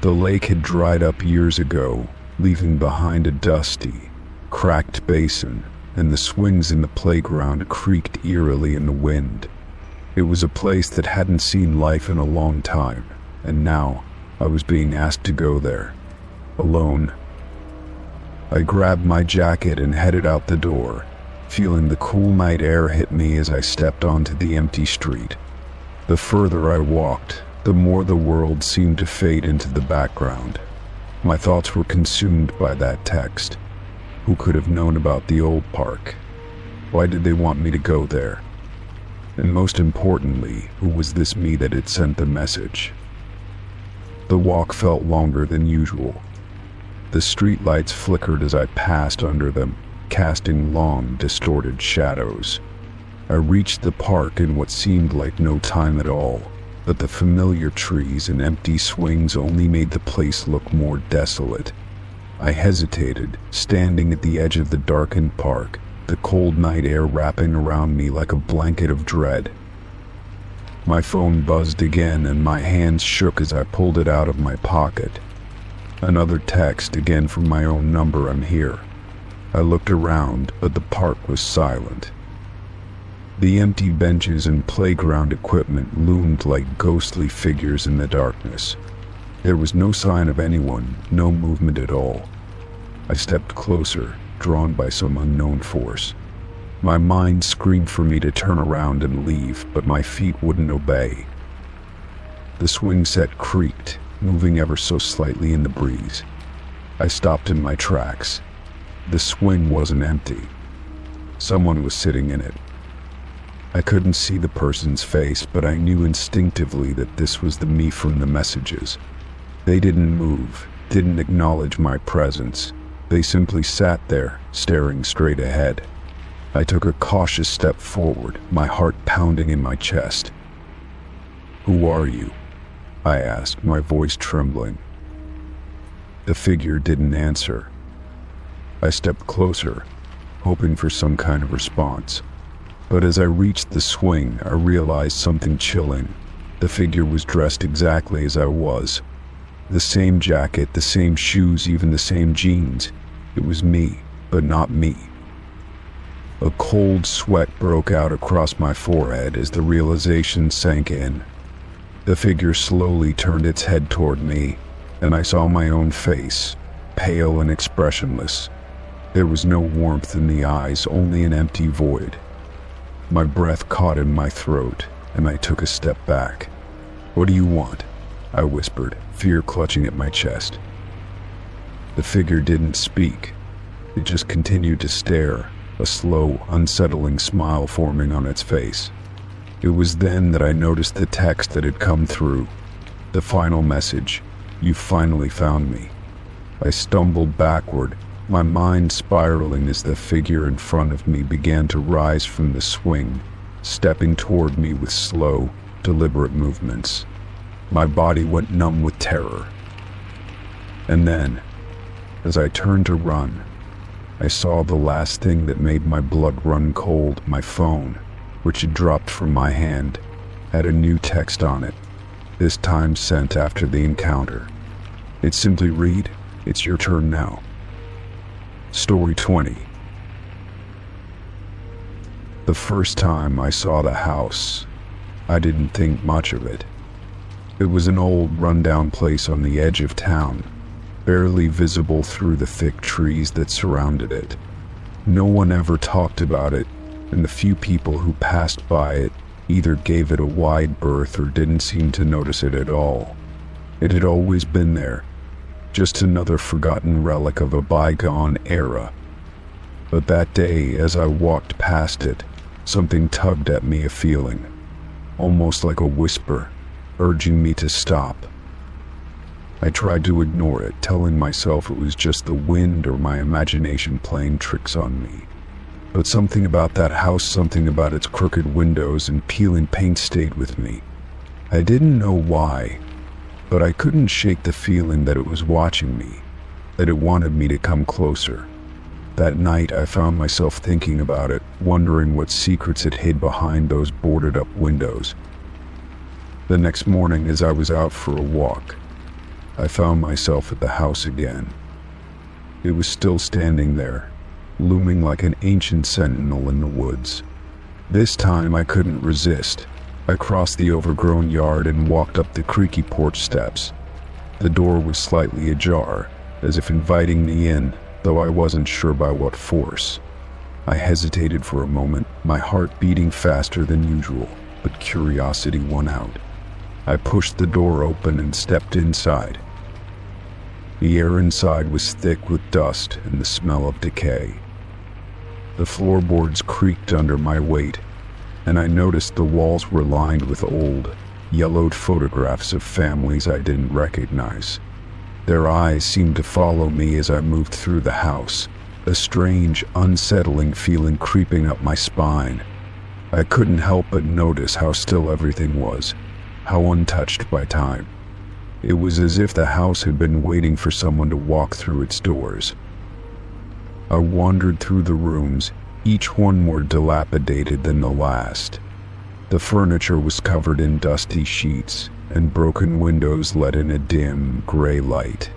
S1: The lake had dried up years ago, leaving behind a dusty, cracked basin, and the swings in the playground creaked eerily in the wind. It was a place that hadn't seen life in a long time, and now I was being asked to go there, alone. I grabbed my jacket and headed out the door, feeling the cool night air hit me as I stepped onto the empty street. The further I walked, the more the world seemed to fade into the background. My thoughts were consumed by that text. Who could have known about the old park? Why did they want me to go there? And most importantly, who was this me that had sent the message? The walk felt longer than usual. The streetlights flickered as I passed under them, casting long, distorted shadows. I reached the park in what seemed like no time at all, but the familiar trees and empty swings only made the place look more desolate. I hesitated, standing at the edge of the darkened park, the cold night air wrapping around me like a blanket of dread. My phone buzzed again and my hands shook as I pulled it out of my pocket. Another text, again from my own number, "I'm here." I looked around, but the park was silent. The empty benches and playground equipment loomed like ghostly figures in the darkness. There was no sign of anyone, no movement at all. I stepped closer, drawn by some unknown force. My mind screamed for me to turn around and leave, but my feet wouldn't obey. The swing set creaked, moving ever so slightly in the breeze. I stopped in my tracks. The swing wasn't empty. Someone was sitting in it. I couldn't see the person's face, but I knew instinctively that this was the me from the messages. They didn't move, didn't acknowledge my presence. They simply sat there, staring straight ahead. I took a cautious step forward, my heart pounding in my chest. "Who are you?" I asked, my voice trembling. The figure didn't answer. I stepped closer, hoping for some kind of response. But as I reached the swing, I realized something chilling. The figure was dressed exactly as I was. The same jacket, the same shoes, even the same jeans. It was me, but not me. A cold sweat broke out across my forehead as the realization sank in. The figure slowly turned its head toward me, and I saw my own face, pale and expressionless. There was no warmth in the eyes, only an empty void. My breath caught in my throat, and I took a step back. "What do you want?" I whispered, fear clutching at my chest. The figure didn't speak. It just continued to stare, a slow, unsettling smile forming on its face. It was then that I noticed the text that had come through. The final message, "You finally found me." I stumbled backward, my mind spiraling as the figure in front of me began to rise from the swing, stepping toward me with slow, deliberate movements. My body went numb with terror. And then, as I turned to run, I saw the last thing that made my blood run cold. My phone, which had dropped from my hand, had a new text on it, this time sent after the encounter. It simply read, "It's your turn now." Story 20. The first time I saw the house, I didn't think much of it. It was an old, run-down place on the edge of town, barely visible through the thick trees that surrounded it. No one ever talked about it, and the few people who passed by it either gave it a wide berth or didn't seem to notice it at all. It had always been there, just another forgotten relic of a bygone era. But that day, as I walked past it, something tugged at me, a feeling, almost like a whisper, urging me to stop. I tried to ignore it, telling myself it was just the wind or my imagination playing tricks on me. But something about that house, something about its crooked windows and peeling paint stayed with me. I didn't know why, but I couldn't shake the feeling that it was watching me, that it wanted me to come closer. That night I found myself thinking about it, wondering what secrets it hid behind those boarded up windows. The next morning, as I was out for a walk, I found myself at the house again. It was still standing there, looming like an ancient sentinel in the woods. This time I couldn't resist. I crossed the overgrown yard and walked up the creaky porch steps. The door was slightly ajar, as if inviting me in, though I wasn't sure by what force. I hesitated for a moment, my heart beating faster than usual, but curiosity won out. I pushed the door open and stepped inside. The air inside was thick with dust and the smell of decay. The floorboards creaked under my weight, and I noticed the walls were lined with old, yellowed photographs of families I didn't recognize. Their eyes seemed to follow me as I moved through the house, a strange, unsettling feeling creeping up my spine. I couldn't help but notice how still everything was, how untouched by time. It was as if the house had been waiting for someone to walk through its doors. I wandered through the rooms, each one more dilapidated than the last. The furniture was covered in dusty sheets, and broken windows let in a dim, gray light.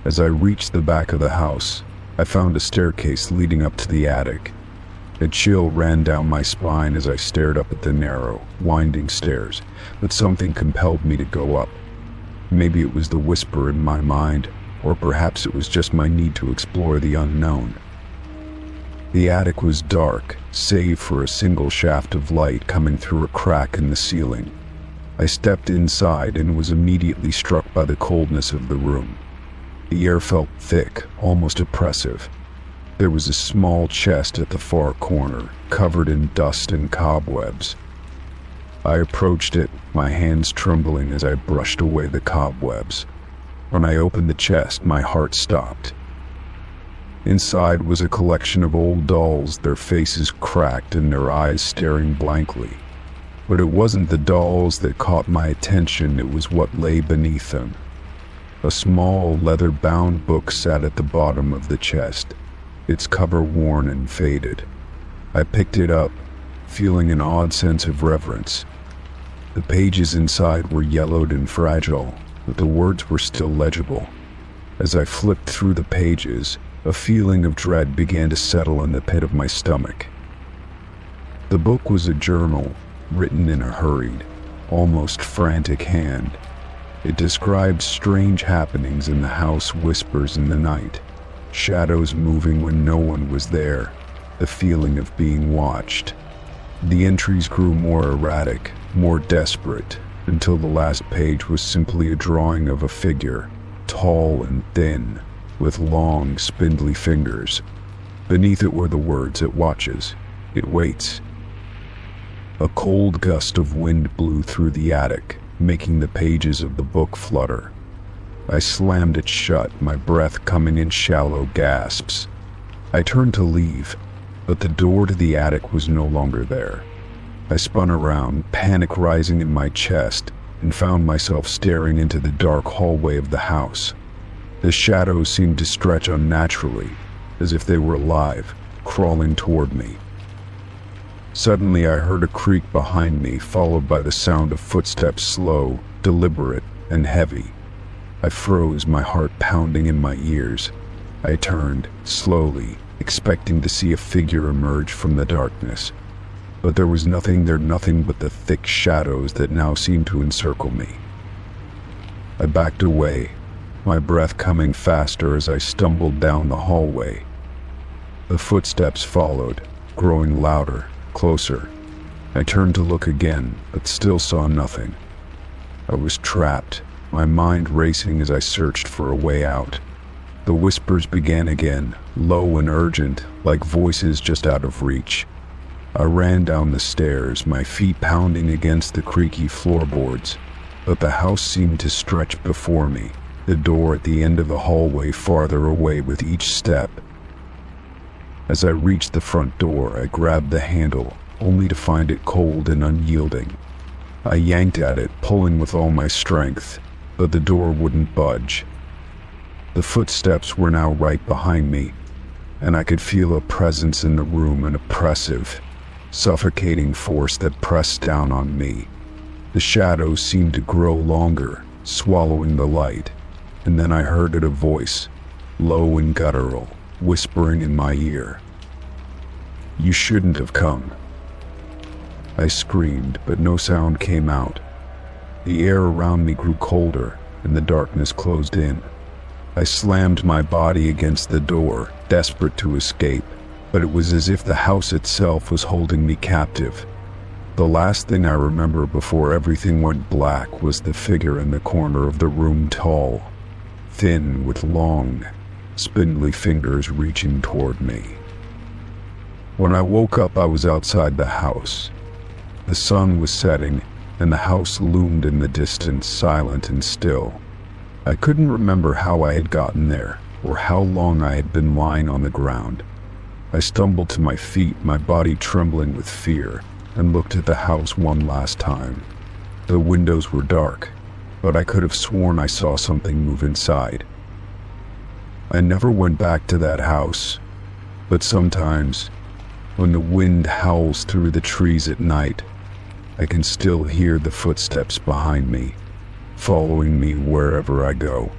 S1: As I reached the back of the house, I found a staircase leading up to the attic. A chill ran down my spine as I stared up at the narrow, winding stairs, but something compelled me to go up. Maybe it was the whisper in my mind, or perhaps it was just my need to explore the unknown. The attic was dark, save for a single shaft of light coming through a crack in the ceiling. I stepped inside and was immediately struck by the coldness of the room. The air felt thick, almost oppressive. There was a small chest at the far corner, covered in dust and cobwebs. I approached it, my hands trembling as I brushed away the cobwebs. When I opened the chest, my heart stopped. Inside was a collection of old dolls, their faces cracked and their eyes staring blankly. But it wasn't the dolls that caught my attention, it was what lay beneath them. A small, leather-bound book sat at the bottom of the chest, its cover worn and faded. I picked it up, feeling an odd sense of reverence. The pages inside were yellowed and fragile, but the words were still legible. As I flipped through the pages, a feeling of dread began to settle in the pit of my stomach. The book was a journal, written in a hurried, almost frantic hand. It described strange happenings in the house, whispers in the night, shadows moving when no one was there, the feeling of being watched. The entries grew more erratic, more desperate, until the last page was simply a drawing of a figure, tall and thin, with long, spindly fingers. Beneath it were the words, "It watches, it waits." A cold gust of wind blew through the attic, making the pages of the book flutter. I slammed it shut, my breath coming in shallow gasps. I turned to leave, but the door to the attic was no longer there. I spun around, panic rising in my chest, and found myself staring into the dark hallway of the house. The shadows seemed to stretch unnaturally, as if they were alive, crawling toward me. Suddenly I heard a creak behind me, followed by the sound of footsteps, slow, deliberate, and heavy. I froze, my heart pounding in my ears. I turned, slowly, expecting to see a figure emerge from the darkness. But there was nothing there, nothing but the thick shadows that now seemed to encircle me. I backed away, my breath coming faster as I stumbled down the hallway. The footsteps followed, growing louder, closer. I turned to look again, but still saw nothing. I was trapped, my mind racing as I searched for a way out. The whispers began again, low and urgent, like voices just out of reach. I ran down the stairs, my feet pounding against the creaky floorboards, but the house seemed to stretch before me, the door at the end of the hallway farther away with each step. As I reached the front door, I grabbed the handle, only to find it cold and unyielding. I yanked at it, pulling with all my strength, but the door wouldn't budge. The footsteps were now right behind me, and I could feel a presence in the room, an oppressive, suffocating force that pressed down on me. The shadows seemed to grow longer, swallowing the light, and then I heard a voice, low and guttural, whispering in my ear. "You shouldn't have come." I screamed, but no sound came out. The air around me grew colder, and the darkness closed in. I slammed my body against the door, desperate to escape, but it was as if the house itself was holding me captive. The last thing I remember before everything went black was the figure in the corner of the room, tall, thin, with long, spindly fingers reaching toward me. When I woke up, I was outside the house. The sun was setting, and the house loomed in the distance, silent and still. I couldn't remember how I had gotten there, or how long I had been lying on the ground. I stumbled to my feet, my body trembling with fear, and looked at the house one last time. The windows were dark, but I could have sworn I saw something move inside. I never went back to that house, but sometimes, when the wind howls through the trees at night, I can still hear the footsteps behind me, following me wherever I go.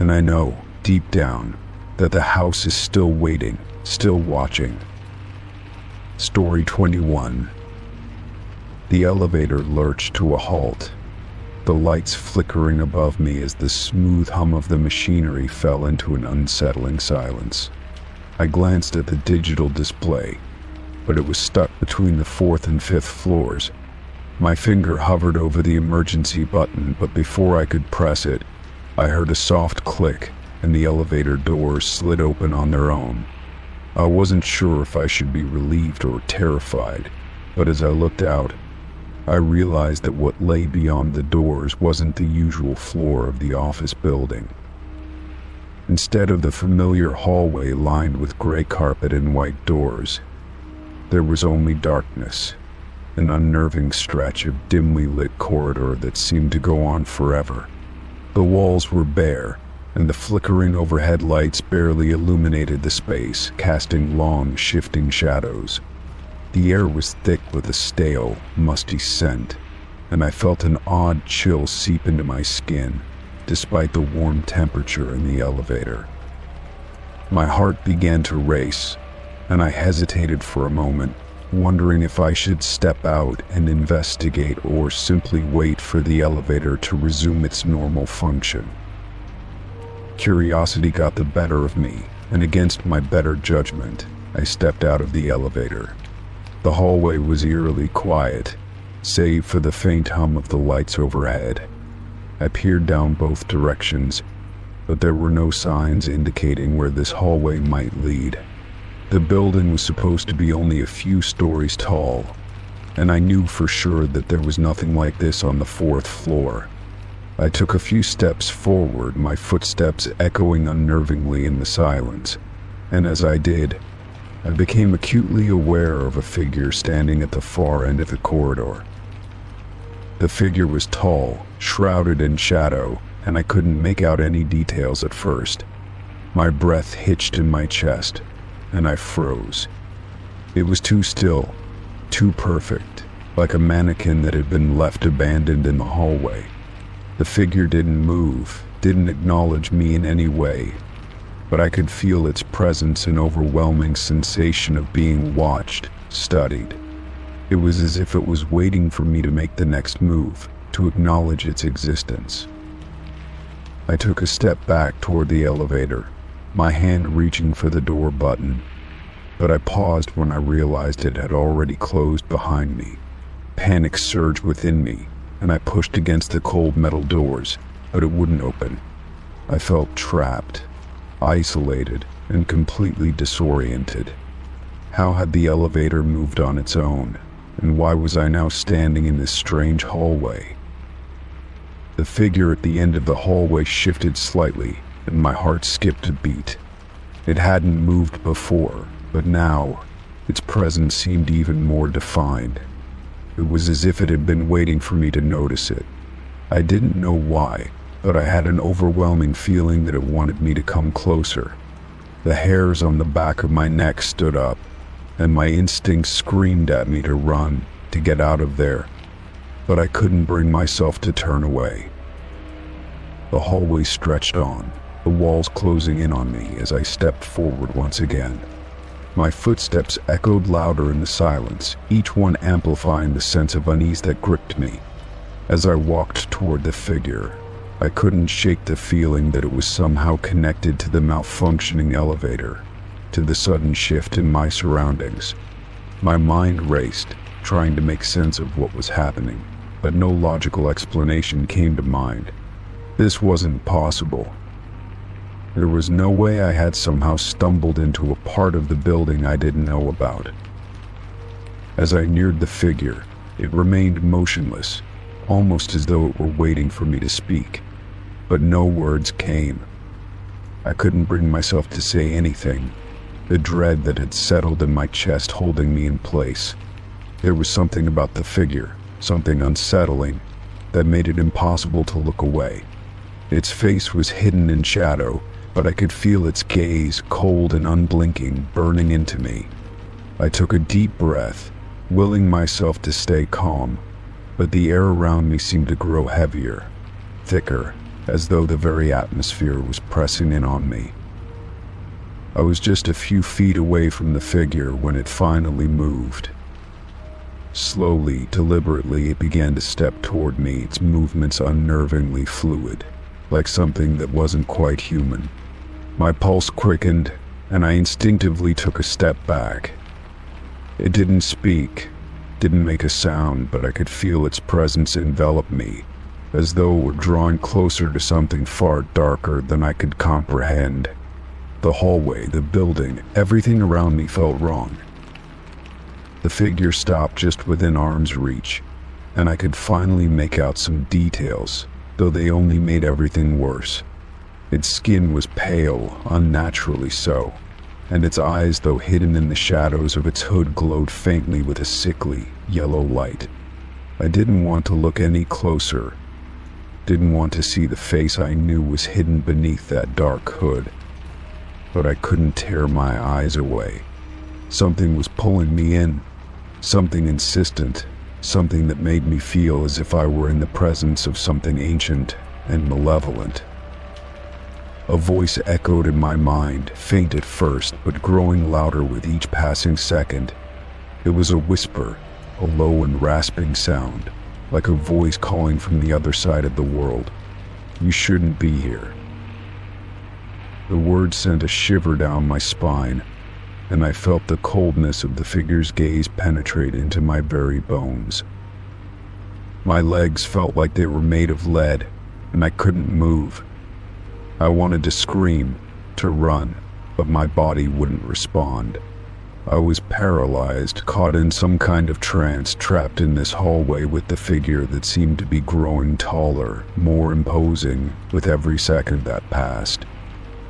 S1: And I know, deep down, that the house is still waiting, still watching. Story 21. The elevator lurched to a halt, the lights flickering above me as the smooth hum of the machinery fell into an unsettling silence. I glanced at the digital display, but it was stuck between the 4th and 5th floors. My finger hovered over the emergency button, but before I could press it, I heard a soft click and the elevator doors slid open on their own. I wasn't sure if I should be relieved or terrified, but as I looked out, I realized that what lay beyond the doors wasn't the usual floor of the office building. Instead of the familiar hallway lined with gray carpet and white doors, there was only darkness, an unnerving stretch of dimly lit corridor that seemed to go on forever. The walls were bare, and the flickering overhead lights barely illuminated the space, casting long, shifting shadows. The air was thick with a stale, musty scent, and I felt an odd chill seep into my skin, despite the warm temperature in the elevator. My heart began to race, and I hesitated for a moment, wondering if I should step out and investigate or simply wait for the elevator to resume its normal function. Curiosity got the better of me, and against my better judgment, I stepped out of the elevator. The hallway was eerily quiet, save for the faint hum of the lights overhead. I peered down both directions, but there were no signs indicating where this hallway might lead. The building was supposed to be only a few stories tall, and I knew for sure that there was nothing like this on the 4th floor. I took a few steps forward, my footsteps echoing unnervingly in the silence, and as I did, I became acutely aware of a figure standing at the far end of the corridor. The figure was tall, shrouded in shadow, and I couldn't make out any details at first. My breath hitched in my chest, and I froze. It was too still, too perfect, like a mannequin that had been left abandoned in the hallway. The figure didn't move, didn't acknowledge me in any way, but I could feel its presence, an overwhelming sensation of being watched, studied. It was as if it was waiting for me to make the next move, to acknowledge its existence. I took a step back toward the elevator, my hand reaching for the door button, but I paused when I realized it had already closed behind me. Panic surged within me, and I pushed against the cold metal doors, but it wouldn't open. I felt trapped. isolated and completely disoriented. How had the elevator moved on its own, and why was I now standing in this strange hallway? The figure at the end of the hallway shifted slightly, and my heart skipped a beat. It hadn't moved before, but now, its presence seemed even more defined. It was as if it had been waiting for me to notice it. I didn't know why, but I had an overwhelming feeling that it wanted me to come closer. The hairs on the back of my neck stood up, and my instincts screamed at me to run, to get out of there. But I couldn't bring myself to turn away. The hallway stretched on, the walls closing in on me as I stepped forward once again. My footsteps echoed louder in the silence, each one amplifying the sense of unease that gripped me. As I walked toward the figure, I couldn't shake the feeling that it was somehow connected to the malfunctioning elevator, to the sudden shift in my surroundings. My mind raced, trying to make sense of what was happening, but no logical explanation came to mind. This wasn't possible. There was no way I had somehow stumbled into a part of the building I didn't know about. As I neared the figure, it remained motionless, almost as though it were waiting for me to speak. But no words came. I couldn't bring myself to say anything, the dread that had settled in my chest holding me in place. There was something about the figure, something unsettling, that made it impossible to look away. Its face was hidden in shadow, but I could feel its gaze, cold and unblinking, burning into me. I took a deep breath, willing myself to stay calm, but the air around me seemed to grow heavier, thicker, as though the very atmosphere was pressing in on me. I was just a few feet away from the figure when it finally moved. Slowly, deliberately, it began to step toward me, its movements unnervingly fluid, like something that wasn't quite human. My pulse quickened, and I instinctively took a step back. It didn't speak, didn't make a sound, but I could feel its presence envelop me, as though it were drawing closer to something far darker than I could comprehend. The hallway, the building, everything around me felt wrong. The figure stopped just within arm's reach, and I could finally make out some details, though they only made everything worse. Its skin was pale, unnaturally so, and its eyes, though hidden in the shadows of its hood, glowed faintly with a sickly, yellow light. I didn't want to look any closer, didn't want to see the face I knew was hidden beneath that dark hood. But I couldn't tear my eyes away. Something was pulling me in, something insistent, something that made me feel as if I were in the presence of something ancient and malevolent. A voice echoed in my mind, faint at first, but growing louder with each passing second. It was a whisper, a low and rasping sound, like a voice calling from the other side of the world. You shouldn't be here. The words sent a shiver down my spine, and I felt the coldness of the figure's gaze penetrate into my very bones. My legs felt like they were made of lead, and I couldn't move. I wanted to scream, to run, but my body wouldn't respond. I was paralyzed, caught in some kind of trance, trapped in this hallway with the figure that seemed to be growing taller, more imposing, with every second that passed.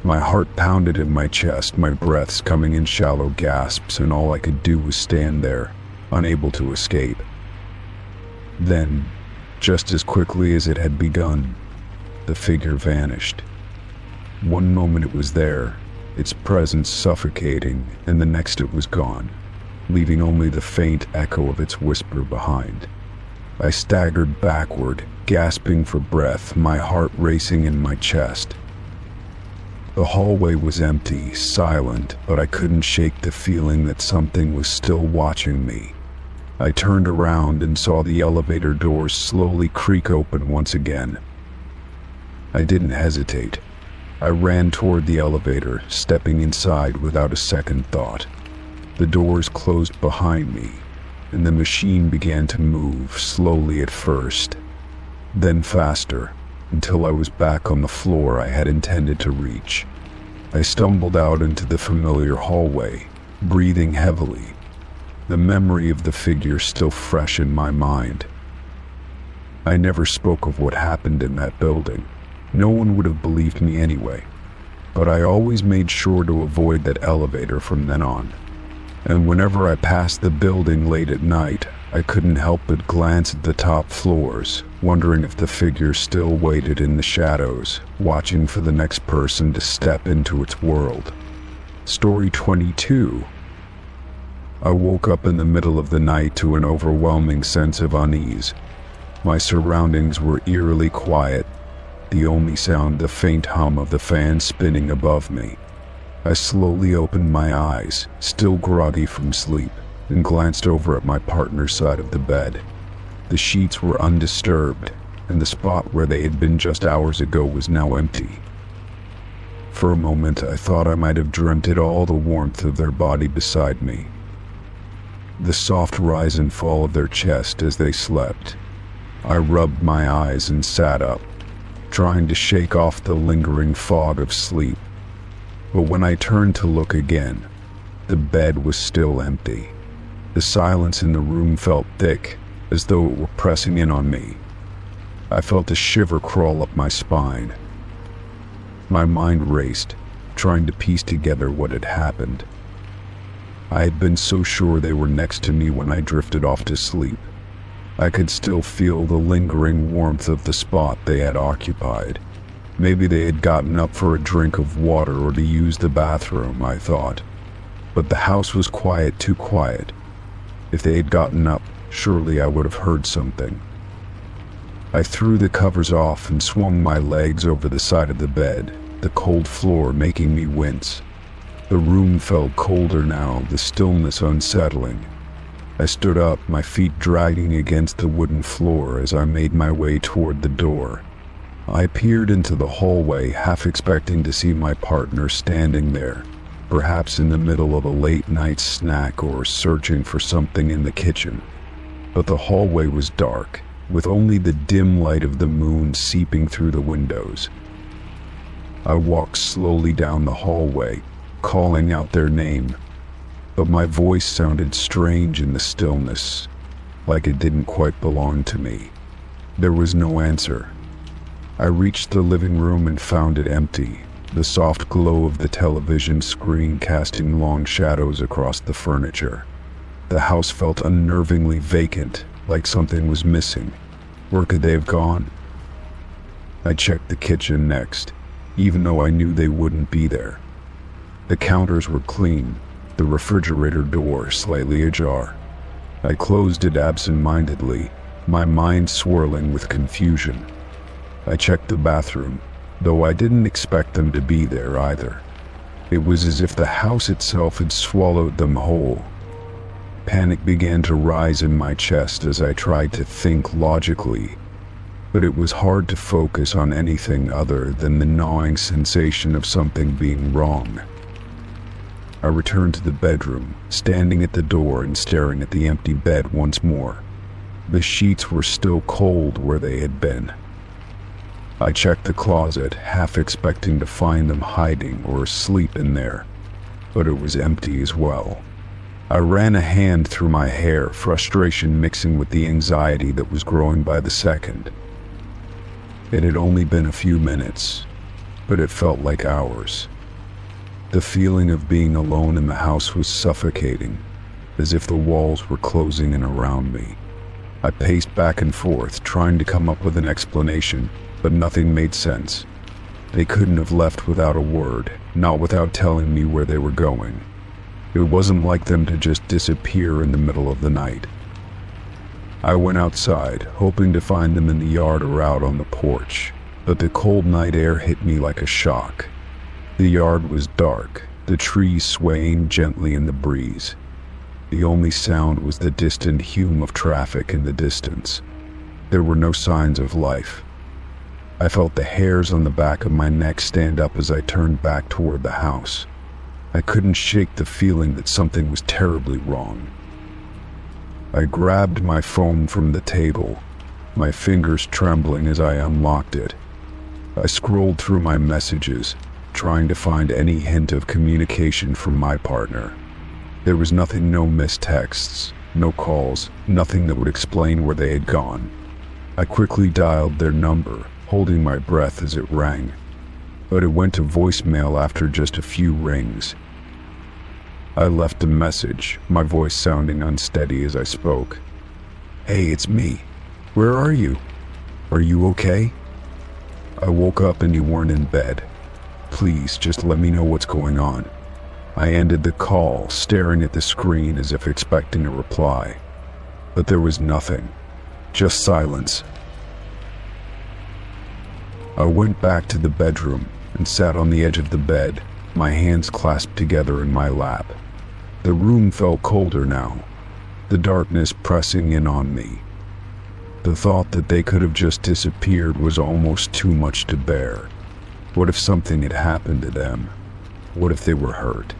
S1: My heart pounded in my chest, my breaths coming in shallow gasps, and all I could do was stand there, unable to escape. Then, just as quickly as it had begun, the figure vanished. One moment it was there, its presence suffocating, and the next it was gone, leaving only the faint echo of its whisper behind. I staggered backward, gasping for breath, my heart racing in my chest. The hallway was empty, silent, but I couldn't shake the feeling that something was still watching me. I turned around and saw the elevator doors slowly creak open once again. I didn't hesitate. I ran toward the elevator, stepping inside without a second thought. The doors closed behind me, and the machine began to move, slowly at first, then faster, until I was back on the floor I had intended to reach. I stumbled out into the familiar hallway, breathing heavily, the memory of the figure still fresh in my mind. I never spoke of what happened in that building. No one would have believed me anyway, but I always made sure to avoid that elevator from then on. And whenever I passed the building late at night, I couldn't help but glance at the top floors, wondering if the figure still waited in the shadows, watching for the next person to step into its world. Story 22. I woke up in the middle of the night to an overwhelming sense of unease. My surroundings were eerily quiet, the only sound the faint hum of the fan spinning above me. I slowly opened my eyes, still groggy from sleep, and glanced over at my partner's side of the bed. The sheets were undisturbed, and the spot where they had been just hours ago was now empty. For a moment I thought I might have dreamt it all, the warmth of their body beside me, the soft rise and fall of their chest as they slept. I rubbed my eyes and sat up, trying to shake off the lingering fog of sleep. But when I turned to look again, the bed was still empty. The silence in the room felt thick, as though it were pressing in on me. I felt a shiver crawl up my spine. My mind raced, trying to piece together what had happened. I had been so sure they were next to me when I drifted off to sleep. I could still feel the lingering warmth of the spot they had occupied. Maybe they had gotten up for a drink of water or to use the bathroom, I thought. But the house was quiet, too quiet. If they had gotten up, surely I would have heard something. I threw the covers off and swung my legs over the side of the bed, the cold floor making me wince. The room felt colder now, the stillness unsettling. I stood up, my feet dragging against the wooden floor as I made my way toward the door. I peered into the hallway, half expecting to see my partner standing there, perhaps in the middle of a late-night snack or searching for something in the kitchen. But the hallway was dark, with only the dim light of the moon seeping through the windows. I walked slowly down the hallway, calling out their name, but my voice sounded strange in the stillness, like it didn't quite belong to me. There was no answer. I reached the living room and found it empty, the soft glow of the television screen casting long shadows across the furniture. The house felt unnervingly vacant, like something was missing. Where could they have gone? I checked the kitchen next, even though I knew they wouldn't be there. The counters were clean, the refrigerator door slightly ajar. I closed it absent-mindedly, my mind swirling with confusion. I checked the bathroom, though I didn't expect them to be there either. It was as if the house itself had swallowed them whole. Panic began to rise in my chest as I tried to think logically, but it was hard to focus on anything other than the gnawing sensation of something being wrong. I returned to the bedroom, standing at the door and staring at the empty bed once more. The sheets were still cold where they had been. I checked the closet, half expecting to find them hiding or asleep in there, but it was empty as well. I ran a hand through my hair, frustration mixing with the anxiety that was growing by the second. It had only been a few minutes, but it felt like hours. The feeling of being alone in the house was suffocating, as if the walls were closing in around me. I paced back and forth, trying to come up with an explanation, but nothing made sense. They couldn't have left without a word, not without telling me where they were going. It wasn't like them to just disappear in the middle of the night. I went outside, hoping to find them in the yard or out on the porch, but the cold night air hit me like a shock. The yard was dark, the trees swaying gently in the breeze. The only sound was the distant hum of traffic in the distance. There were no signs of life. I felt the hairs on the back of my neck stand up as I turned back toward the house. I couldn't shake the feeling that something was terribly wrong. I grabbed my phone from the table, my fingers trembling as I unlocked it. I scrolled through my messages, trying to find any hint of communication from my partner. There was nothing, no missed texts, no calls, nothing that would explain where they had gone. I quickly dialed their number, holding my breath as it rang, but it went to voicemail after just a few rings. I left a message, my voice sounding unsteady as I spoke. "Hey, it's me. Where are you? Are you okay? I woke up and you weren't in bed. Please, just let me know what's going on." I ended the call, staring at the screen as if expecting a reply, but there was nothing, just silence. I went back to the bedroom and sat on the edge of the bed, my hands clasped together in my lap. The room felt colder now, the darkness pressing in on me. The thought that they could have just disappeared was almost too much to bear. What if something had happened to them? What if they were hurt?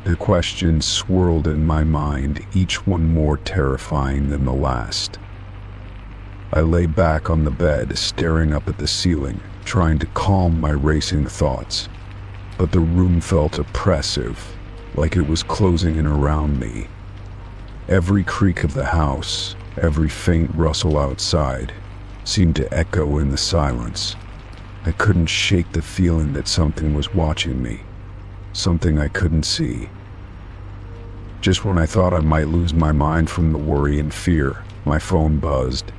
S1: The questions swirled in my mind, each one more terrifying than the last. I lay back on the bed, staring up at the ceiling, trying to calm my racing thoughts. But the room felt oppressive, like it was closing in around me. Every creak of the house, every faint rustle outside, seemed to echo in the silence. I couldn't shake the feeling that something was watching me, something I couldn't see. Just when I thought I might lose my mind from the worry and fear, my phone buzzed.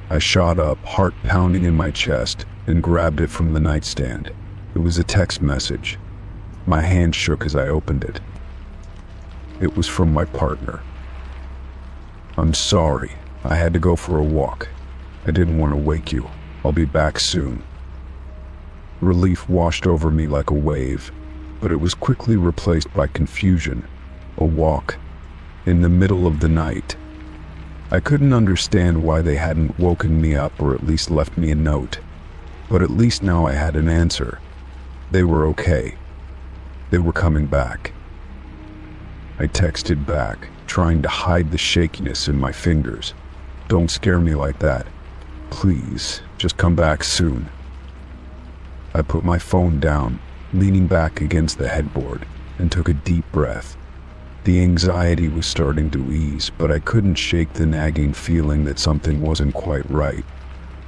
S1: I shot up, heart pounding in my chest, and grabbed it from the nightstand. It was a text message. My hand shook as I opened it. It was from my partner. "I'm sorry. I had to go for a walk. I didn't want to wake you. I'll be back soon." Relief washed over me like a wave, but it was quickly replaced by confusion. A walk, in the middle of the night. I couldn't understand why they hadn't woken me up or at least left me a note, but at least now I had an answer. They were okay. They were coming back. I texted back, trying to hide the shakiness in my fingers. "Don't scare me like that. Please, just come back soon." I put my phone down, leaning back against the headboard, and took a deep breath. The anxiety was starting to ease, but I couldn't shake the nagging feeling that something wasn't quite right.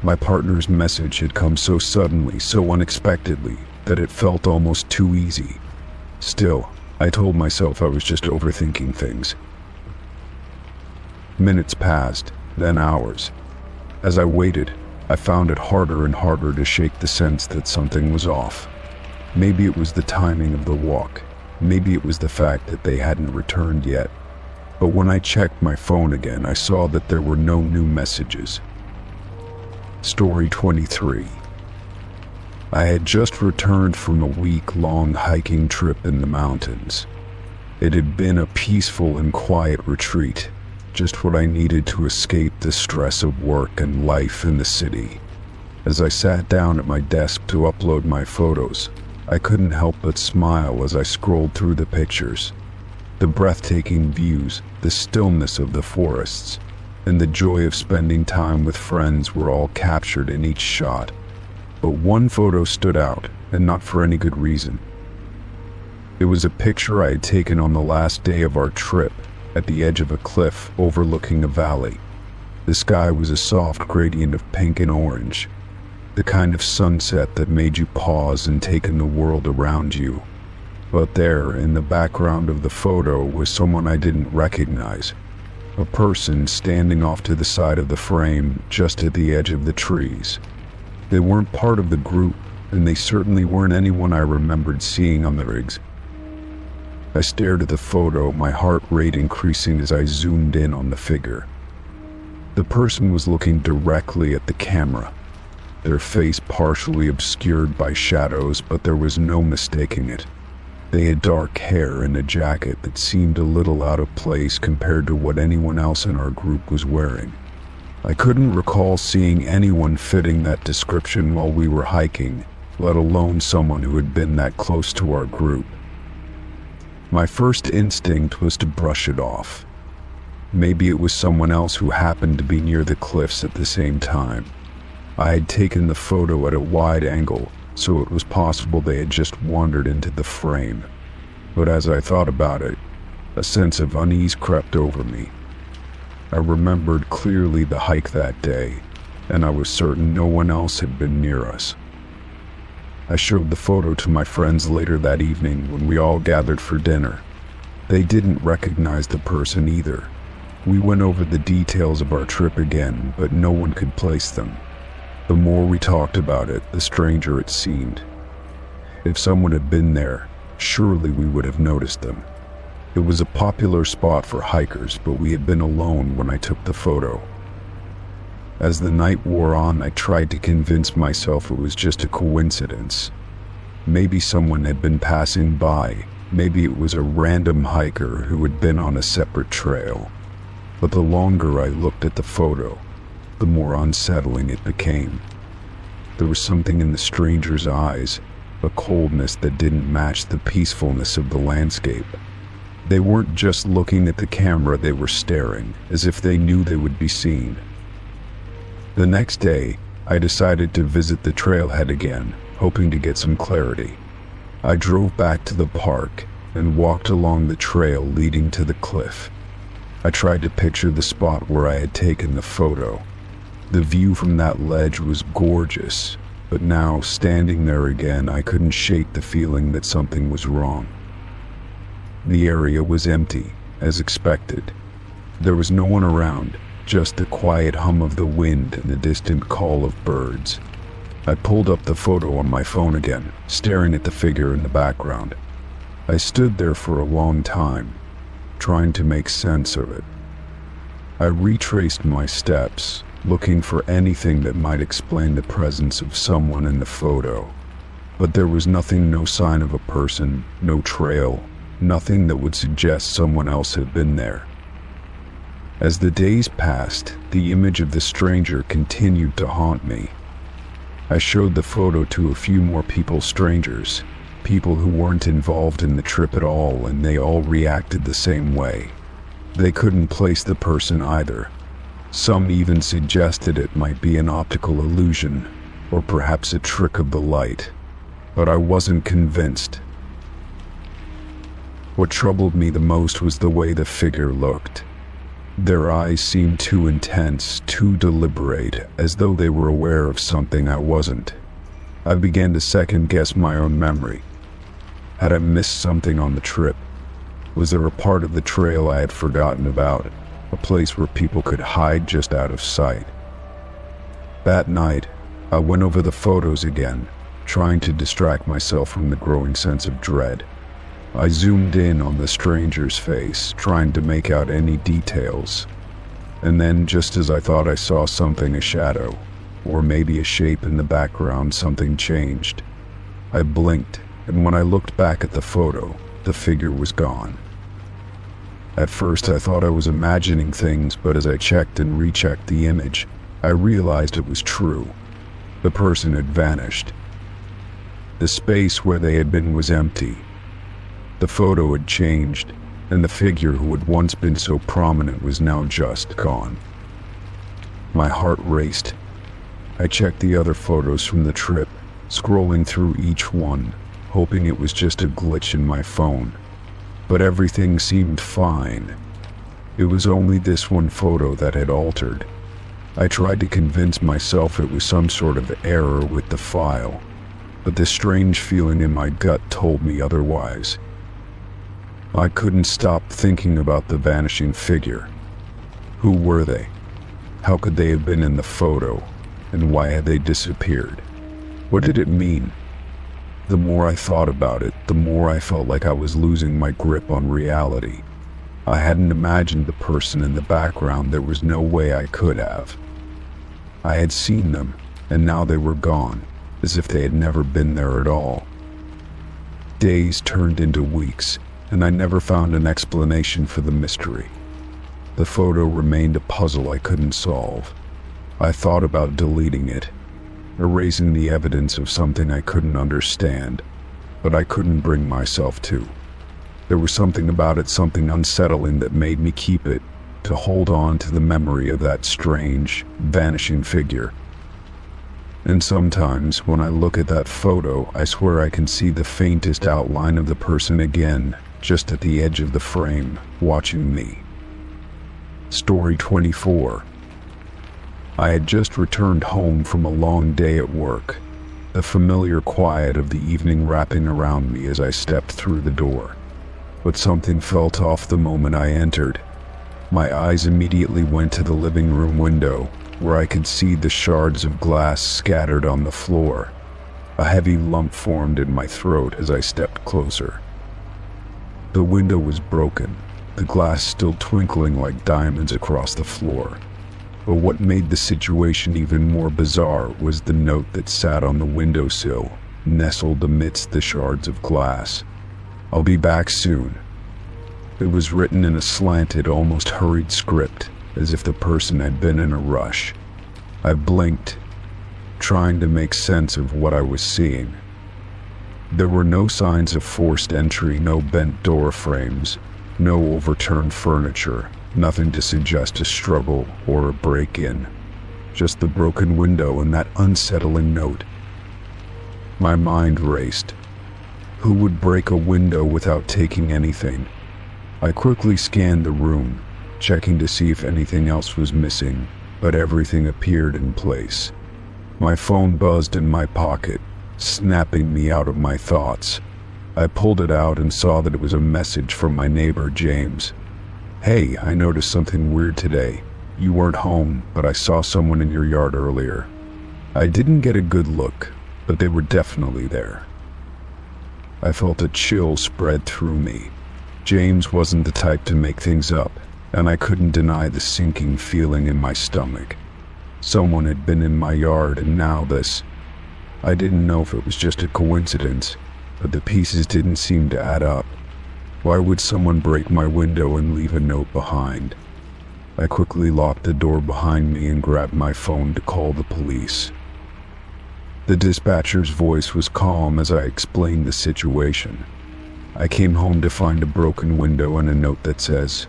S1: My partner's message had come so suddenly, so unexpectedly, that it felt almost too easy. Still, I told myself I was just overthinking things. Minutes passed, then hours. As I waited, I found it harder and harder to shake the sense that something was off. Maybe it was the timing of the walk. Maybe it was the fact that they hadn't returned yet. But when I checked my phone again, I saw that there were no new messages. Story 23. I had just returned from a week-long hiking trip in the mountains. It had been a peaceful and quiet retreat, just what I needed to escape the stress of work and life in the city. As I sat down at my desk to upload my photos, I couldn't help but smile as I scrolled through the pictures. The breathtaking views, the stillness of the forests, and the joy of spending time with friends were all captured in each shot. But one photo stood out, and not for any good reason. It was a picture I had taken on the last day of our trip, at the edge of a cliff overlooking a valley. The sky was a soft gradient of pink and orange, the kind of sunset that made you pause and take in the world around you. But there, in the background of the photo, was someone I didn't recognize. A person standing off to the side of the frame, just at the edge of the trees. They weren't part of the group, and they certainly weren't anyone I remembered seeing on the rigs. I stared at the photo, my heart rate increasing as I zoomed in on the figure. The person was looking directly at the camera, their face partially obscured by shadows, but there was no mistaking it. They had dark hair and a jacket that seemed a little out of place compared to what anyone else in our group was wearing. I couldn't recall seeing anyone fitting that description while we were hiking, let alone someone who had been that close to our group. My first instinct was to brush it off. Maybe it was someone else who happened to be near the cliffs at the same time. I had taken the photo at a wide angle, so it was possible they had just wandered into the frame. But as I thought about it, a sense of unease crept over me. I remembered clearly the hike that day, and I was certain no one else had been near us. I showed the photo to my friends later that evening when we all gathered for dinner. They didn't recognize the person either. We went over the details of our trip again, but no one could place them. The more we talked about it, the stranger it seemed. If someone had been there, surely we would have noticed them. It was a popular spot for hikers, but we had been alone when I took the photo. As the night wore on, I tried to convince myself it was just a coincidence. Maybe someone had been passing by. Maybe it was a random hiker who had been on a separate trail. But the longer I looked at the photo, the more unsettling it became. There was something in the stranger's eyes, a coldness that didn't match the peacefulness of the landscape. They weren't just looking at the camera, they were staring, as if they knew they would be seen. The next day, I decided to visit the trailhead again, hoping to get some clarity. I drove back to the park and walked along the trail leading to the cliff. I tried to picture the spot where I had taken the photo. The view from that ledge was gorgeous, but now, standing there again, I couldn't shake the feeling that something was wrong. The area was empty, as expected. There was no one around, just the quiet hum of the wind and the distant call of birds. I pulled up the photo on my phone again, staring at the figure in the background. I stood there for a long time, trying to make sense of it. I retraced my steps, looking for anything that might explain the presence of someone in the photo. But there was nothing, no sign of a person, no trail, nothing that would suggest someone else had been there. As the days passed, the image of the stranger continued to haunt me. I showed the photo to a few more strangers, people who weren't involved in the trip at all, and they all reacted the same way. They couldn't place the person either. Some even suggested it might be an optical illusion, or perhaps a trick of the light, but I wasn't convinced. What troubled me the most was the way the figure looked. Their eyes seemed too intense, too deliberate, as though they were aware of something I wasn't. I began to second-guess my own memory. Had I missed something on the trip? Was there a part of the trail I had forgotten about, a place where people could hide just out of sight? That night, I went over the photos again, trying to distract myself from the growing sense of dread. I zoomed in on the stranger's face, trying to make out any details. And then, just as I thought I saw something, a shadow, or maybe a shape in the background, something changed. I blinked, and when I looked back at the photo, the figure was gone. At first I thought I was imagining things, but as I checked and rechecked the image, I realized it was true. The person had vanished. The space where they had been was empty. The photo had changed, and the figure who had once been so prominent was now just gone. My heart raced. I checked the other photos from the trip, scrolling through each one, hoping it was just a glitch in my phone. But everything seemed fine. It was only this one photo that had altered. I tried to convince myself it was some sort of error with the file, but the strange feeling in my gut told me otherwise. I couldn't stop thinking about the vanishing figure. Who were they? How could they have been in the photo? And why had they disappeared? What did it mean? The more I thought about it, the more I felt like I was losing my grip on reality. I hadn't imagined the person in the background. There was no way I could have. I had seen them, and now they were gone, as if they had never been there at all. Days turned into weeks, and I never found an explanation for the mystery. The photo remained a puzzle I couldn't solve. I thought about deleting it, erasing the evidence of something I couldn't understand, but I couldn't bring myself to. There was something about it, something unsettling that made me keep it, to hold on to the memory of that strange, vanishing figure. And sometimes when I look at that photo, I swear I can see the faintest outline of the person again, just at the edge of the frame, watching me. Story 24. I had just returned home from a long day at work, the familiar quiet of the evening wrapping around me as I stepped through the door. But something felt off the moment I entered. My eyes immediately went to the living room window, where I could see the shards of glass scattered on the floor. A heavy lump formed in my throat as I stepped closer. The window was broken, the glass still twinkling like diamonds across the floor. But what made the situation even more bizarre was the note that sat on the windowsill, nestled amidst the shards of glass. "I'll be back soon." It was written in a slanted, almost hurried script, as if the person had been in a rush. I blinked, trying to make sense of what I was seeing. There were no signs of forced entry, no bent door frames, no overturned furniture, nothing to suggest a struggle or a break-in. Just the broken window and that unsettling note. My mind raced. Who would break a window without taking anything? I quickly scanned the room, checking to see if anything else was missing, but everything appeared in place. My phone buzzed in my pocket, snapping me out of my thoughts. I pulled it out and saw that it was a message from my neighbor, James. "Hey, I noticed something weird today. You weren't home, but I saw someone in your yard earlier." I didn't get a good look, but they were definitely there. I felt a chill spread through me. James wasn't the type to make things up, and I couldn't deny the sinking feeling in my stomach. Someone had been in my yard, and now this. I didn't know if it was just a coincidence, but the pieces didn't seem to add up. Why would someone break my window and leave a note behind? I quickly locked the door behind me and grabbed my phone to call the police. The dispatcher's voice was calm as I explained the situation. I came home to find a broken window and a note that says,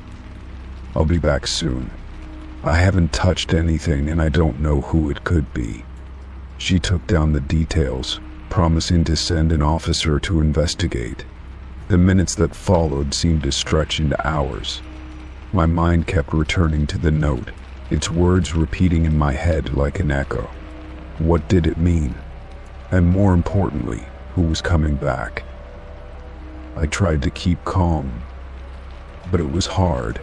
S1: "I'll be back soon. I haven't touched anything and I don't know who it could be." She took down the details, promising to send an officer to investigate. The minutes that followed seemed to stretch into hours. My mind kept returning to the note, its words repeating in my head like an echo. What did it mean? And more importantly, who was coming back? I tried to keep calm, but it was hard.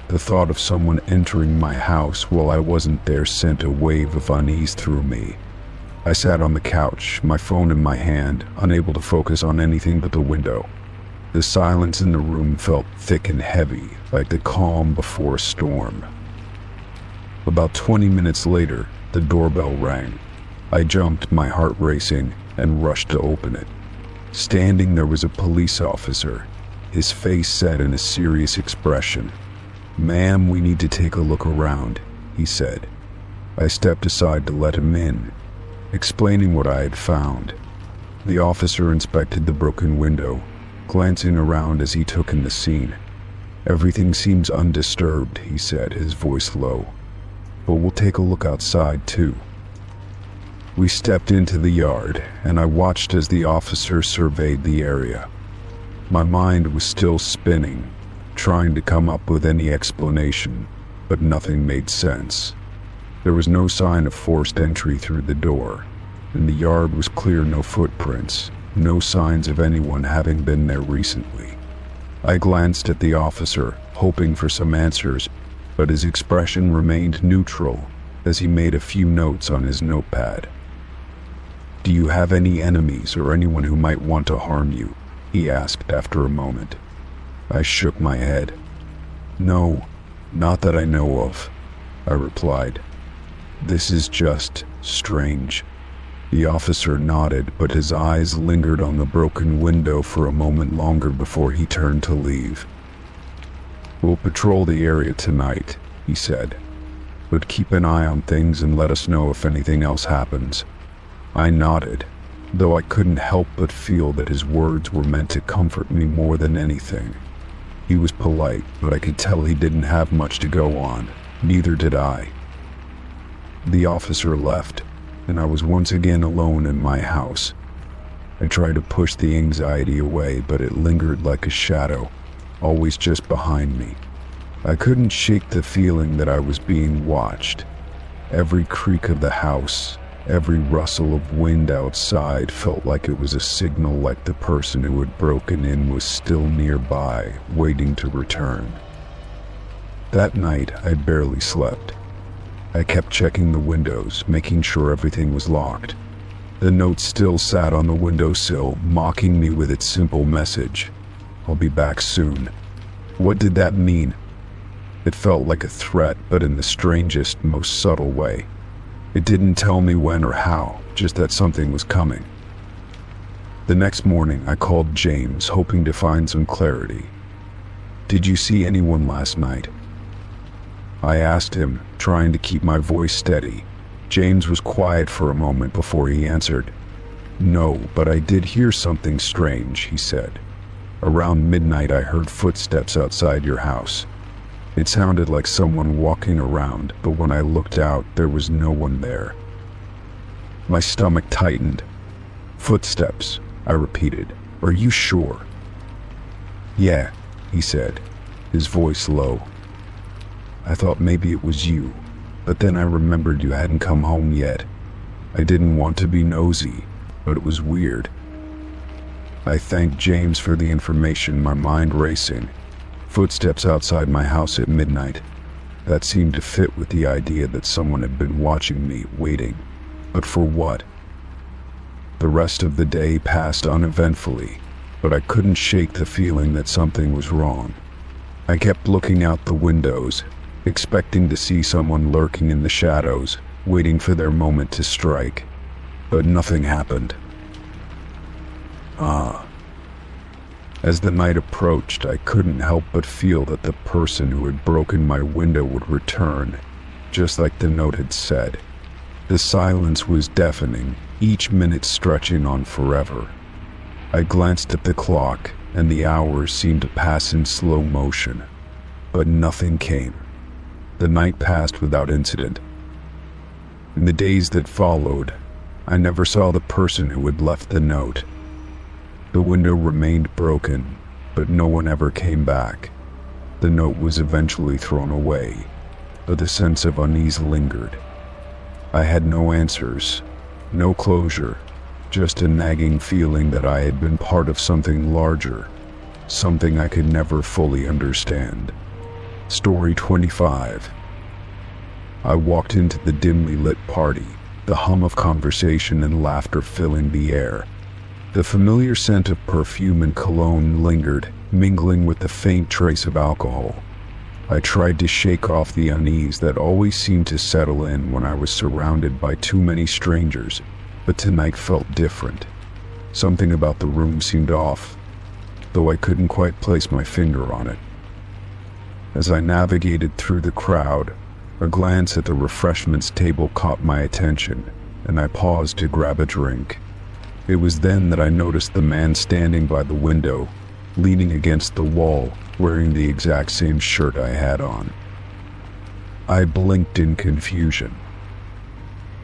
S1: The thought of someone entering my house while I wasn't there sent a wave of unease through me. I sat on the couch, my phone in my hand, unable to focus on anything but the window. The silence in the room felt thick and heavy, like the calm before a storm. About 20 minutes later, the doorbell rang. I jumped, my heart racing, and rushed to open it. Standing there was a police officer, his face set in a serious expression. "Ma'am, we need to take a look around," he said. I stepped aside to let him in, explaining what I had found. The officer inspected the broken window, glancing around as he took in the scene. "Everything seems undisturbed," he said, his voice low. "But we'll take a look outside too." We stepped into the yard, and I watched as the officer surveyed the area. My mind was still spinning, trying to come up with any explanation, but nothing made sense. There was no sign of forced entry through the door, and the yard was clear, no footprints, no signs of anyone having been there recently. I glanced at the officer, hoping for some answers, but his expression remained neutral as he made a few notes on his notepad. "Do you have any enemies or anyone who might want to harm you?" he asked after a moment. I shook my head. "No, not that I know of," I replied. "This is just strange." The officer nodded, but his eyes lingered on the broken window for a moment longer before he turned to leave. "We'll patrol the area tonight," he said, "but keep an eye on things and let us know if anything else happens." I nodded, though I couldn't help but feel that his words were meant to comfort me more than anything. He was polite, but I could tell he didn't have much to go on. Neither did I. The officer left, and I was once again alone in my house. I tried to push the anxiety away, but it lingered like a shadow, always just behind me. I couldn't shake the feeling that I was being watched. Every creak of the house, every rustle of wind outside felt like it was a signal, like the person who had broken in was still nearby, waiting to return. That night, I barely slept. I kept checking the windows, making sure everything was locked. The note still sat on the windowsill, mocking me with its simple message, "I'll be back soon." What did that mean? It felt like a threat, but in the strangest, most subtle way. It didn't tell me when or how, just that something was coming. The next morning, I called James, hoping to find some clarity. "Did you see anyone last night?" I asked him, trying to keep my voice steady. James was quiet for a moment before he answered. "No, but I did hear something strange," he said. "Around midnight I heard footsteps outside your house. It sounded like someone walking around, but when I looked out, there was no one there." My stomach tightened. "Footsteps," I repeated. "Are you sure?" "Yeah," he said, his voice low. "I thought maybe it was you, but then I remembered you hadn't come home yet. I didn't want to be nosy, but it was weird." I thanked James for the information, my mind racing. Footsteps outside my house at midnight. That seemed to fit with the idea that someone had been watching me, waiting. But for what? The rest of the day passed uneventfully, but I couldn't shake the feeling that something was wrong. I kept looking out the windows, expecting to see someone lurking in the shadows, waiting for their moment to strike. But nothing happened. As the night approached, I couldn't help but feel that the person who had broken my window would return, just like the note had said. The silence was deafening, each minute stretching on forever. I glanced at the clock, and the hours seemed to pass in slow motion. But nothing came. The night passed without incident. In the days that followed, I never saw the person who had left the note. The window remained broken, but no one ever came back. The note was eventually thrown away, but the sense of unease lingered. I had no answers, no closure, just a nagging feeling that I had been part of something larger, something I could never fully understand. Story 25. I walked into the dimly lit party, the hum of conversation and laughter filling the air. The familiar scent of perfume and cologne lingered, mingling with the faint trace of alcohol. I tried to shake off the unease that always seemed to settle in when I was surrounded by too many strangers, but tonight felt different. Something about the room seemed off, though I couldn't quite place my finger on it. As I navigated through the crowd, a glance at the refreshments table caught my attention, and I paused to grab a drink. It was then that I noticed the man standing by the window, leaning against the wall, wearing the exact same shirt I had on. I blinked in confusion.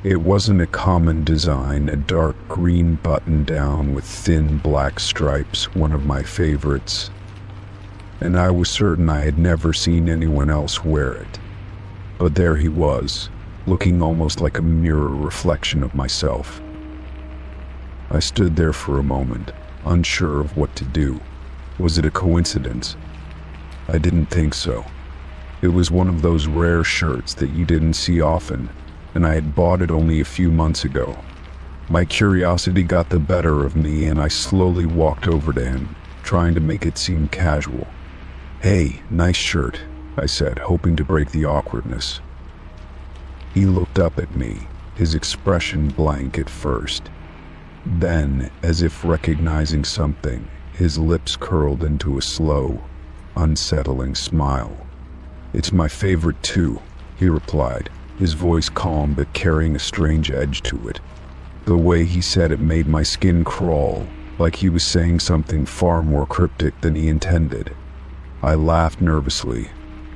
S1: It wasn't a common design, a dark green button-down with thin black stripes, one of my favorites, and I was certain I had never seen anyone else wear it. But there he was, looking almost like a mirror reflection of myself. I stood there for a moment, unsure of what to do. Was it a coincidence? I didn't think so. It was one of those rare shirts that you didn't see often, and I had bought it only a few months ago. My curiosity got the better of me, and I slowly walked over to him, trying to make it seem casual. "Hey, nice shirt," I said, hoping to break the awkwardness. He looked up at me, his expression blank at first. Then, as if recognizing something, his lips curled into a slow, unsettling smile. "It's my favorite too," he replied, his voice calm but carrying a strange edge to it. The way he said it made my skin crawl, like he was saying something far more cryptic than he intended. I laughed nervously,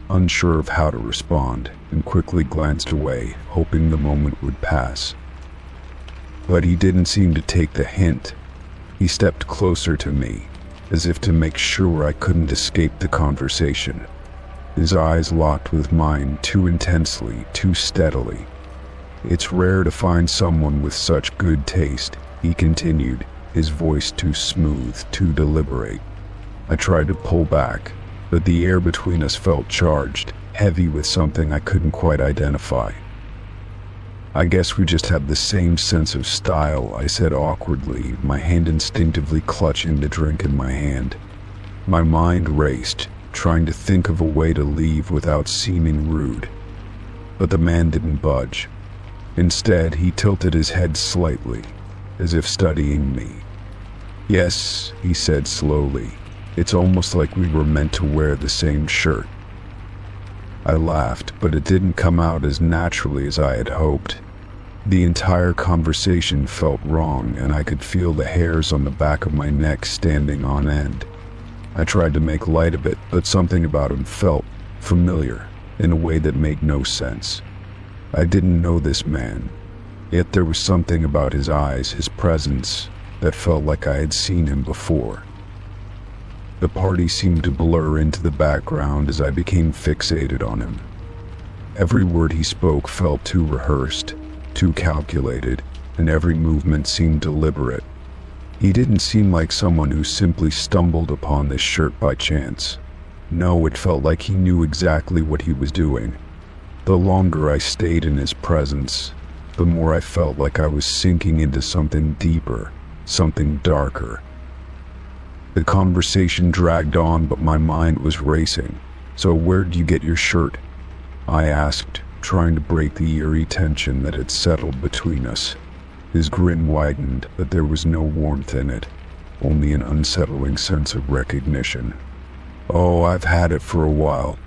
S1: unsure of how to respond, and quickly glanced away, hoping the moment would pass. but he didn't seem to take the hint. He stepped closer to me, as if to make sure I couldn't escape the conversation. His eyes locked with mine too intensely, too steadily. "It's rare to find someone with such good taste," he continued, his voice too smooth, too deliberate. I tried to pull back, but the air between us felt charged, heavy with something I couldn't quite identify. "I guess we just have the same sense of style," I said awkwardly, my hand instinctively clutching the drink in my hand. My mind raced, trying to think of a way to leave without seeming rude. But the man didn't budge. Instead, he tilted his head slightly, as if studying me. "Yes," he said slowly. "It's almost like we were meant to wear the same shirt." I laughed, but it didn't come out as naturally as I had hoped. The entire conversation felt wrong, and I could feel the hairs on the back of my neck standing on end. I tried to make light of it, but something about him felt familiar in a way that made no sense. I didn't know this man, yet there was something about his eyes, his presence, that felt like I had seen him before. The party seemed to blur into the background as I became fixated on him. Every word he spoke felt too rehearsed, too calculated, and every movement seemed deliberate. He didn't seem like someone who simply stumbled upon this shirt by chance. No, it felt like he knew exactly what he was doing. The longer I stayed in his presence, the more I felt like I was sinking into something deeper, something darker. The conversation dragged on, but my mind was racing. "So where'd you get your shirt?" I asked, trying to break the eerie tension that had settled between us. His grin widened, but there was no warmth in it, only an unsettling sense of recognition. "Oh, I've had it for a while.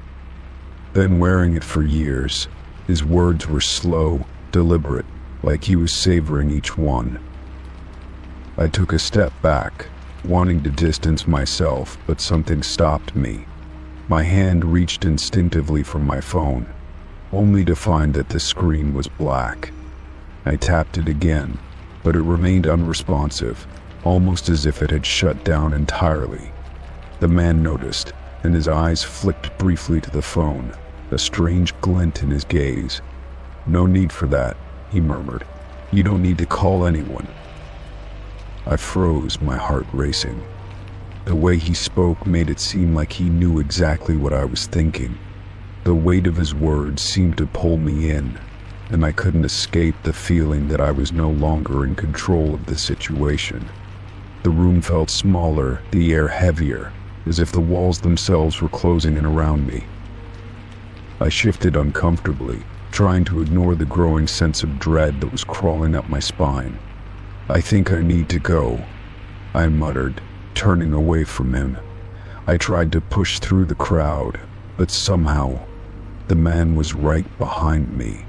S1: Been wearing it for years." His words were slow, deliberate, like he was savoring each one. I took a step back, wanting to distance myself, but something stopped me. My hand reached instinctively for my phone, only to find that the screen was black. I tapped it again, but it remained unresponsive, almost as if it had shut down entirely. The man noticed, and his eyes flicked briefly to the phone, a strange glint in his gaze. "No need for that," he murmured. "You don't need to call anyone." I froze, my heart racing. The way he spoke made it seem like he knew exactly what I was thinking. The weight of his words seemed to pull me in, and I couldn't escape the feeling that I was no longer in control of the situation. The room felt smaller, the air heavier, as if the walls themselves were closing in around me. I shifted uncomfortably, trying to ignore the growing sense of dread that was crawling up my spine. "I think I need to go," I muttered, turning away from him. I tried to push through the crowd, but somehow, the man was right behind me,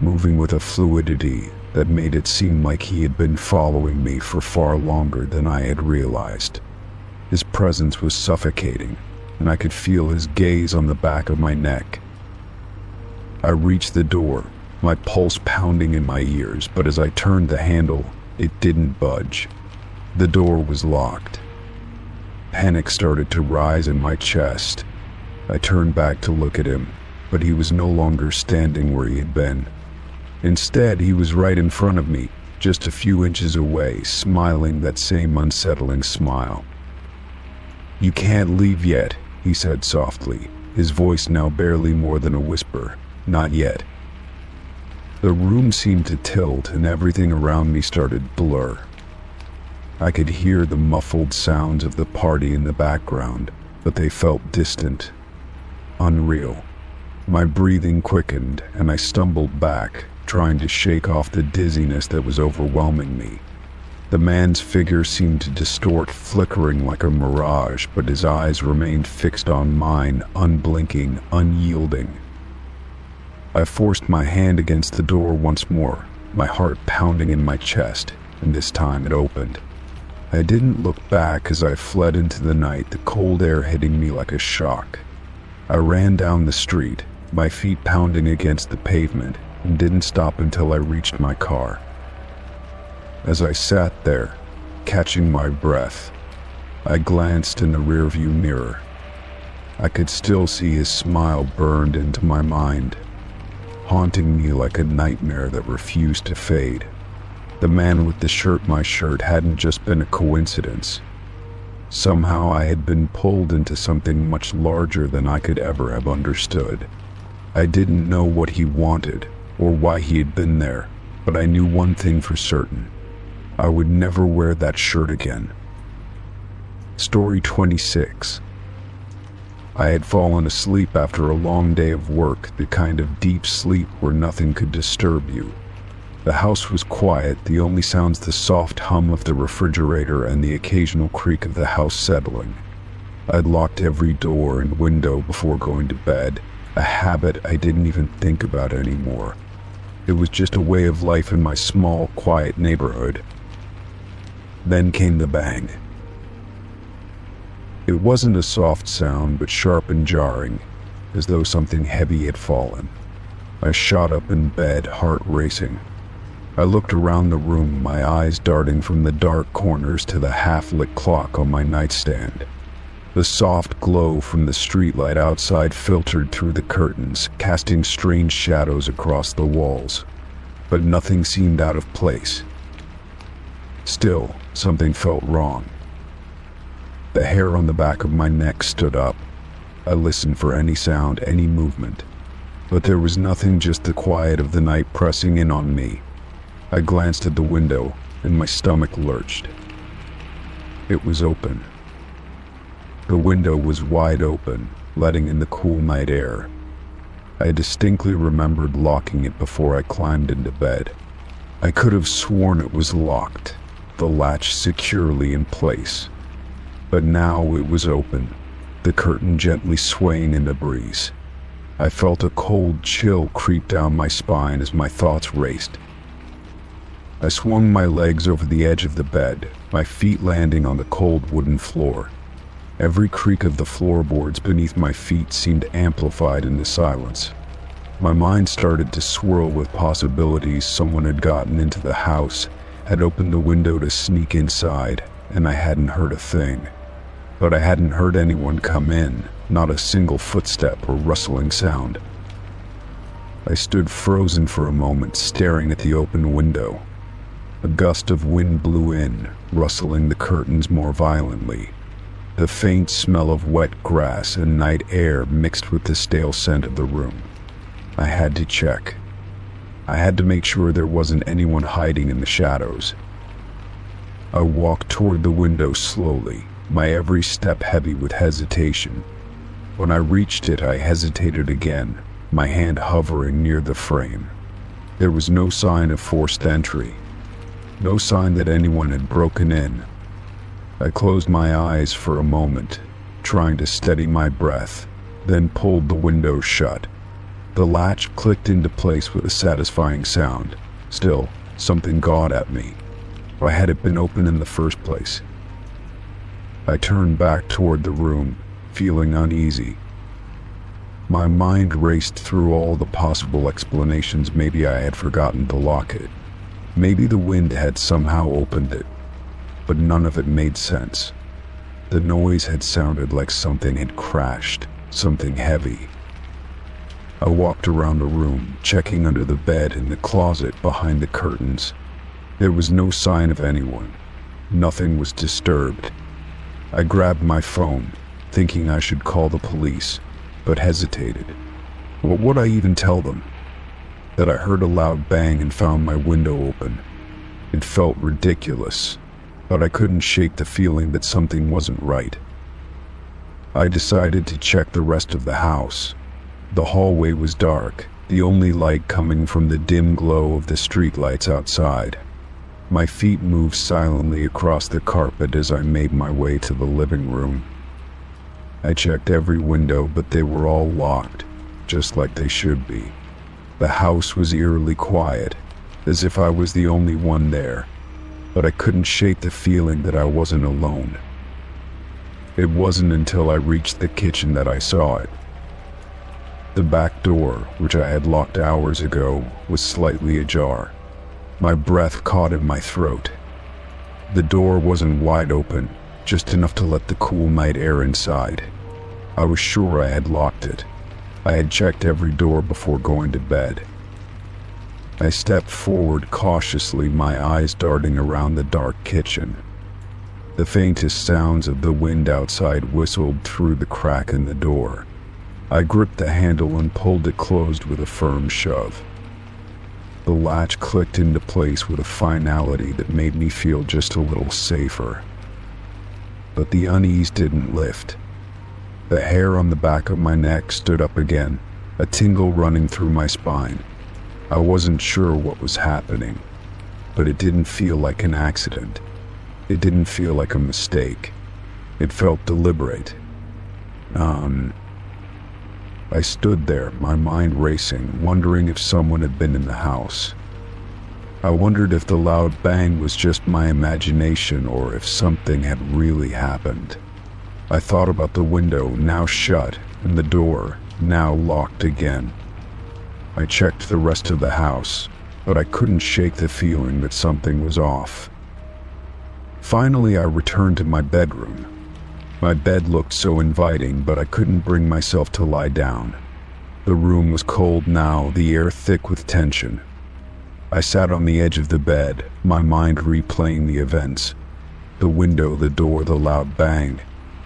S1: moving with a fluidity that made it seem like he had been following me for far longer than I had realized. His presence was suffocating, and I could feel his gaze on the back of my neck. I reached the door, my pulse pounding in my ears, but as I turned the handle, it didn't budge. The door was locked. Panic started to rise in my chest. I turned back to look at him, but he was no longer standing where he had been. Instead, he was right in front of me, just a few inches away, smiling that same unsettling smile. "You can't leave yet," he said softly, his voice now barely more than a whisper. "Not yet." The room seemed to tilt and everything around me started to blur. I could hear the muffled sounds of the party in the background, but they felt distant, unreal. My breathing quickened and I stumbled back, trying to shake off the dizziness that was overwhelming me. The man's figure seemed to distort, flickering like a mirage, but his eyes remained fixed on mine, unblinking, unyielding. I forced my hand against the door once more, my heart pounding in my chest, and this time it opened. I didn't look back as I fled into the night, the cold air hitting me like a shock. I ran down the street, my feet pounding against the pavement, and didn't stop until I reached my car. As I sat there, catching my breath, I glanced in the rearview mirror. I could still see his smile burned into my mind, haunting me like a nightmare that refused to fade. The man with the shirt my shirt hadn't just been a coincidence. Somehow I had been pulled into something much larger than I could ever have understood. I didn't know what he wanted or why he had been there, but I knew one thing for certain. I would never wear that shirt again. Story 26. I had fallen asleep after a long day of work, the kind of deep sleep where nothing could disturb you. The house was quiet, the only sounds the soft hum of the refrigerator and the occasional creak of the house settling. I'd locked every door and window before going to bed, a habit I didn't even think about anymore. It was just a way of life in my small, quiet neighborhood. Then came the bang. It wasn't a soft sound, but sharp and jarring, as though something heavy had fallen. I shot up in bed, heart racing. I looked around the room, my eyes darting from the dark corners to the half-lit clock on my nightstand. The soft glow from the streetlight outside filtered through the curtains, casting strange shadows across the walls. But nothing seemed out of place. Still, something felt wrong. The hair on the back of my neck stood up. I listened for any sound, any movement. But there was nothing, just the quiet of the night pressing in on me. I glanced at the window, and my stomach lurched. It was open. The window was wide open, letting in the cool night air. I distinctly remembered locking it before I climbed into bed. I could have sworn it was locked, the latch securely in place. But now it was open, the curtain gently swaying in the breeze. I felt a cold chill creep down my spine as my thoughts raced. I swung my legs over the edge of the bed, my feet landing on the cold wooden floor. Every creak of the floorboards beneath my feet seemed amplified in the silence. My mind started to swirl with possibilities. Someone had gotten into the house, had opened the window to sneak inside, and I hadn't heard a thing. But I hadn't heard anyone come in, not a single footstep or rustling sound. I stood frozen for a moment, staring at the open window. A gust of wind blew in, rustling the curtains more violently. The faint smell of wet grass and night air mixed with the stale scent of the room. I had to check. I had to make sure there wasn't anyone hiding in the shadows. I walked toward the window slowly, my every step heavy with hesitation. When I reached it, I hesitated again, my hand hovering near the frame. There was no sign of forced entry. No sign that anyone had broken in. I closed my eyes for a moment, trying to steady my breath, then pulled the window shut. The latch clicked into place with a satisfying sound. Still, something gnawed at me. Why had it been open in the first place? I turned back toward the room, feeling uneasy. My mind raced through all the possible explanations. Maybe I had forgotten to lock it. Maybe the wind had somehow opened it, but none of it made sense. The noise had sounded like something had crashed, something heavy. I walked around the room, checking under the bed and the closet behind the curtains. There was no sign of anyone. Nothing was disturbed. I grabbed my phone, thinking I should call the police, but hesitated. What would I even tell them? That I heard a loud bang and found my window open. It felt ridiculous, but I couldn't shake the feeling that something wasn't right. I decided to check the rest of the house. The hallway was dark, the only light coming from the dim glow of the streetlights outside. My feet moved silently across the carpet as I made my way to the living room. I checked every window, but they were all locked, just like they should be. The house was eerily quiet, as if I was the only one there, but I couldn't shake the feeling that I wasn't alone. It wasn't until I reached the kitchen that I saw it. The back door, which I had locked hours ago, was slightly ajar. My breath caught in my throat. The door wasn't wide open, just enough to let the cool night air inside. I was sure I had locked it. I had checked every door before going to bed. I stepped forward cautiously, my eyes darting around the dark kitchen. The faintest sounds of the wind outside whistled through the crack in the door. I gripped the handle and pulled it closed with a firm shove. The latch clicked into place with a finality that made me feel just a little safer. But the unease didn't lift. The hair on the back of my neck stood up again, a tingle running through my spine. I wasn't sure what was happening, but it didn't feel like an accident. It didn't feel like a mistake. It felt deliberate. I stood there, my mind racing, wondering if someone had been in the house. I wondered if the loud bang was just my imagination or if something had really happened. I thought about the window, now shut, and the door, now locked again. I checked the rest of the house, but I couldn't shake the feeling that something was off. Finally, I returned to my bedroom. My bed looked so inviting, but I couldn't bring myself to lie down. The room was cold now, the air thick with tension. I sat on the edge of the bed, my mind replaying the events. The window, the door, the loud bang.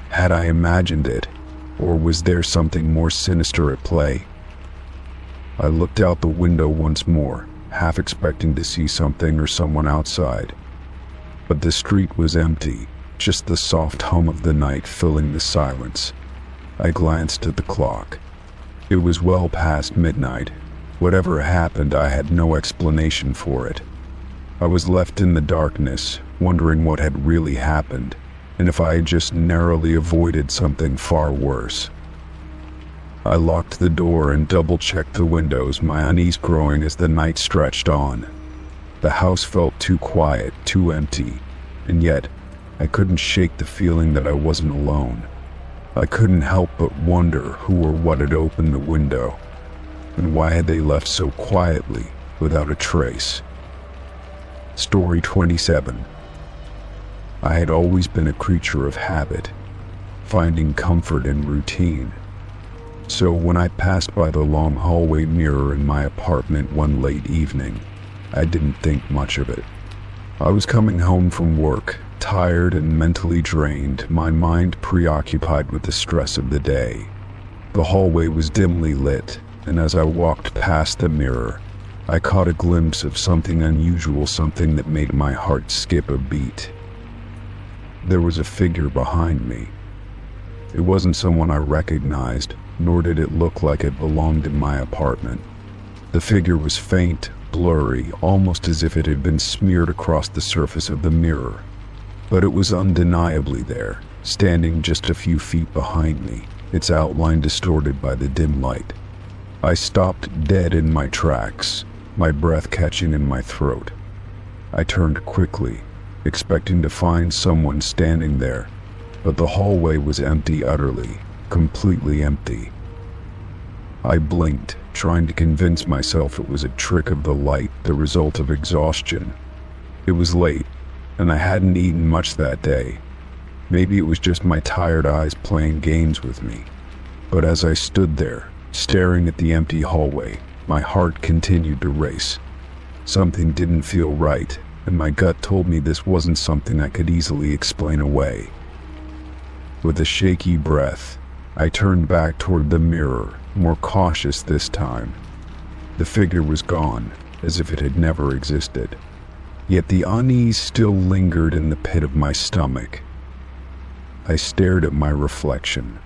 S1: Had I imagined it, or was there something more sinister at play? I looked out the window once more, half expecting to see something or someone outside. But the street was empty, just the soft hum of the night filling the silence. I glanced at the clock. It was well past midnight. Whatever happened, I had no explanation for it. I was left in the darkness, wondering what had really happened, and if I had just narrowly avoided something far worse. I locked the door and double-checked the windows, my unease growing as the night stretched on. The house felt too quiet, too empty, and yet I couldn't shake the feeling that I wasn't alone. I couldn't help but wonder who or what had opened the window, and why had they left so quietly, without a trace. Story 27. I had always been a creature of habit, finding comfort in routine. So when I passed by the long hallway mirror in my apartment one late evening, I didn't think much of it. I was coming home from work, tired and mentally drained, my mind preoccupied with the stress of the day. The hallway was dimly lit, and as I walked past the mirror, I caught a glimpse of something unusual, something that made my heart skip a beat. There was a figure behind me. It wasn't someone I recognized, nor did it look like it belonged in my apartment. The figure was faint, blurry, almost as if it had been smeared across the surface of the mirror. But it was undeniably there, standing just a few feet behind me, its outline distorted by the dim light. I stopped dead in my tracks, my breath catching in my throat. I turned quickly, expecting to find someone standing there, but the hallway was empty utterly, completely empty. I blinked, trying to convince myself it was a trick of the light, the result of exhaustion. It was late, and I hadn't eaten much that day. Maybe it was just my tired eyes playing games with me. But as I stood there, staring at the empty hallway, my heart continued to race. Something didn't feel right, and my gut told me this wasn't something I could easily explain away. With a shaky breath, I turned back toward the mirror, more cautious this time. The figure was gone, as if it had never existed. Yet the unease still lingered in the pit of my stomach. I stared at my reflection,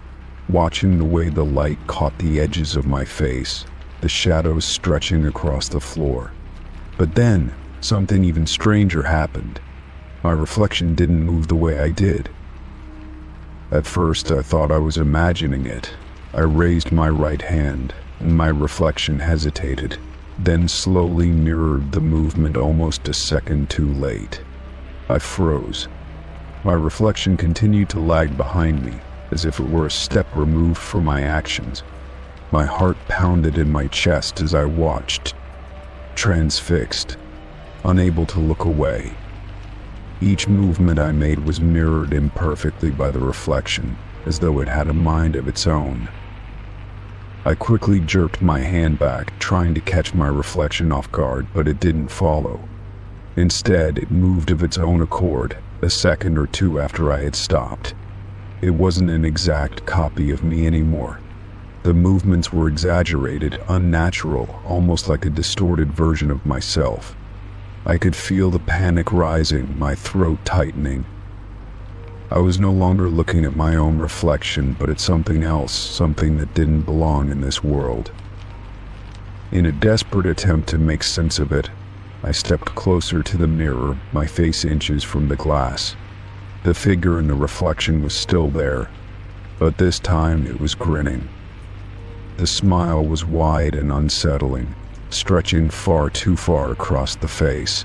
S1: watching the way the light caught the edges of my face, the shadows stretching across the floor. But then, something even stranger happened. My reflection didn't move the way I did. At first, I thought I was imagining it. I raised my right hand, and my reflection hesitated, then slowly mirrored the movement almost a second too late. I froze. My reflection continued to lag behind me, as if it were a step removed from my actions. My heart pounded in my chest as I watched, transfixed. unable to look away. Each movement I made was mirrored imperfectly by the reflection, as though it had a mind of its own. I quickly jerked my hand back, trying to catch my reflection off guard, but it didn't follow. Instead, it moved of its own accord, a second or two after I had stopped. It wasn't an exact copy of me anymore. The movements were exaggerated, unnatural, almost like a distorted version of myself. I could feel the panic rising, my throat tightening. I was no longer looking at my own reflection, but at something else, something that didn't belong in this world. In a desperate attempt to make sense of it, I stepped closer to the mirror, my face inches from the glass. The figure in the reflection was still there, but this time it was grinning. The smile was wide and unsettling, stretching far too far across the face.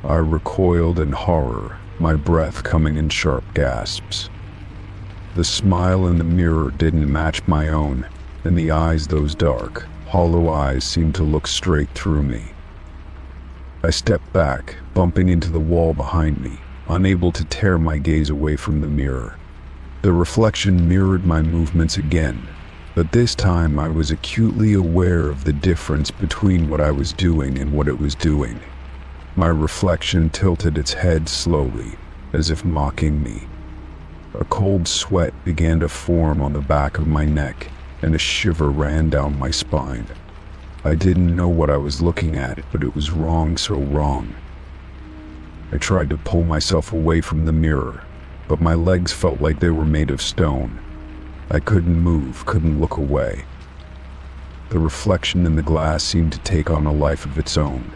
S1: I recoiled in horror, my breath coming in sharp gasps. The smile in the mirror didn't match my own, and the eyes, those dark, hollow eyes, seemed to look straight through me. I stepped back, bumping into the wall behind me, unable to tear my gaze away from the mirror. The reflection mirrored my movements again, but this time I was acutely aware of the difference between what I was doing and what it was doing. My reflection tilted its head slowly, as if mocking me. A cold sweat began to form on the back of my neck, and a shiver ran down my spine. I didn't know what I was looking at, but it was wrong, so wrong. I tried to pull myself away from the mirror, but my legs felt like they were made of stone. I couldn't move, couldn't look away. The reflection in the glass seemed to take on a life of its own.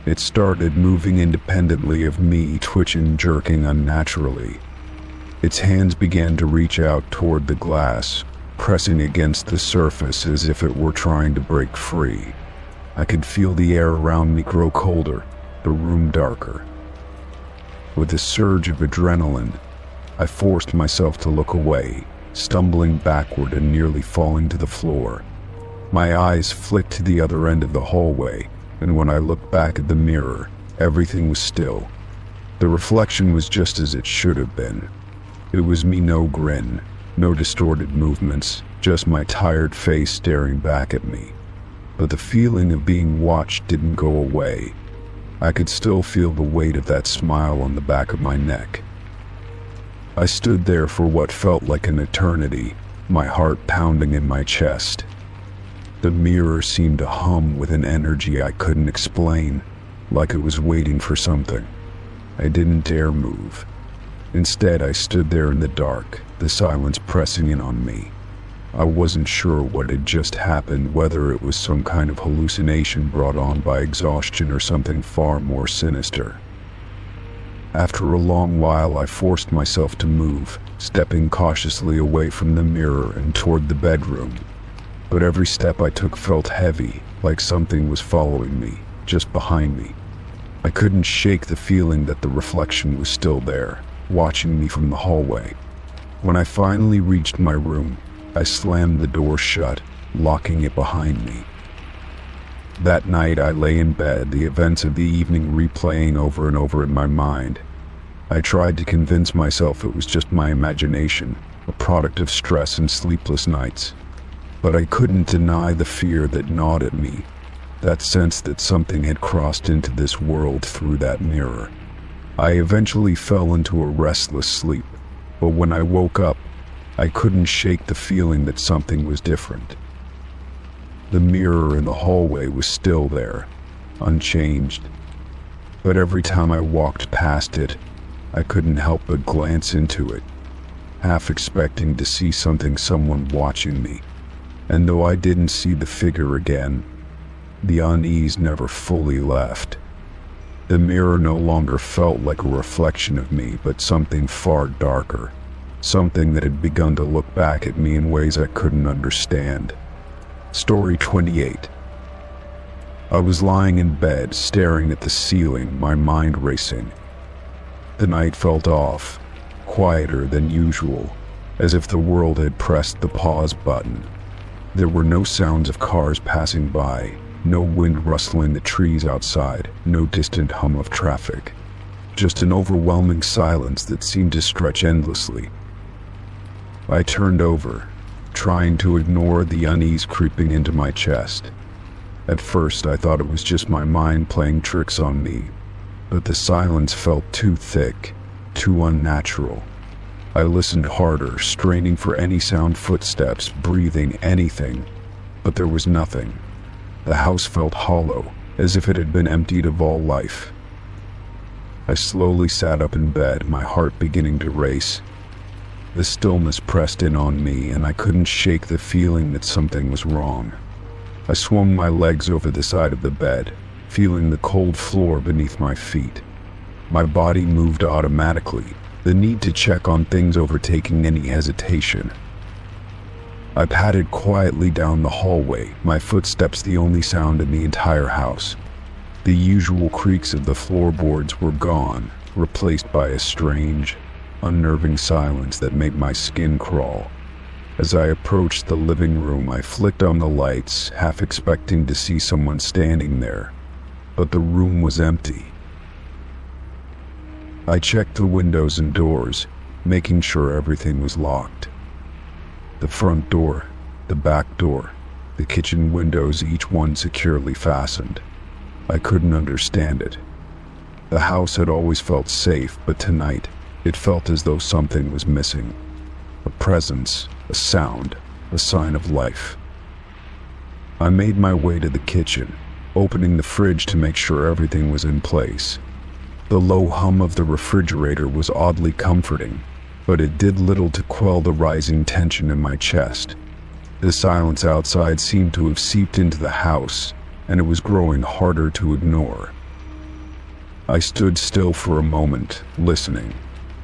S1: It started moving independently of me, twitching, jerking unnaturally. Its hands began to reach out toward the glass, pressing against the surface as if it were trying to break free. I could feel the air around me grow colder, the room darker. With a surge of adrenaline, I forced myself to look away, stumbling backward and nearly falling to the floor. My eyes flicked to the other end of the hallway, and when I looked back at the mirror, everything was still. The reflection was just as it should have been. It was me, no grin, no distorted movements, just my tired face staring back at me. But the feeling of being watched didn't go away. I could still feel the weight of that smile on the back of my neck. I stood there for what felt like an eternity, my heart pounding in my chest. The mirror seemed to hum with an energy I couldn't explain, like it was waiting for something. I didn't dare move. Instead, I stood there in the dark, the silence pressing in on me. I wasn't sure what had just happened, whether it was some kind of hallucination brought on by exhaustion or something far more sinister. After a long while, I forced myself to move, stepping cautiously away from the mirror and toward the bedroom. But every step I took felt heavy, like something was following me, just behind me. I couldn't shake the feeling that the reflection was still there, watching me from the hallway. When I finally reached my room, I slammed the door shut, locking it behind me. That night I lay in bed, the events of the evening replaying over and over in my mind. I tried to convince myself it was just my imagination, a product of stress and sleepless nights. But I couldn't deny the fear that gnawed at me, that sense that something had crossed into this world through that mirror. I eventually fell into a restless sleep, but when I woke up, I couldn't shake the feeling that something was different. The mirror in the hallway was still there, unchanged. But every time I walked past it, I couldn't help but glance into it, half expecting to see someone watching me. And though I didn't see the figure again, the unease never fully left. The mirror no longer felt like a reflection of me, but something far darker, something that had begun to look back at me in ways I couldn't understand. Story 28. I was lying in bed, staring at the ceiling, my mind racing. The night felt off, quieter than usual, as if the world had pressed the pause button. There were no sounds of cars passing by, No wind rustling the trees outside, no distant hum of traffic. Just an overwhelming silence that seemed to stretch endlessly. I turned over, trying to ignore the unease creeping into my chest. At first, I thought it was just my mind playing tricks on me, but the silence felt too thick, too unnatural. I listened harder, straining for any sound, footsteps, breathing, anything, but there was nothing. The house felt hollow, as if it had been emptied of all life. I slowly sat up in bed, my heart beginning to race. The stillness pressed in on me, and I couldn't shake the feeling that something was wrong. I swung my legs over the side of the bed, feeling the cold floor beneath my feet. My body moved automatically, the need to check on things overtaking any hesitation. I padded quietly down the hallway, my footsteps the only sound in the entire house. The usual creaks of the floorboards were gone, replaced by a strange, unnerving silence that made my skin crawl. As I approached the living room, I flicked on the lights, half expecting to see someone standing there, but the room was empty. I checked the windows and doors, making sure everything was locked. The front door, the back door, the kitchen windows, each one securely fastened. I couldn't understand it. The house had always felt safe, but tonight, it felt as though something was missing. A presence, a sound, a sign of life. I made my way to the kitchen, opening the fridge to make sure everything was in place. The low hum of the refrigerator was oddly comforting, but it did little to quell the rising tension in my chest. The silence outside seemed to have seeped into the house, and it was growing harder to ignore. I stood still for a moment, listening.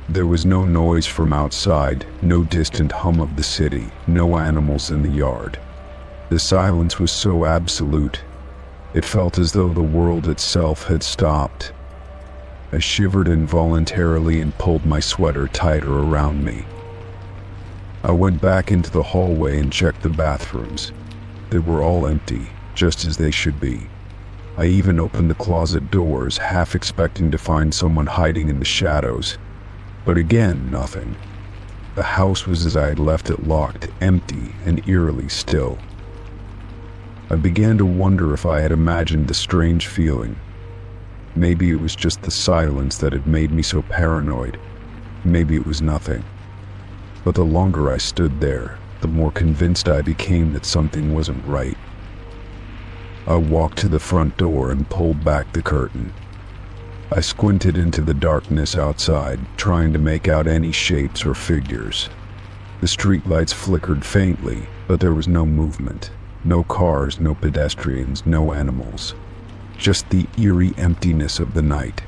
S1: There was no noise from outside, no distant hum of the city, no animals in the yard. The silence was so absolute, it felt as though the world itself had stopped. I shivered involuntarily and pulled my sweater tighter around me. I went back into the hallway and checked the bathrooms. They were all empty, just as they should be. I even opened the closet doors, half expecting to find someone hiding in the shadows. But again, nothing. The house was as I had left it, locked, empty, and eerily still. I began to wonder if I had imagined the strange feeling. Maybe it was just the silence that had made me so paranoid. Maybe it was nothing. But the longer I stood there, the more convinced I became that something wasn't right. I walked to the front door and pulled back the curtain. I squinted into the darkness outside, trying to make out any shapes or figures. The streetlights flickered faintly, but there was no movement. No cars, no pedestrians, no animals. Just the eerie emptiness of the night.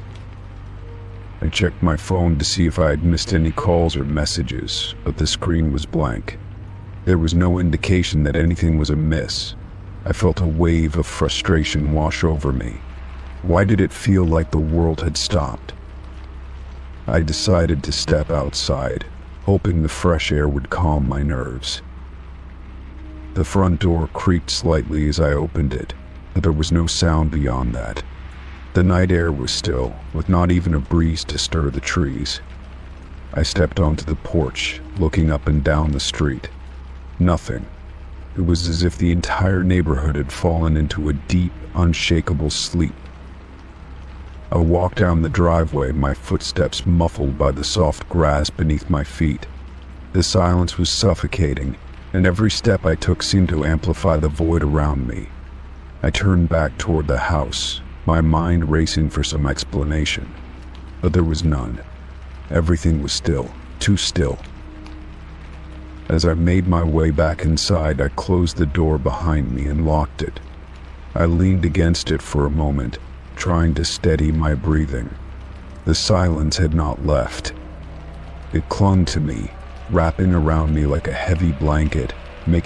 S1: I checked my phone to see if I had missed any calls or messages, but the screen was blank. There was no indication that anything was amiss. I felt a wave of frustration wash over me. Why did it feel like the world had stopped? I decided to step outside, hoping the fresh air would calm my nerves. The front door creaked slightly as I opened it, but there was no sound beyond that. The night air was still, with not even a breeze to stir the trees. I stepped onto the porch, looking up and down the street. Nothing. It was as if the entire neighborhood had fallen into a deep, unshakable sleep. I walked down the driveway, my footsteps muffled by the soft grass beneath my feet. The silence was suffocating, and every step I took seemed to amplify the void around me. I turned back toward the house, my mind racing for some explanation, but there was none. Everything was still, too still. As I made my way back inside, I closed the door behind me and locked it. I leaned against it for a moment, trying to steady my breathing. The silence had not left. It clung to me, wrapping around me like a heavy blanket, making